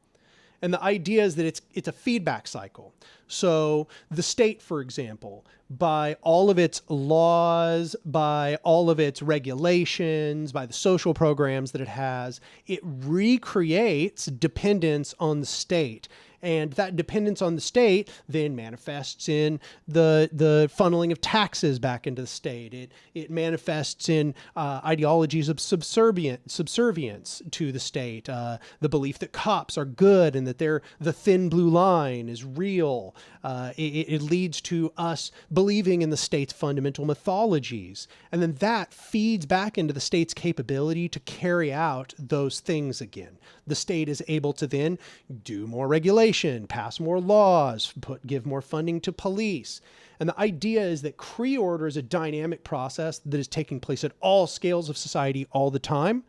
B: And the idea is that it's a feedback cycle. So the state, for example, by all of its laws, by all of its regulations, by the social programs that it has, it recreates dependence on the state. And that dependence on the state then manifests in the funneling of taxes back into the state. It manifests in ideologies of subservience to the state, the belief that cops are good and that the thin blue line is real. It leads to us believing in the state's fundamental mythologies. And then that feeds back into the state's capability to carry out those things again. The state is able to then do more regulation, pass more laws, give more funding to police. And the idea is that creorder is a dynamic process that is taking place at all scales of society all the time,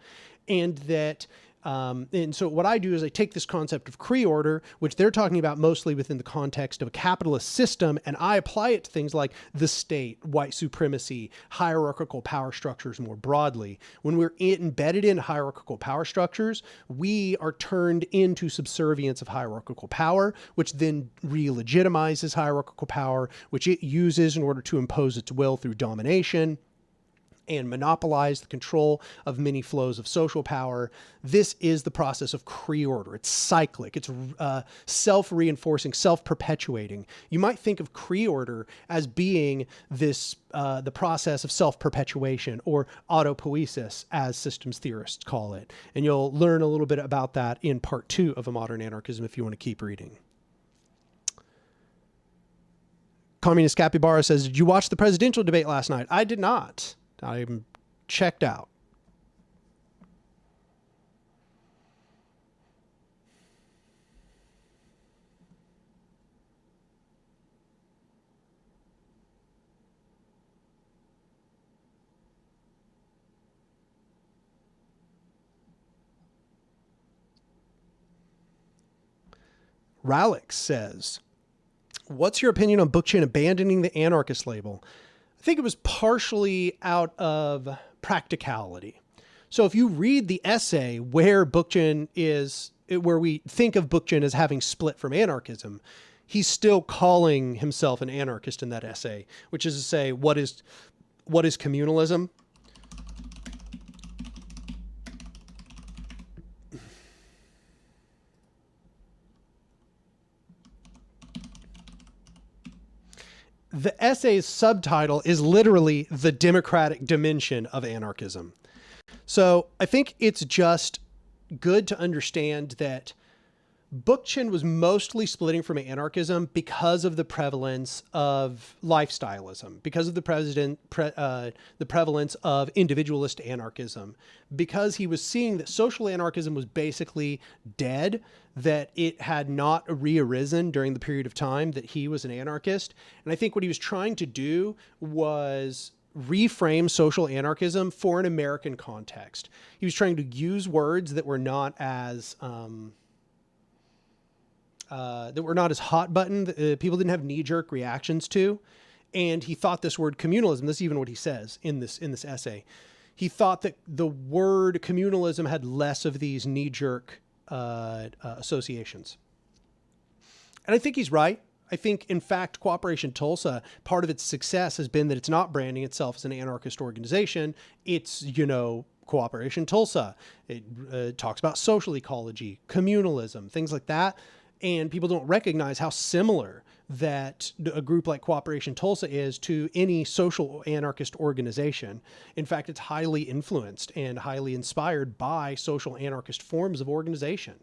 B: and that And so what I do is I take this concept of creorder, which they're talking about mostly within the context of a capitalist system, and I apply it to things like the state, white supremacy, hierarchical power structures more broadly. When we're embedded in hierarchical power structures, we are turned into subservience of hierarchical power, which then re-legitimizes hierarchical power, which it uses in order to impose its will through domination and monopolize the control of many flows of social power. This is the process of creorder. It's cyclic. It's self-reinforcing, self-perpetuating. You might think of creorder as being this the process of self-perpetuation, or autopoiesis, as systems theorists call it. And you'll learn a little bit about that in part 2 of A Modern Anarchism if you want to keep reading. Communist Capybara says, did you watch the presidential debate last night? I did not. I'm checked out. Ralix says, what's your opinion on Bookchin abandoning the anarchist label? I think it was partially out of practicality. So if you read the essay where Bookchin is, where we think of Bookchin as having split from anarchism, he's still calling himself an anarchist in that essay, which is to say, what is communalism? The essay's subtitle is literally the democratic dimension of anarchism. So I think it's just good to understand that Bookchin was mostly splitting from anarchism because of the prevalence of lifestyleism, because of the prevalence of individualist anarchism, because he was seeing that social anarchism was basically dead, that it had not re-arisen during the period of time that he was an anarchist. And I think what he was trying to do was reframe social anarchism for an American context. He was trying to use words that were not as hot button, people didn't have knee-jerk reactions to. And he thought this word communalism, this is even what he says in this essay, he thought that the word communalism had less of these knee-jerk associations. And I think he's right. I think, in fact, Cooperation Tulsa, part of its success has been that it's not branding itself as an anarchist organization. It's, Cooperation Tulsa. It talks about social ecology, communalism, things like that. And people don't recognize how similar that a group like Cooperation Tulsa is to any social anarchist organization. In fact, it's highly influenced and highly inspired by social anarchist forms of organization.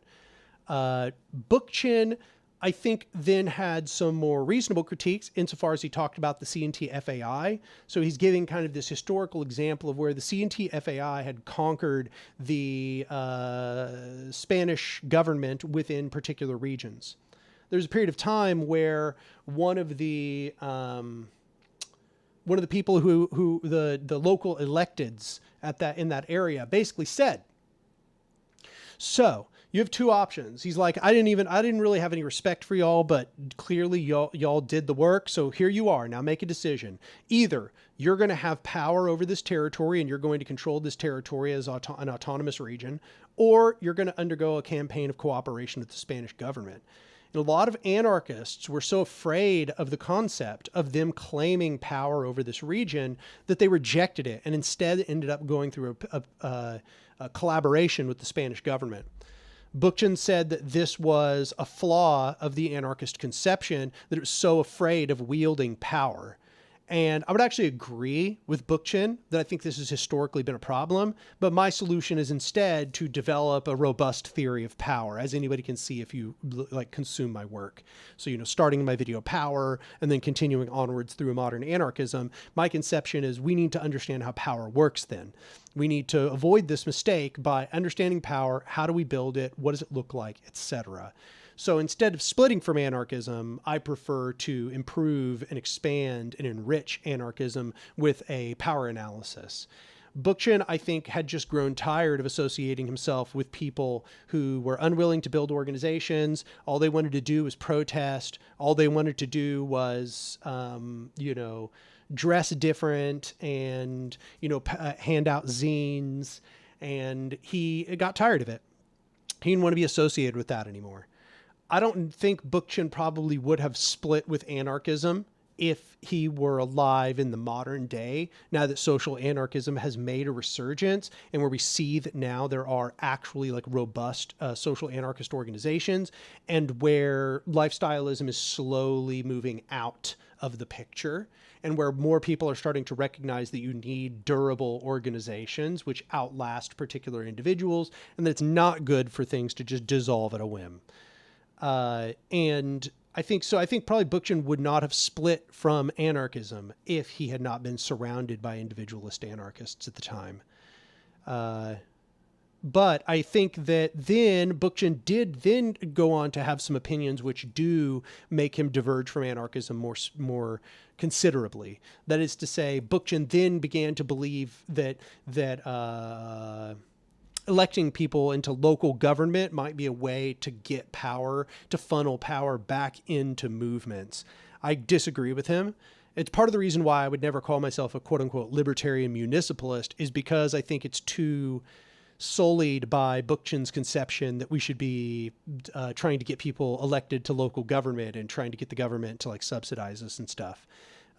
B: Bookchin, I think, then had some more reasonable critiques insofar as he talked about the C&T FAI. So he's giving kind of this historical example of where the C&T FAI had conquered the Spanish government within particular regions. There's a period of time where one of the people who the local electeds in that area basically said, so you have two options. He's like, I didn't really have any respect for y'all, but clearly y'all did the work. So here you are. Now make a decision. Either you're going to have power over this territory and you're going to control this territory as an autonomous region, or you're going to undergo a campaign of cooperation with the Spanish government. And a lot of anarchists were so afraid of the concept of them claiming power over this region that they rejected it and instead ended up going through a collaboration with the Spanish government. Bookchin said that this was a flaw of the anarchist conception, that it was so afraid of wielding power. And I would actually agree with Bookchin that I think this has historically been a problem, but my solution is instead to develop a robust theory of power, as anybody can see if you consume my work. So, starting in my video Power and then continuing onwards through modern anarchism, my conception is we need to understand how power works then. We need to avoid this mistake by understanding power. How do we build it? What does it look like, etc. So instead of splitting from anarchism, I prefer to improve and expand and enrich anarchism with a power analysis. Bookchin, I think, had just grown tired of associating himself with people who were unwilling to build organizations. All they wanted to do was protest. All they wanted to do was, dress different and, hand out zines. And he got tired of it. He didn't want to be associated with that anymore. I don't think Bookchin probably would have split with anarchism if he were alive in the modern day, now that social anarchism has made a resurgence and where we see that now there are actually like robust social anarchist organizations, and where lifestyleism is slowly moving out of the picture, and where more people are starting to recognize that you need durable organizations which outlast particular individuals, and that it's not good for things to just dissolve at a whim. And I think probably Bookchin would not have split from anarchism if he had not been surrounded by individualist anarchists at the time. But I think that then Bookchin did then go on to have some opinions which do make him diverge from anarchism more considerably. That is to say, Bookchin then began to believe that electing people into local government might be a way to get power, to funnel power back into movements. I disagree with him. It's part of the reason why I would never call myself a quote unquote libertarian municipalist, is because I think it's too sullied by Bookchin's conception that we should be trying to get people elected to local government and trying to get the government to like subsidize us and stuff.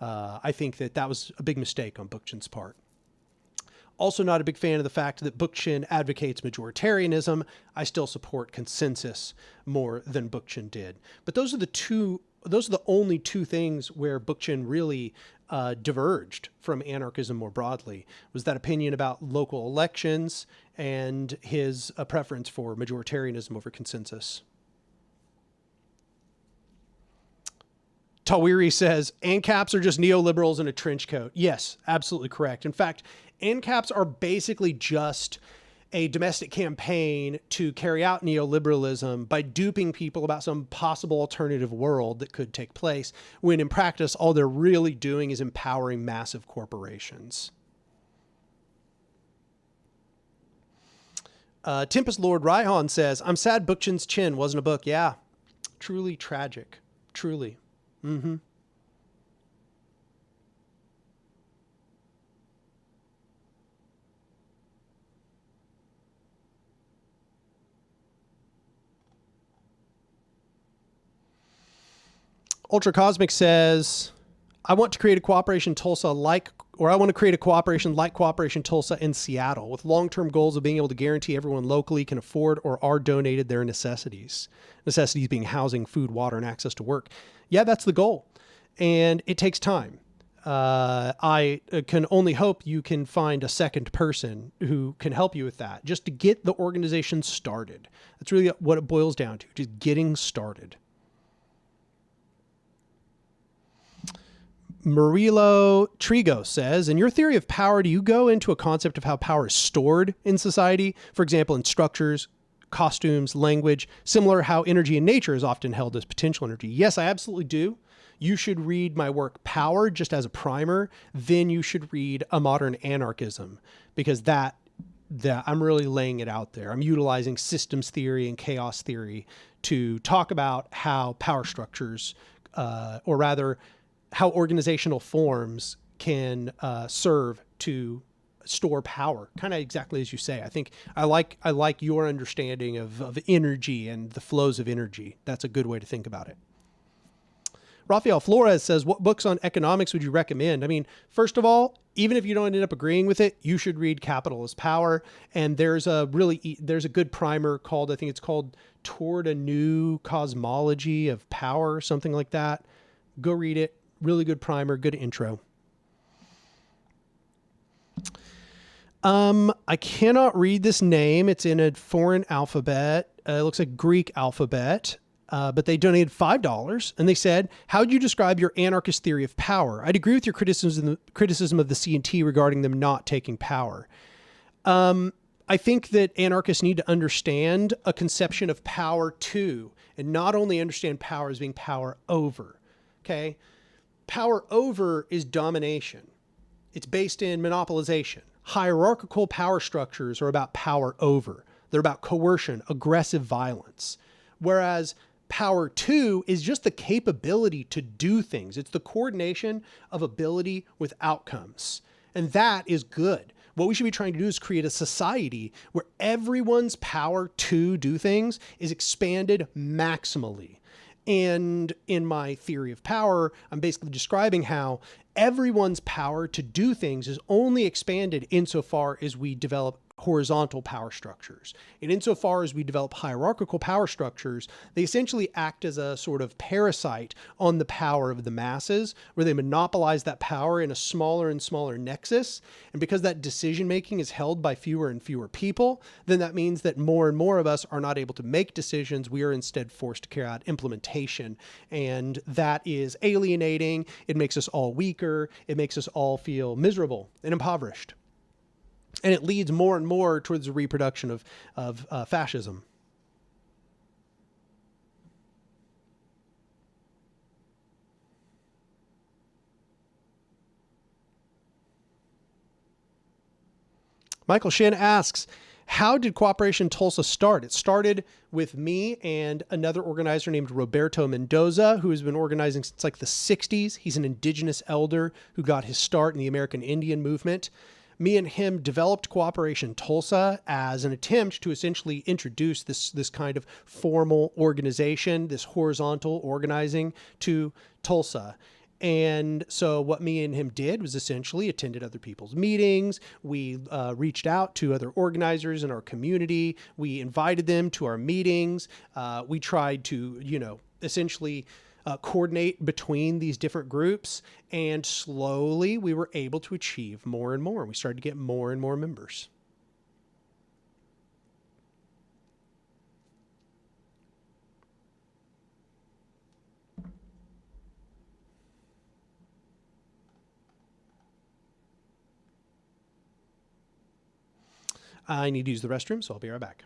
B: I think that was a big mistake on Bookchin's part. Also not a big fan of the fact that Bookchin advocates majoritarianism. I still support consensus more than Bookchin did. But those are the only two things where Bookchin really diverged from anarchism more broadly, was that opinion about local elections and his preference for majoritarianism over consensus. Tawiri says, ANCAPs are just neoliberals in a trench coat. Yes, absolutely correct. In fact, ANCAPs are basically just a domestic campaign to carry out neoliberalism by duping people about some possible alternative world that could take place, when in practice, all they're really doing is empowering massive corporations. Tempest Lord Raihan says, I'm sad Bookchin's Chin wasn't a book. Yeah, truly tragic. Truly. Mm-hmm. Ultra Cosmic says, I want to create a cooperation Tulsa I want to create a cooperation like Cooperation Tulsa in Seattle, with long-term goals of being able to guarantee everyone locally can afford or are donated their necessities. Necessities being housing, food, water, and access to work. Yeah, that's the goal. And it takes time. I can only hope you can find a second person who can help you with that, just to get the organization started. That's really what it boils down to, just getting started. Murilo Trigo says, in your theory of power, do you go into a concept of how power is stored in society? For example, in structures, costumes, language, similar how energy in nature is often held as potential energy. Yes, I absolutely do. You should read my work Power just as a primer. Then you should read A Modern Anarchism, because that I'm really laying it out there. I'm utilizing systems theory and chaos theory to talk about how power structures, or rather how organizational forms can serve to store power, kind of exactly as you say. I think I like your understanding of energy and the flows of energy. That's a good way to think about it. Rafael Flores says, what books on economics would you recommend? I mean, first of all, even if you don't end up agreeing with it, you should read Capital is Power. And there's a good primer called, I think it's called Toward a New Cosmology of Power, something like that. Go read it. Really good primer, good intro. I cannot read this name. It's in a foreign alphabet. It looks like Greek alphabet. But they donated $5 and they said, how would you describe your anarchist theory of power? I'd agree with your criticism of the C&T regarding them not taking power. I think that anarchists need to understand a conception of power too, and not only understand power as being power over. Okay. Power over is domination. It's based in monopolization, Hierarchical power structures are about power over. They're about coercion, aggressive violence. Whereas power two is just the capability to do things. It's the coordination of ability with outcomes. And that is good. What we should be trying to do is create a society where everyone's power to do things is expanded maximally. And in my theory of power, I'm basically describing how everyone's power to do things is only expanded insofar as we develop horizontal power structures. And insofar as we develop hierarchical power structures, they essentially act as a sort of parasite on the power of the masses, where they monopolize that power in a smaller and smaller nexus. And because that decision making is held by fewer and fewer people, then that means that more and more of us are not able to make decisions. We are instead forced to carry out implementation. And that is alienating. It makes us all weaker. It makes us all feel miserable and impoverished. And it leads more and more towards the reproduction of fascism. Michael Shin asks, how did Cooperation Tulsa start? It started with me and another organizer named Roberto Mendoza, who has been organizing since like the 60s. He's an indigenous elder who got his start in the American Indian movement. Me and him developed Cooperation Tulsa as an attempt to essentially introduce this kind of formal organization, this horizontal organizing to Tulsa. And so what me and him did was essentially attended other people's meetings. We reached out to other organizers in our community. We invited them to our meetings. We tried to, essentially coordinate between these different groups. And slowly we were able to achieve more and more. We started to get more and more members. I need to use the restroom, so I'll be right back.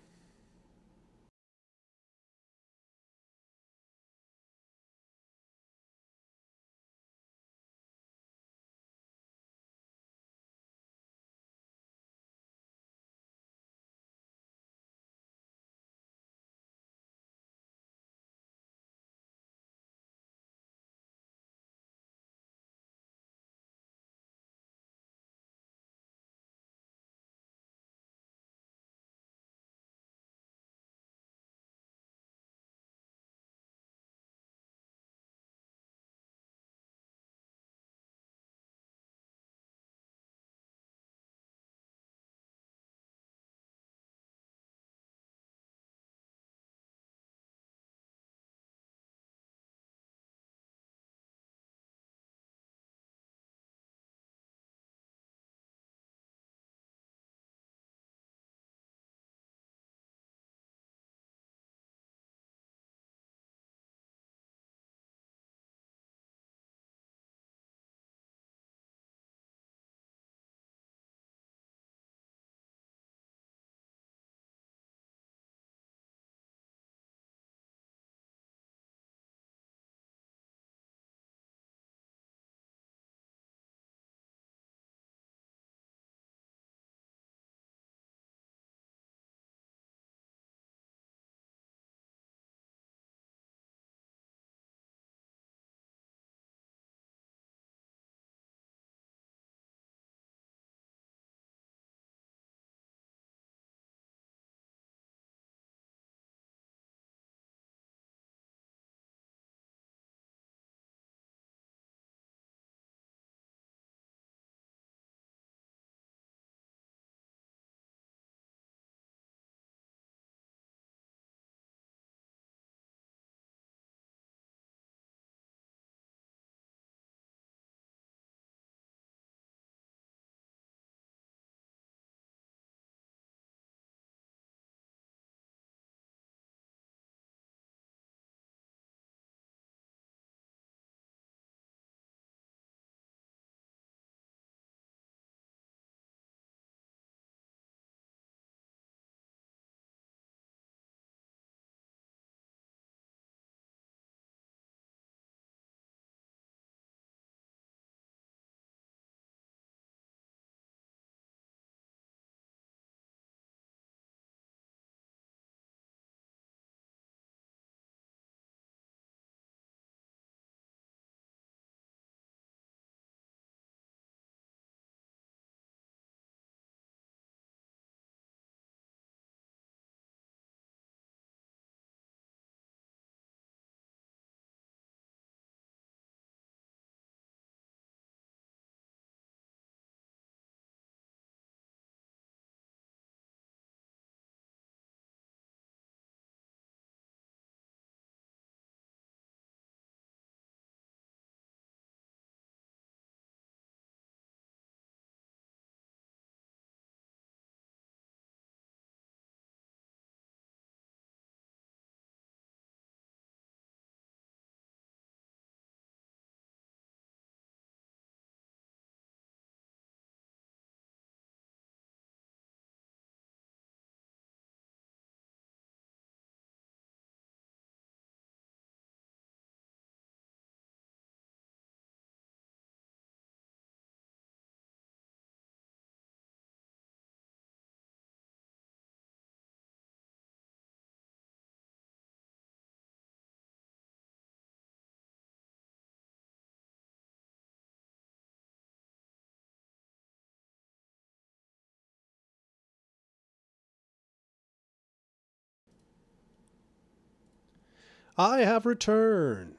B: I have returned.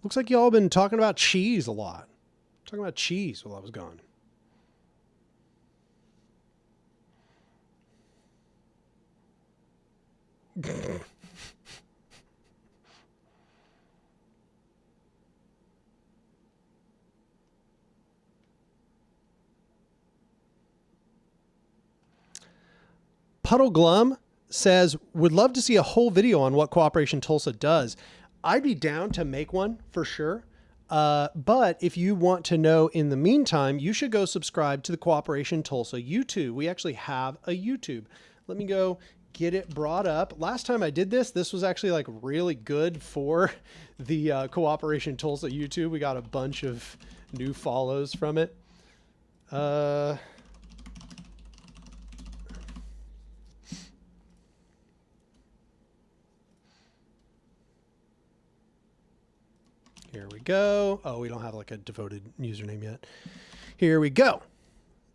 B: Looks like y'all been talking about cheese a lot. Talking about cheese while I was gone. Puddle Glum says, would love to see a whole video on what Cooperation Tulsa does. I'd be down to make one for sure. But if you want to know in the meantime, you should go subscribe to the Cooperation Tulsa YouTube. We actually have a YouTube. Let me go get it brought up. Last time I did this was actually like really good for the Cooperation Tulsa YouTube. We got a bunch of new follows from it. Here we go. Oh, we don't have like a devoted username yet. Here we go.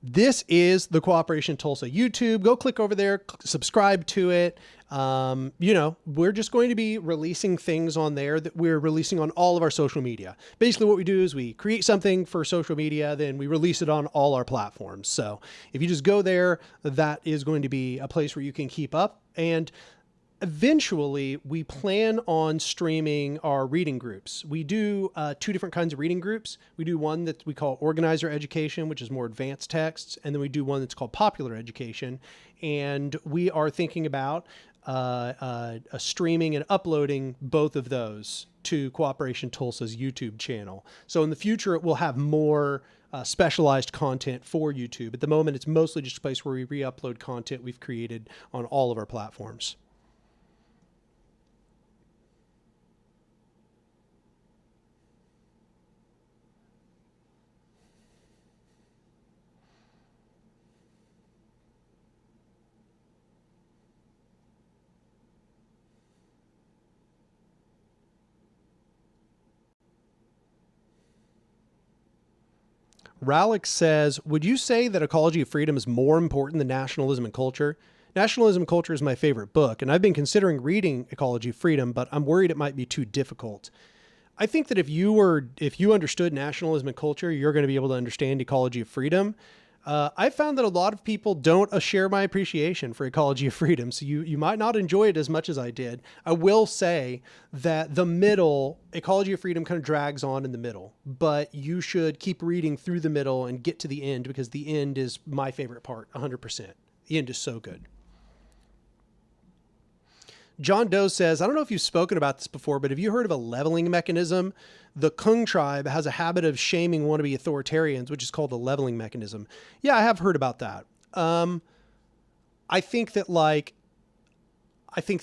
B: This is the Cooperation Tulsa YouTube. Go click over there, subscribe to it. You know, we're just going to be releasing things on there that we're releasing on all of our social media. Basically what we do is we create something for social media, then we release it on all our platforms. So if you just go there, that is going to be a place where you can keep up. And eventually, we plan on streaming our reading groups. We do two different kinds of reading groups. We do one that we call organizer education, which is more advanced texts. And then we do one that's called popular education. And we are thinking about streaming and uploading both of those to Cooperation Tulsa's YouTube channel. So in the future, it will have more specialized content for YouTube. At the moment, it's mostly just a place where we re-upload content we've created on all of our platforms. Ralix says, would you say that Ecology of Freedom is more important than Nationalism and Culture? Nationalism and Culture is my favorite book, and I've been considering reading Ecology of Freedom, but I'm worried it might be too difficult. I think that if you understood nationalism and culture, you're going to be able to understand Ecology of Freedom. I found that a lot of people don't share my appreciation for Ecology of Freedom, so you might not enjoy it as much as I did. I will say that the middle, Ecology of Freedom kind of drags on in the middle, but you should keep reading through the middle and get to the end, because the end is my favorite part, 100%. The end is so good. John Doe says, I don't know if you've spoken about this before, but have you heard of a leveling mechanism? The Kung tribe has a habit of shaming wannabe authoritarians, which is called a leveling mechanism. Yeah, I have heard about that. I think that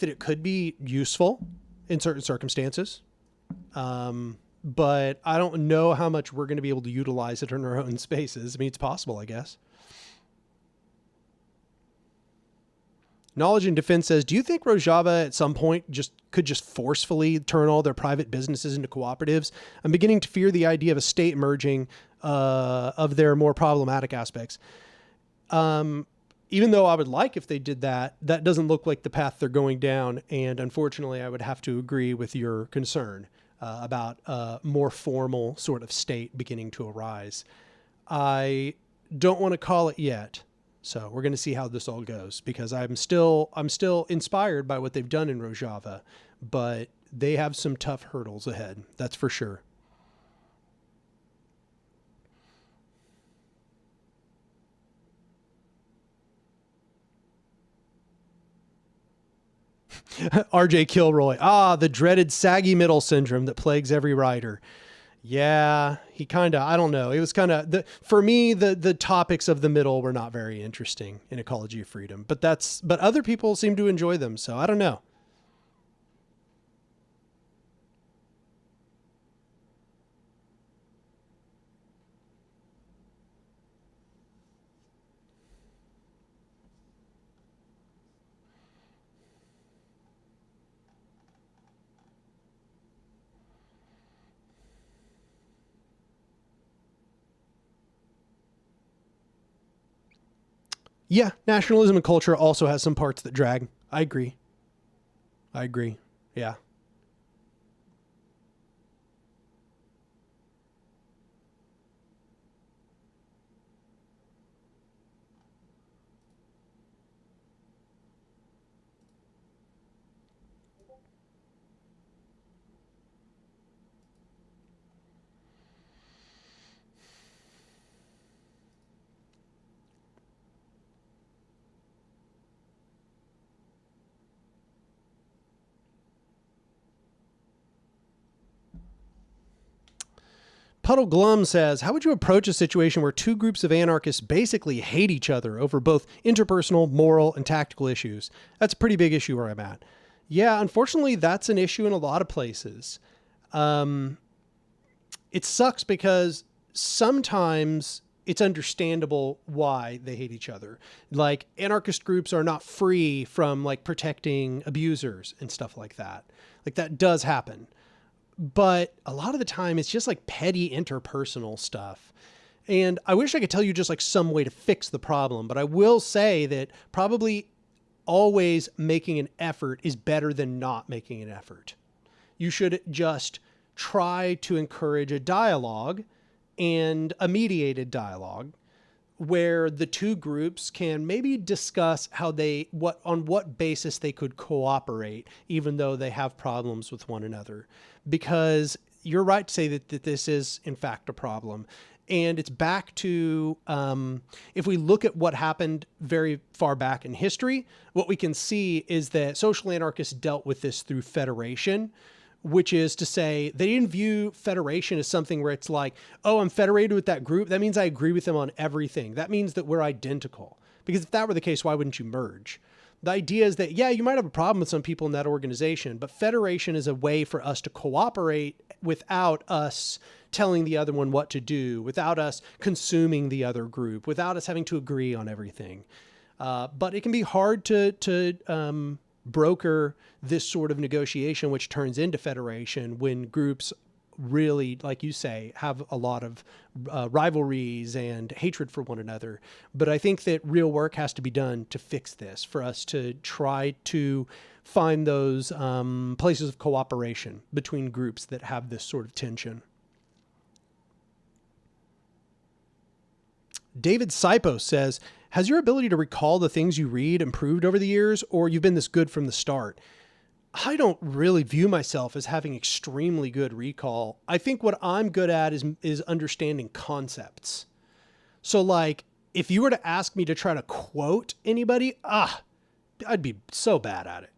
B: it could be useful in certain circumstances. But I don't know how much we're going to be able to utilize it in our own spaces. I mean, it's possible, I guess. Knowledge and Defense says, do you think Rojava at some point could just forcefully turn all their private businesses into cooperatives? I'm beginning to fear the idea of a state merging of their more problematic aspects. Even though I would like if they did that, that doesn't look like the path they're going down. And unfortunately, I would have to agree with your concern about a more formal sort of state beginning to arise. I don't want to call it yet. So we're going to see how this all goes, because I'm still inspired by what they've done in Rojava, but they have some tough hurdles ahead. That's for sure. RJ Kilroy. The dreaded saggy middle syndrome that plagues every writer. Yeah, he kind of, I don't know. It was kind of, for me, the topics of the middle were not very interesting in Ecology of Freedom, but other people seem to enjoy them. So I don't know. Yeah, nationalism and culture also has some parts that drag. I agree. Yeah. Puddle Glum says, how would you approach a situation where two groups of anarchists basically hate each other over both interpersonal, moral, and tactical issues? That's a pretty big issue where I'm at. Yeah, unfortunately, that's an issue in a lot of places. It sucks because sometimes it's understandable why they hate each other. Like, anarchist groups are not free from like protecting abusers and stuff like that. Like, that does happen. But a lot of the time it's just like petty interpersonal stuff. And I wish I could tell you just like some way to fix the problem, but I will say that probably always making an effort is better than not making an effort. You should just try to encourage a dialogue and a mediated dialogue where the two groups can maybe discuss how on what basis they could cooperate, even though they have problems with one another. Because you're right to say that this is in fact a problem. And it's back to, if we look at what happened very far back in history, what we can see is that social anarchists dealt with this through federation, which is to say they didn't view federation as something where it's like, oh, I'm federated with that group. That means I agree with them on everything. That means that we're identical. Because if that were the case, why wouldn't you merge? The idea is that, yeah, you might have a problem with some people in that organization, but federation is a way for us to cooperate without us telling the other one what to do, without us consuming the other group, without us having to agree on everything. But it can be hard to broker this sort of negotiation, which turns into federation when groups really, like you say, have a lot of rivalries and hatred for one another. But I think that real work has to be done to fix this, for us to try to find those places of cooperation between groups that have this sort of tension. David Sipos says, has your ability to recall the things you read improved over the years, or you've been this good from the start? I don't really view myself as having extremely good recall. I think what I'm good at is understanding concepts. So like, if you were to ask me to try to quote anybody, I'd be so bad at it.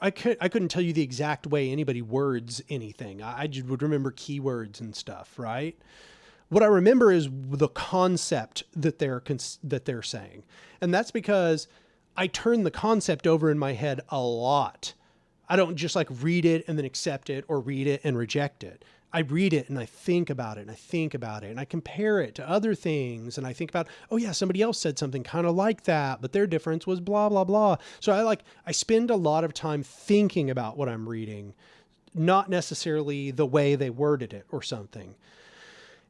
B: I couldn't tell you the exact way anybody words anything. I just would remember keywords and stuff, right? What I remember is the concept that they're saying. And that's because I turn the concept over in my head a lot. I don't just like read it and then accept it, or read it and reject it. I read it and I think about it and I think about it and I compare it to other things. And I think about, oh yeah, somebody else said something kind of like that, but their difference was blah, blah, blah. So I spend a lot of time thinking about what I'm reading, not necessarily the way they worded it or something.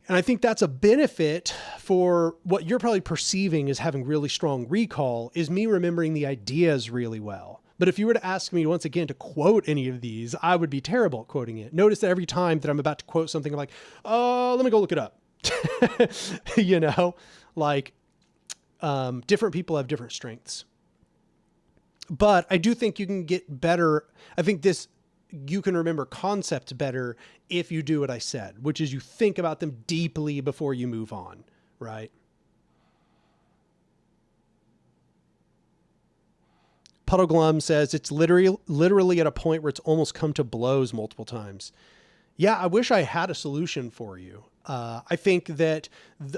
B: And I think that's a benefit for what you're probably perceiving as having really strong recall, is me remembering the ideas really well. But if you were to ask me once again to quote any of these, I would be terrible at quoting it. Notice that every time that I'm about to quote something, I'm like, oh, let me go look it up. You know, like different people have different strengths. But I do think you can get better. I think you can remember concepts better if you do what I said, which is you think about them deeply before you move on, right? Puddle Glum says it's literally at a point where it's almost come to blows multiple times. Yeah, I wish I had a solution for you. I think that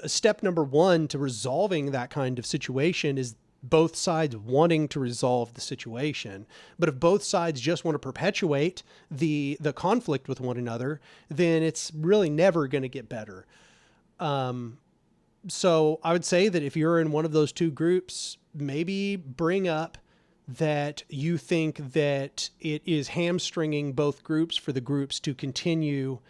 B: step number one to resolving that kind of situation is both sides wanting to resolve the situation. But if both sides just want to perpetuate the conflict with one another, then it's really never going to get better. So I would say that if you're in one of those two groups, maybe bring up that you think that it is hamstringing both groups for the groups to continue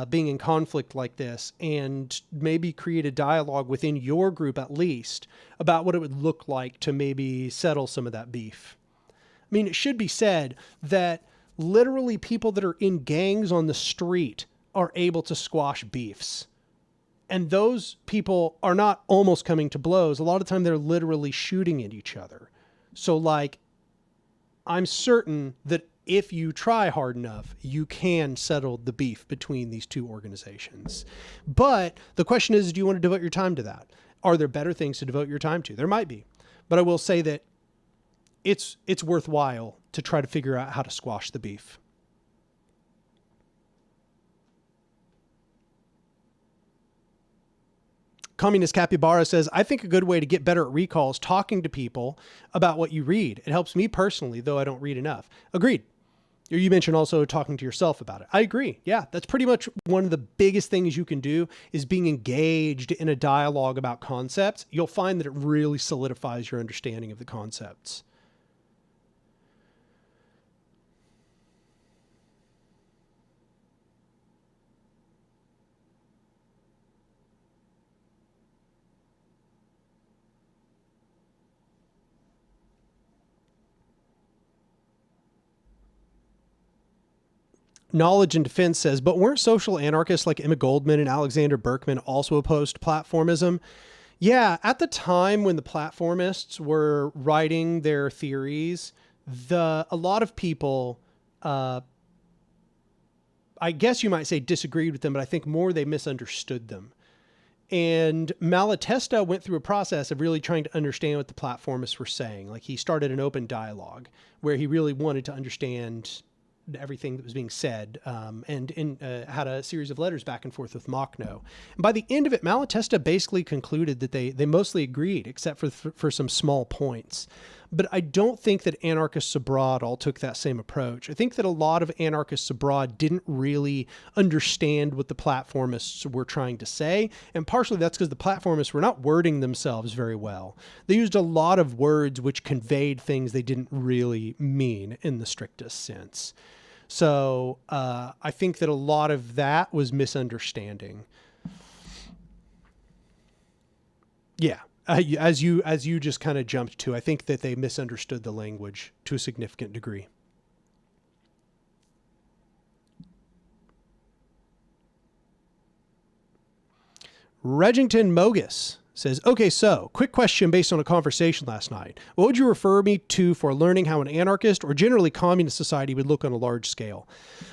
B: being in conflict like this, and maybe create a dialogue within your group at least about what it would look like to maybe settle some of that beef. I mean, it should be said that literally people that are in gangs on the street are able to squash beefs. And those people are not almost coming to blows. A lot of the time they're literally shooting at each other. So like, I'm certain that if you try hard enough, you can settle the beef between these two organizations. But the question is, do you want to devote your time to that? Are there better things to devote your time to? There might be. But I will say that it's worthwhile to try to figure out how to squash the beef. Communist Capybara says, I think a good way to get better at recall is talking to people about what you read. It helps me personally, though I don't read enough. Agreed. You mentioned also talking to yourself about it. I agree. Yeah, that's pretty much one of the biggest things you can do is being engaged in a dialogue about concepts. You'll find that it really solidifies your understanding of the concepts. Knowledge and Defense says, but weren't social anarchists like Emma Goldman and Alexander Berkman also opposed to platformism? Yeah, at the time when the platformists were writing their theories, a lot of people, I guess you might say disagreed with them, but I think more they misunderstood them. And Malatesta went through a process of really trying to understand what the platformists were saying. Like he started an open dialogue where he really wanted to understand everything that was being said, and had a series of letters back and forth with Machno. And by the end of it, Malatesta basically concluded that they mostly agreed, except for some small points. But I don't think that anarchists abroad all took that same approach. I think that a lot of anarchists abroad didn't really understand what the platformists were trying to say. And partially that's because the platformists were not wording themselves very well. They used a lot of words which conveyed things they didn't really mean in the strictest sense. So I think that a lot of that was misunderstanding. Yeah. As you just kind of jumped to, I think that they misunderstood the language to a significant degree. Regington Mogus says, okay, so quick question based on a conversation last night. What would you refer me to for learning how an anarchist or generally communist society would look on a large scale?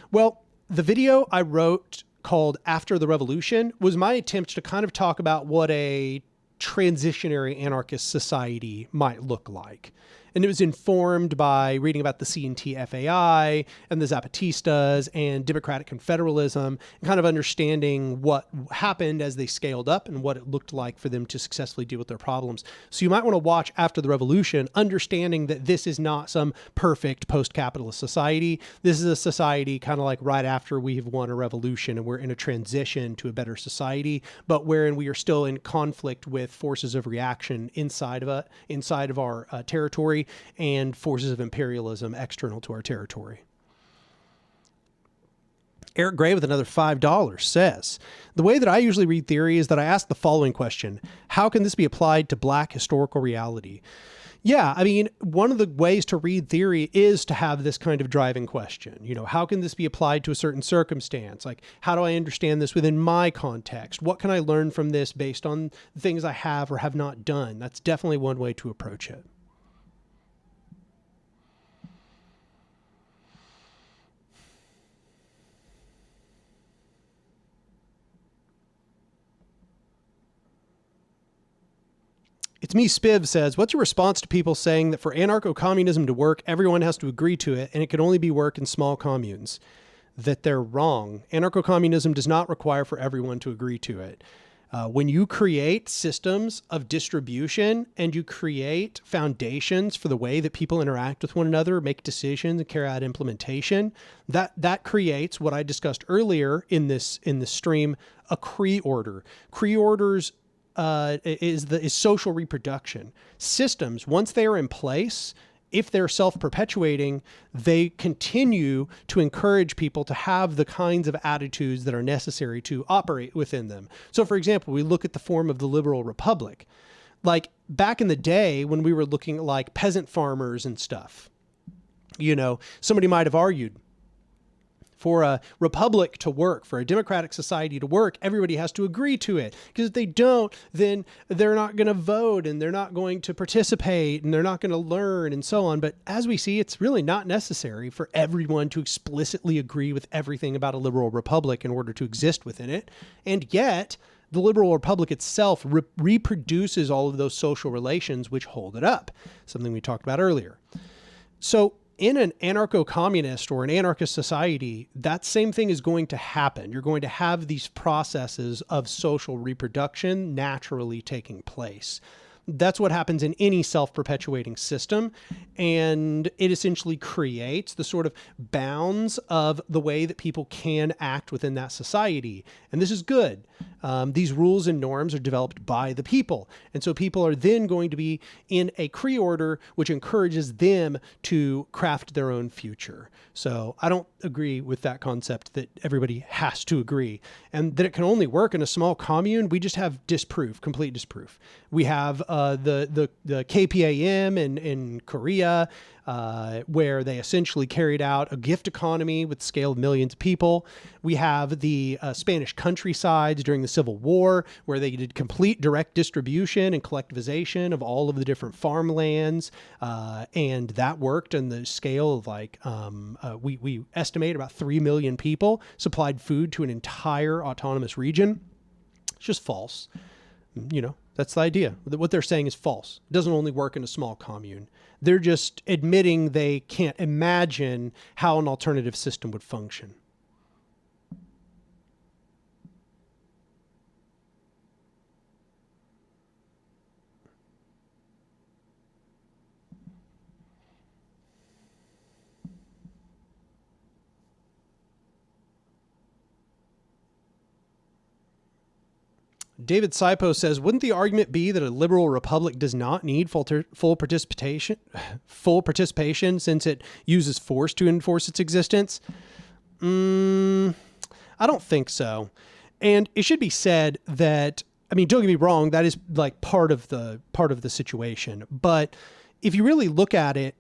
B: Well, the video I wrote called After the Revolution was my attempt to kind of talk about what a transitionary anarchist society might look like. And it was informed by reading about the C&T FAI and the Zapatistas and democratic confederalism, and kind of understanding what happened as they scaled up and what it looked like for them to successfully deal with their problems. So you might want to watch After the Revolution, understanding that this is not some perfect post-capitalist society. This is a society kind of like right after we've won a revolution and we're in a transition to a better society, but wherein we are still in conflict with forces of reaction inside of our territory, and forces of imperialism external to our territory. Eric Gray with another $5 says, the way that I usually read theory is that I ask the following question: how can this be applied to Black historical reality? Yeah, I mean, one of the ways to read theory is to have this kind of driving question. You know, how can this be applied to a certain circumstance? Like, how do I understand this within my context? What can I learn from this based on things I have or have not done? That's definitely one way to approach it. It's Me Spiv says, what's your response to people saying that for anarcho-communism to work, everyone has to agree to it and it can only be work in small communes? That they're wrong. Anarcho-communism does not require for everyone to agree to it. When you create systems of distribution and you create foundations for the way that people interact with one another, make decisions, and carry out implementation, that creates what I discussed earlier in this stream, a creorder. Creorders is social reproduction. Systems, once they are in place, if they're self-perpetuating, they continue to encourage people to have the kinds of attitudes that are necessary to operate within them. So for example, we look at the form of the liberal republic. Like back in the day when we were looking at like peasant farmers and stuff, you know, somebody might have argued, for a republic to work, for a democratic society to work, everybody has to agree to it. Because if they don't, then they're not going to vote and they're not going to participate and they're not going to learn and so on. But as we see, it's really not necessary for everyone to explicitly agree with everything about a liberal republic in order to exist within it. And yet, the liberal republic itself reproduces all of those social relations which hold it up, something we talked about earlier. So in an anarcho-communist or an anarchist society, that same thing is going to happen. You're going to have these processes of social reproduction naturally taking place. That's what happens in any self-perpetuating system. And it essentially creates the sort of bounds of the way that people can act within that society. And this is good. These rules and norms are developed by the people. And so people are then going to be in a creorder, which encourages them to craft their own future. So I don't agree with that concept that everybody has to agree and that it can only work in a small commune. We just have disproof, complete disproof. We have the KPAM in Korea, where they essentially carried out a gift economy with the scale of millions of people. We have the Spanish countrysides during the Civil War, where they did complete direct distribution and collectivization of all of the different farmlands. And that worked on the scale of like, we estimate about 3 million people supplied food to an entire autonomous region. It's just false. You know, that's the idea. What they're saying is false. It doesn't only work in a small commune. They're just admitting they can't imagine how an alternative system would function. David Sipo says, wouldn't the argument be that a liberal republic does not need full participation since it uses force to enforce its existence? I don't think so. And it should be said that, I mean, don't get me wrong, that is like part of the situation. But if you really look at it,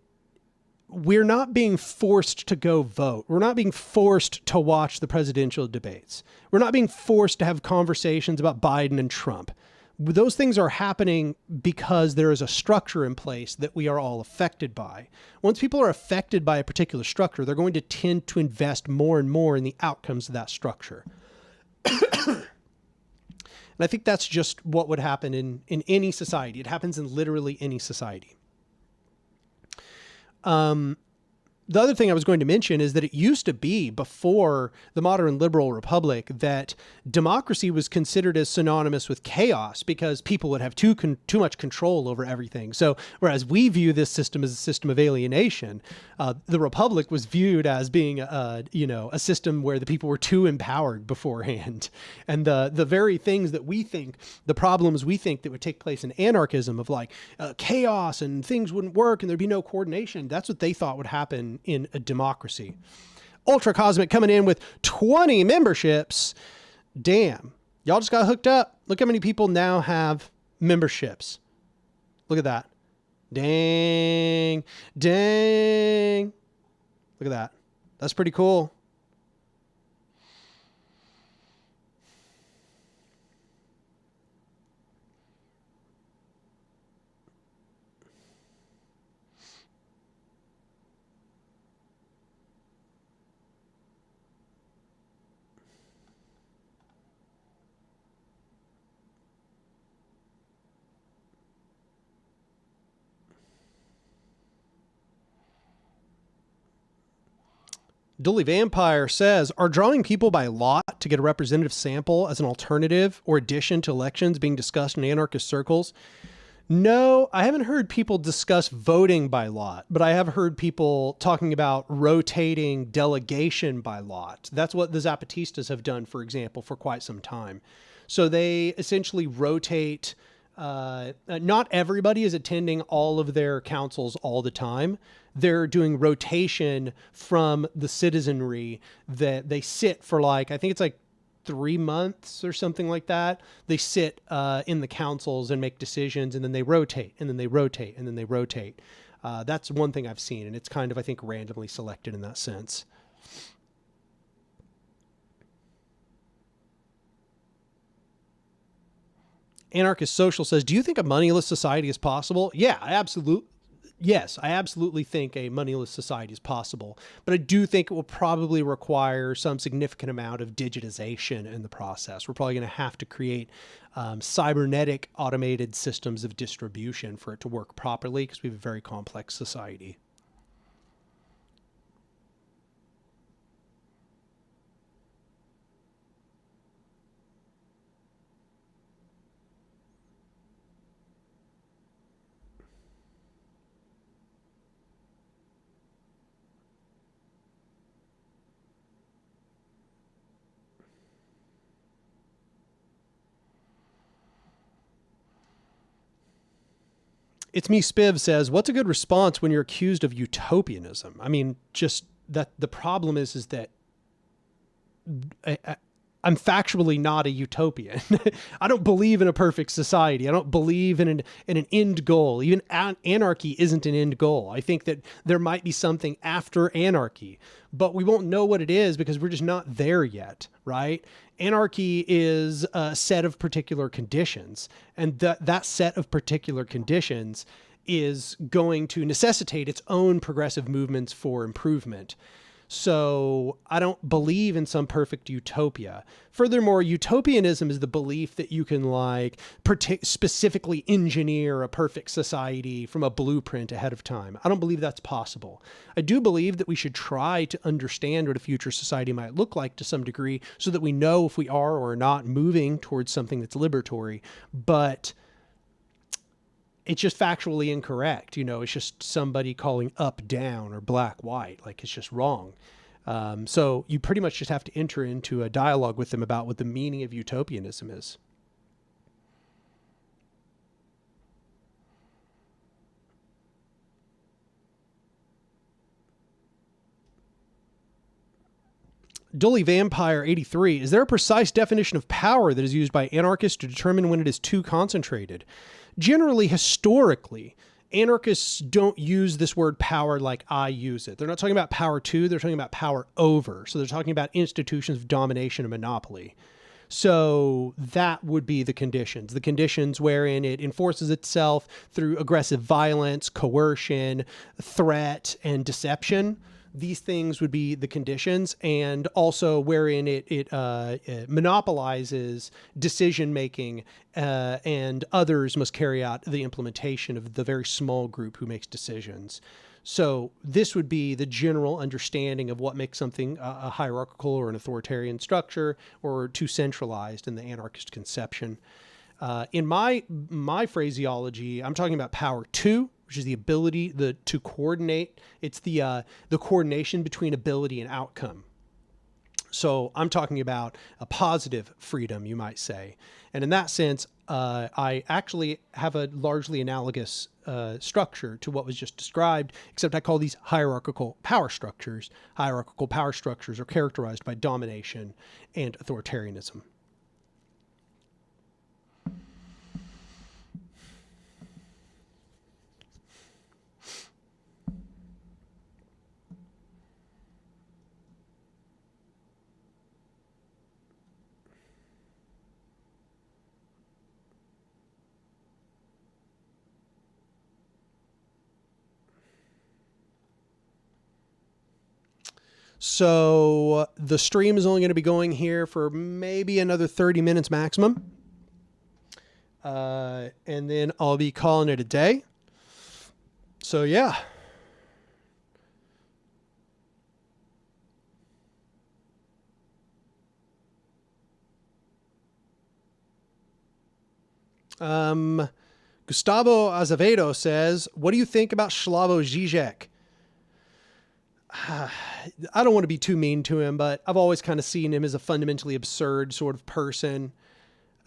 B: we're not being forced to go vote. We're not being forced to watch the presidential debates. We're not being forced to have conversations about Biden and Trump. Those things are happening because there is a structure in place that we are all affected by. Once people are affected by a particular structure, they're going to tend to invest more and more in the outcomes of that structure. And I think that's just what would happen in any society. It happens in literally any society. The other thing I was going to mention is that it used to be before the modern liberal republic that democracy was considered as synonymous with chaos because people would have too much control over everything. So whereas we view this system as a system of alienation, the republic was viewed as being a system where the people were too empowered beforehand. And the very things that we think, the problems we think that would take place in anarchism of like chaos and things wouldn't work and there'd be no coordination, that's what they thought would happen in a democracy. Ultra Cosmic coming in with 20 memberships. Damn. Y'all just got hooked up. Look how many people now have memberships. Look at that. Dang. Dang. Look at that. That's pretty cool. Dully Vampire says, are drawing people by lot to get a representative sample as an alternative or addition to elections being discussed in anarchist circles? No, I haven't heard people discuss voting by lot, but I have heard people talking about rotating delegation by lot. That's what the Zapatistas have done, for example, for quite some time. So they essentially rotate Not everybody is attending all of their councils all the time. They're doing rotation from the citizenry that they sit for, like, I think it's like 3 months or something like that. They sit in the councils and make decisions, and then they rotate, and then they rotate, and then they rotate. That's one thing I've seen, and it's kind of, I think, randomly selected in that sense. Anarchist Social says, do you think a moneyless society is possible? Yeah, yes, I absolutely think a moneyless society is possible, but I do think it will probably require some significant amount of digitization in the process. We're probably going to have to create cybernetic automated systems of distribution for it to work properly, because we have a very complex society. It's Me Spiv says, what's a good response when you're accused of utopianism? I mean, just that the problem is that I'm factually not a utopian. I don't believe in a perfect society. I don't believe in an end goal. Even anarchy isn't an end goal. I think that there might be something after anarchy, but we won't know what it is because we're just not there yet, right? Anarchy is a set of particular conditions, and that set of particular conditions is going to necessitate its own progressive movements for improvement. So I don't believe in some perfect utopia. Furthermore, utopianism is the belief that you can specifically engineer a perfect society from a blueprint ahead of time. I don't believe that's possible. I do believe that we should try to understand what a future society might look like to some degree so that we know if we are or are not moving towards something that's liberatory, but it's just factually incorrect. It's just somebody calling up down or black white. Like, it's just wrong. So you pretty much just have to enter into a dialogue with them about what the meaning of utopianism is. Dully Vampire 83, is there a precise definition of power that is used by anarchists to determine when it is too concentrated? Generally, historically, anarchists don't use this word power like I use it. They're not talking about power to, they're talking about power over. So they're talking about institutions of domination and monopoly. So that would be the conditions wherein it enforces itself through aggressive violence, coercion, threat, and deception. These things would be the conditions, and also wherein it monopolizes decision-making, and others must carry out the implementation of the very small group who makes decisions. So this would be the general understanding of what makes something a hierarchical or an authoritarian structure or too centralized in the anarchist conception. In my phraseology, I'm talking about power to, which is the ability to coordinate. It's the coordination between ability and outcome. So I'm talking about a positive freedom, you might say. And in that sense, I actually have a largely analogous structure to what was just described, except I call these hierarchical power structures. Hierarchical power structures are characterized by domination and authoritarianism. So the stream is only going to be going here for maybe another 30 minutes maximum. And then I'll be calling it a day. So yeah. Gustavo Azevedo says, what do you think about Slavoj Žižek? I don't want to be too mean to him, but I've always kind of seen him as a fundamentally absurd sort of person.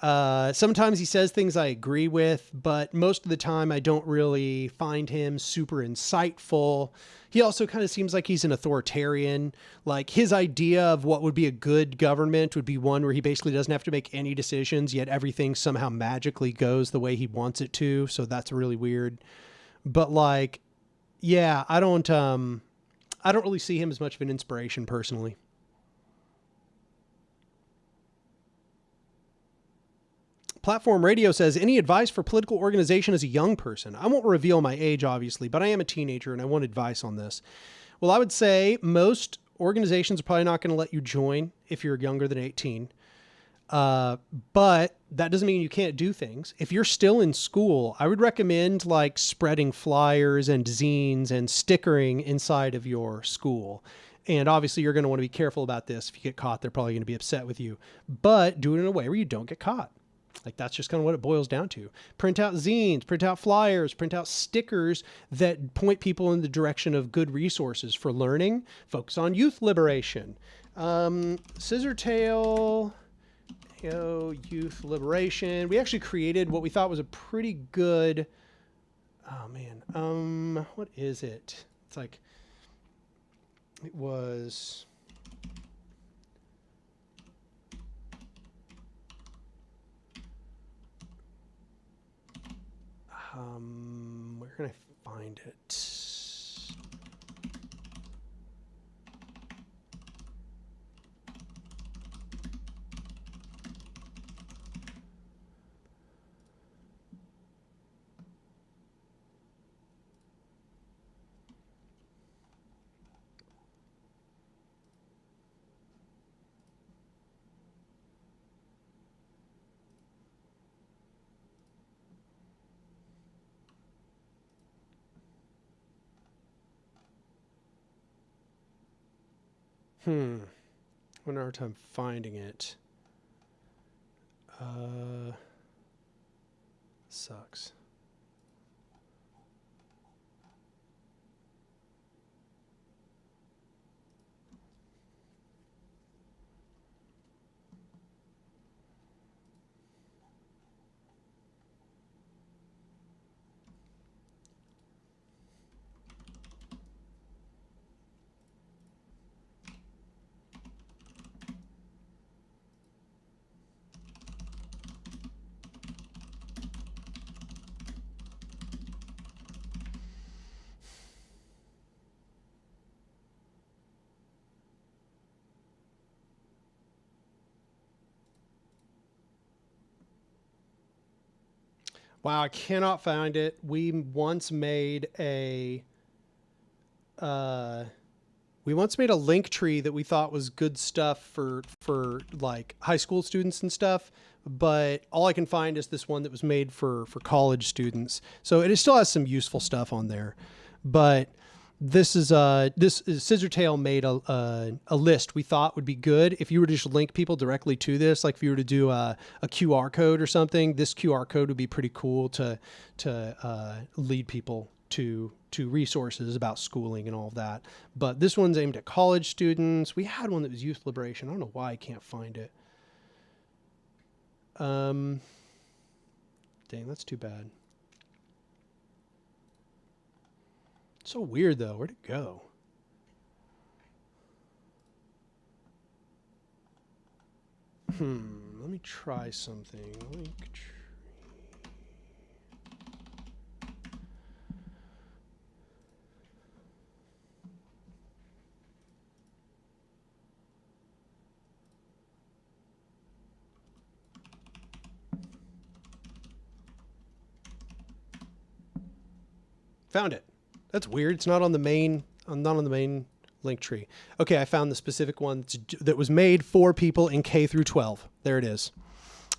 B: Sometimes he says things I agree with, but most of the time I don't really find him super insightful. He also kind of seems like he's an authoritarian. Like his idea of what would be a good government would be one where he basically doesn't have to make any decisions, yet everything somehow magically goes the way he wants it to. So that's really weird. But like, yeah, I don't really see him as much of an inspiration personally. Platform Radio says, any advice for political organization as a young person? I won't reveal my age, obviously, but I am a teenager and I want advice on this. Well, I would say most organizations are probably not going to let you join if you're younger than 18. But that doesn't mean you can't do things. If you're still in school, I would recommend like spreading flyers and zines and stickering inside of your school. And obviously you're going to want to be careful about this. If you get caught, they're probably going to be upset with you, but do it in a way where you don't get caught. Like that's just kind of what it boils down to. Print out zines, print out flyers, print out stickers that point people in the direction of good resources for learning. Focus on youth liberation. Scissortail, youth liberation. We actually created what we thought was a pretty good, oh man, what is it? It's like, it was... where can I find it? One hard time finding it. Sucks. Wow, I cannot find it. We once made a link tree that we thought was good stuff for like high school students and stuff, but all I can find is this one that was made for college students. So it still has some useful stuff on there, but this Scissortail made a list we thought would be good if you were to just link people directly to this. Like if you were to do a QR code or something, this QR code would be pretty cool to lead people to resources about schooling and all of that. But this one's aimed at college students. We had one that was youth liberation. I don't know why I can't find it. Dang, that's too bad. So weird though. Where'd it go? Let me try something. Link tree. Found it. That's weird. It's not on the main. Not on the main link tree. Okay, I found the specific one that was made for people in K through 12. There it is.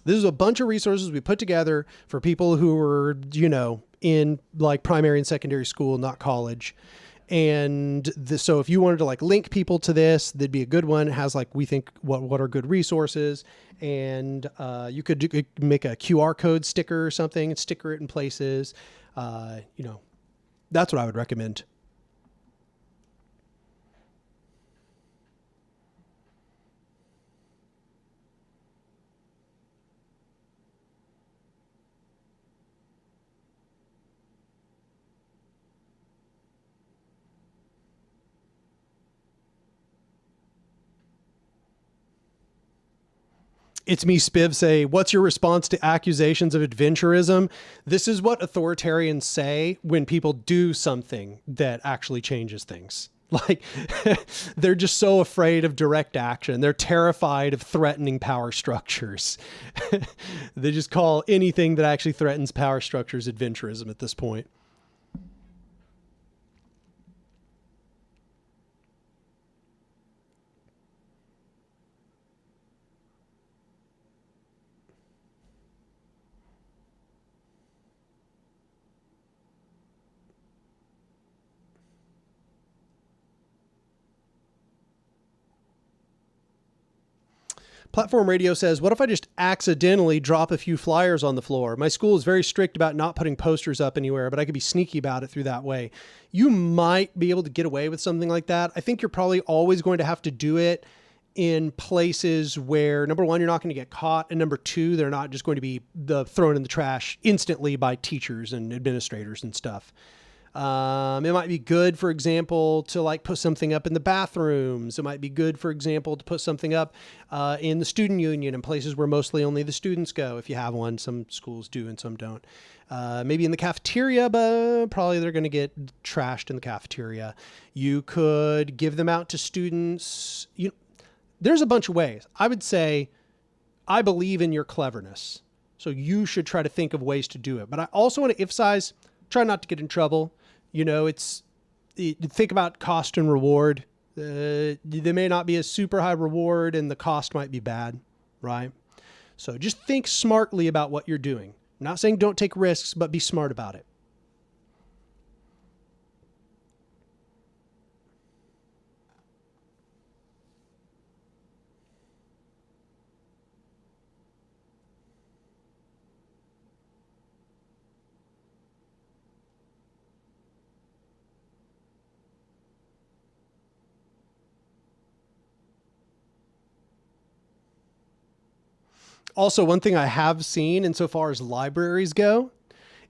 B: This is a bunch of resources we put together for people who were, in like primary and secondary school, not college. And so if you wanted to like link people to this, that'd be a good one. It has like, we think what are good resources, and you could make a QR code sticker or something and sticker it in places. That's what I would recommend. It's me, Spiv, say, what's your response to accusations of adventurism? This is what authoritarians say when people do something that actually changes things. Like, they're just so afraid of direct action. They're terrified of threatening power structures. They just call anything that actually threatens power structures adventurism at this point. Platform Radio says, what if I just accidentally drop a few flyers on the floor? My school is very strict about not putting posters up anywhere, but I could be sneaky about it through that way. You might be able to get away with something like that. I think you're probably always going to have to do it in places where, number one, you're not going to get caught. And number two, they're not just going to be thrown in the trash instantly by teachers and administrators and stuff. It might be good, for example, to like put something up in the bathrooms. It might be good, for example, to put something up in the student union in places where mostly only the students go. If you have one, some schools do and some don't. Maybe in the cafeteria, but probably they're going to get trashed in the cafeteria. You could give them out to students. There's a bunch of ways. I would say, I believe in your cleverness, so you should try to think of ways to do it. But I also want to emphasize, try not to get in trouble. Think about cost and reward. There may not be a super high reward and the cost might be bad, right? So just think smartly about what you're doing. I'm not saying don't take risks, but be smart about it. Also, one thing I have seen insofar as libraries go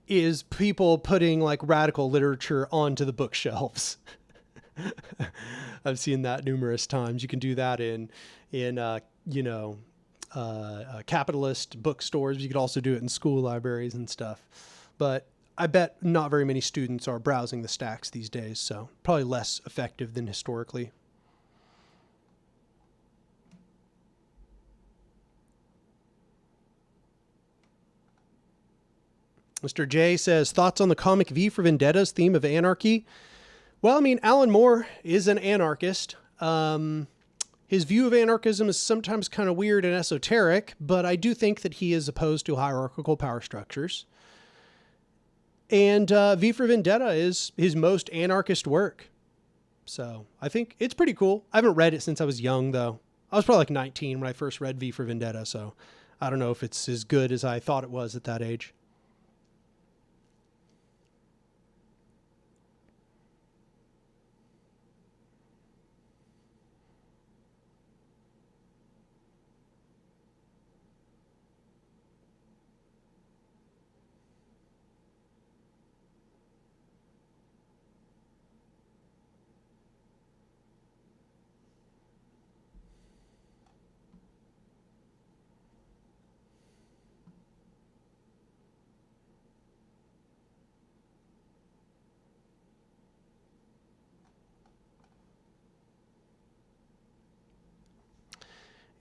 B: is people putting like radical literature onto the bookshelves. I've seen that numerous times. You can do that in capitalist bookstores. You could also do it in school libraries and stuff. But I bet not very many students are browsing the stacks these days, so probably less effective than historically. Mr. J says, thoughts on the comic V for Vendetta's theme of anarchy? Well, I mean, Alan Moore is an anarchist. His view of anarchism is sometimes kind of weird and esoteric, but I do think that he is opposed to hierarchical power structures. And V for Vendetta is his most anarchist work. So I think it's pretty cool. I haven't read it since I was young, though. I was probably like 19 when I first read V for Vendetta, so I don't know if it's as good as I thought it was at that age.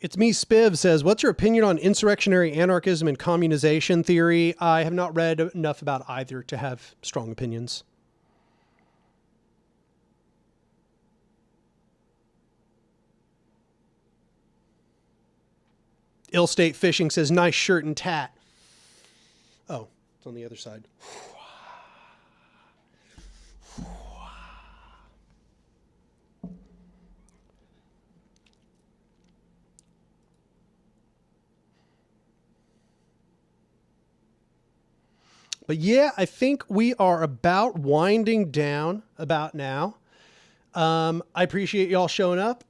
B: It's me, Spiv, says, what's your opinion on insurrectionary anarchism and communization theory? I have not read enough about either to have strong opinions. Ill State Fishing says, nice shirt and tat. Oh, it's on the other side. But yeah, I think we are about winding down about now. I appreciate y'all showing up.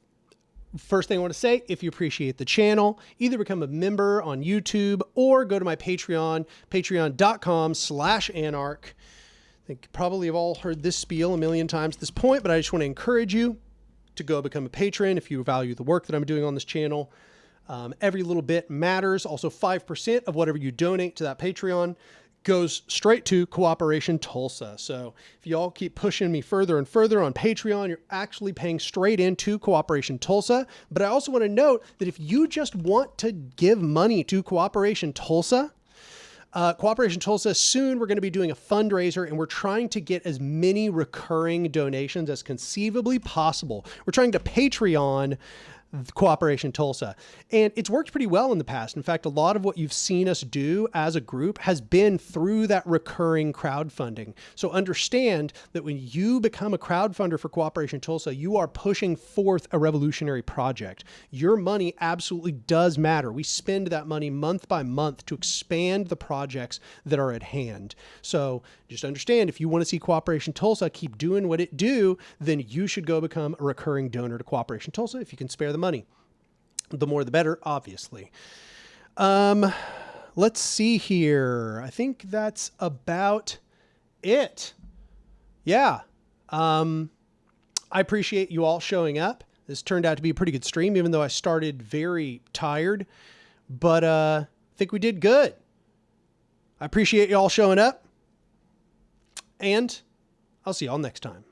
B: First thing I want to say, if you appreciate the channel, either become a member on YouTube or go to my Patreon, patreon.com/Anark. I think you probably have all heard this spiel a million times at this point, but I just want to encourage you to go become a patron if you value the work that I'm doing on this channel. Every little bit matters. Also, 5% of whatever you donate to that Patreon goes straight to Cooperation Tulsa. So if y'all keep pushing me further and further on Patreon, you're actually paying straight into Cooperation Tulsa. But I also want to note that if you just want to give money to Cooperation Tulsa, Cooperation Tulsa, soon we're going to be doing a fundraiser, and we're trying to get as many recurring donations as conceivably possible. We're trying to Patreon Cooperation Tulsa. And it's worked pretty well in the past. In fact, a lot of what you've seen us do as a group has been through that recurring crowdfunding. So understand that when you become a crowdfunder for Cooperation Tulsa, you are pushing forth a revolutionary project. Your money absolutely does matter. We spend that money month by month to expand the projects that are at hand. So just understand, if you want to see Cooperation Tulsa keep doing what it do, then you should go become a recurring donor to Cooperation Tulsa if you can spare the money. The more the better, obviously. Let's see here. I think that's about it. Yeah. I appreciate you all showing up. This turned out to be a pretty good stream, even though I started very tired, but I think we did good. I appreciate you all showing up, and I'll see y'all next time.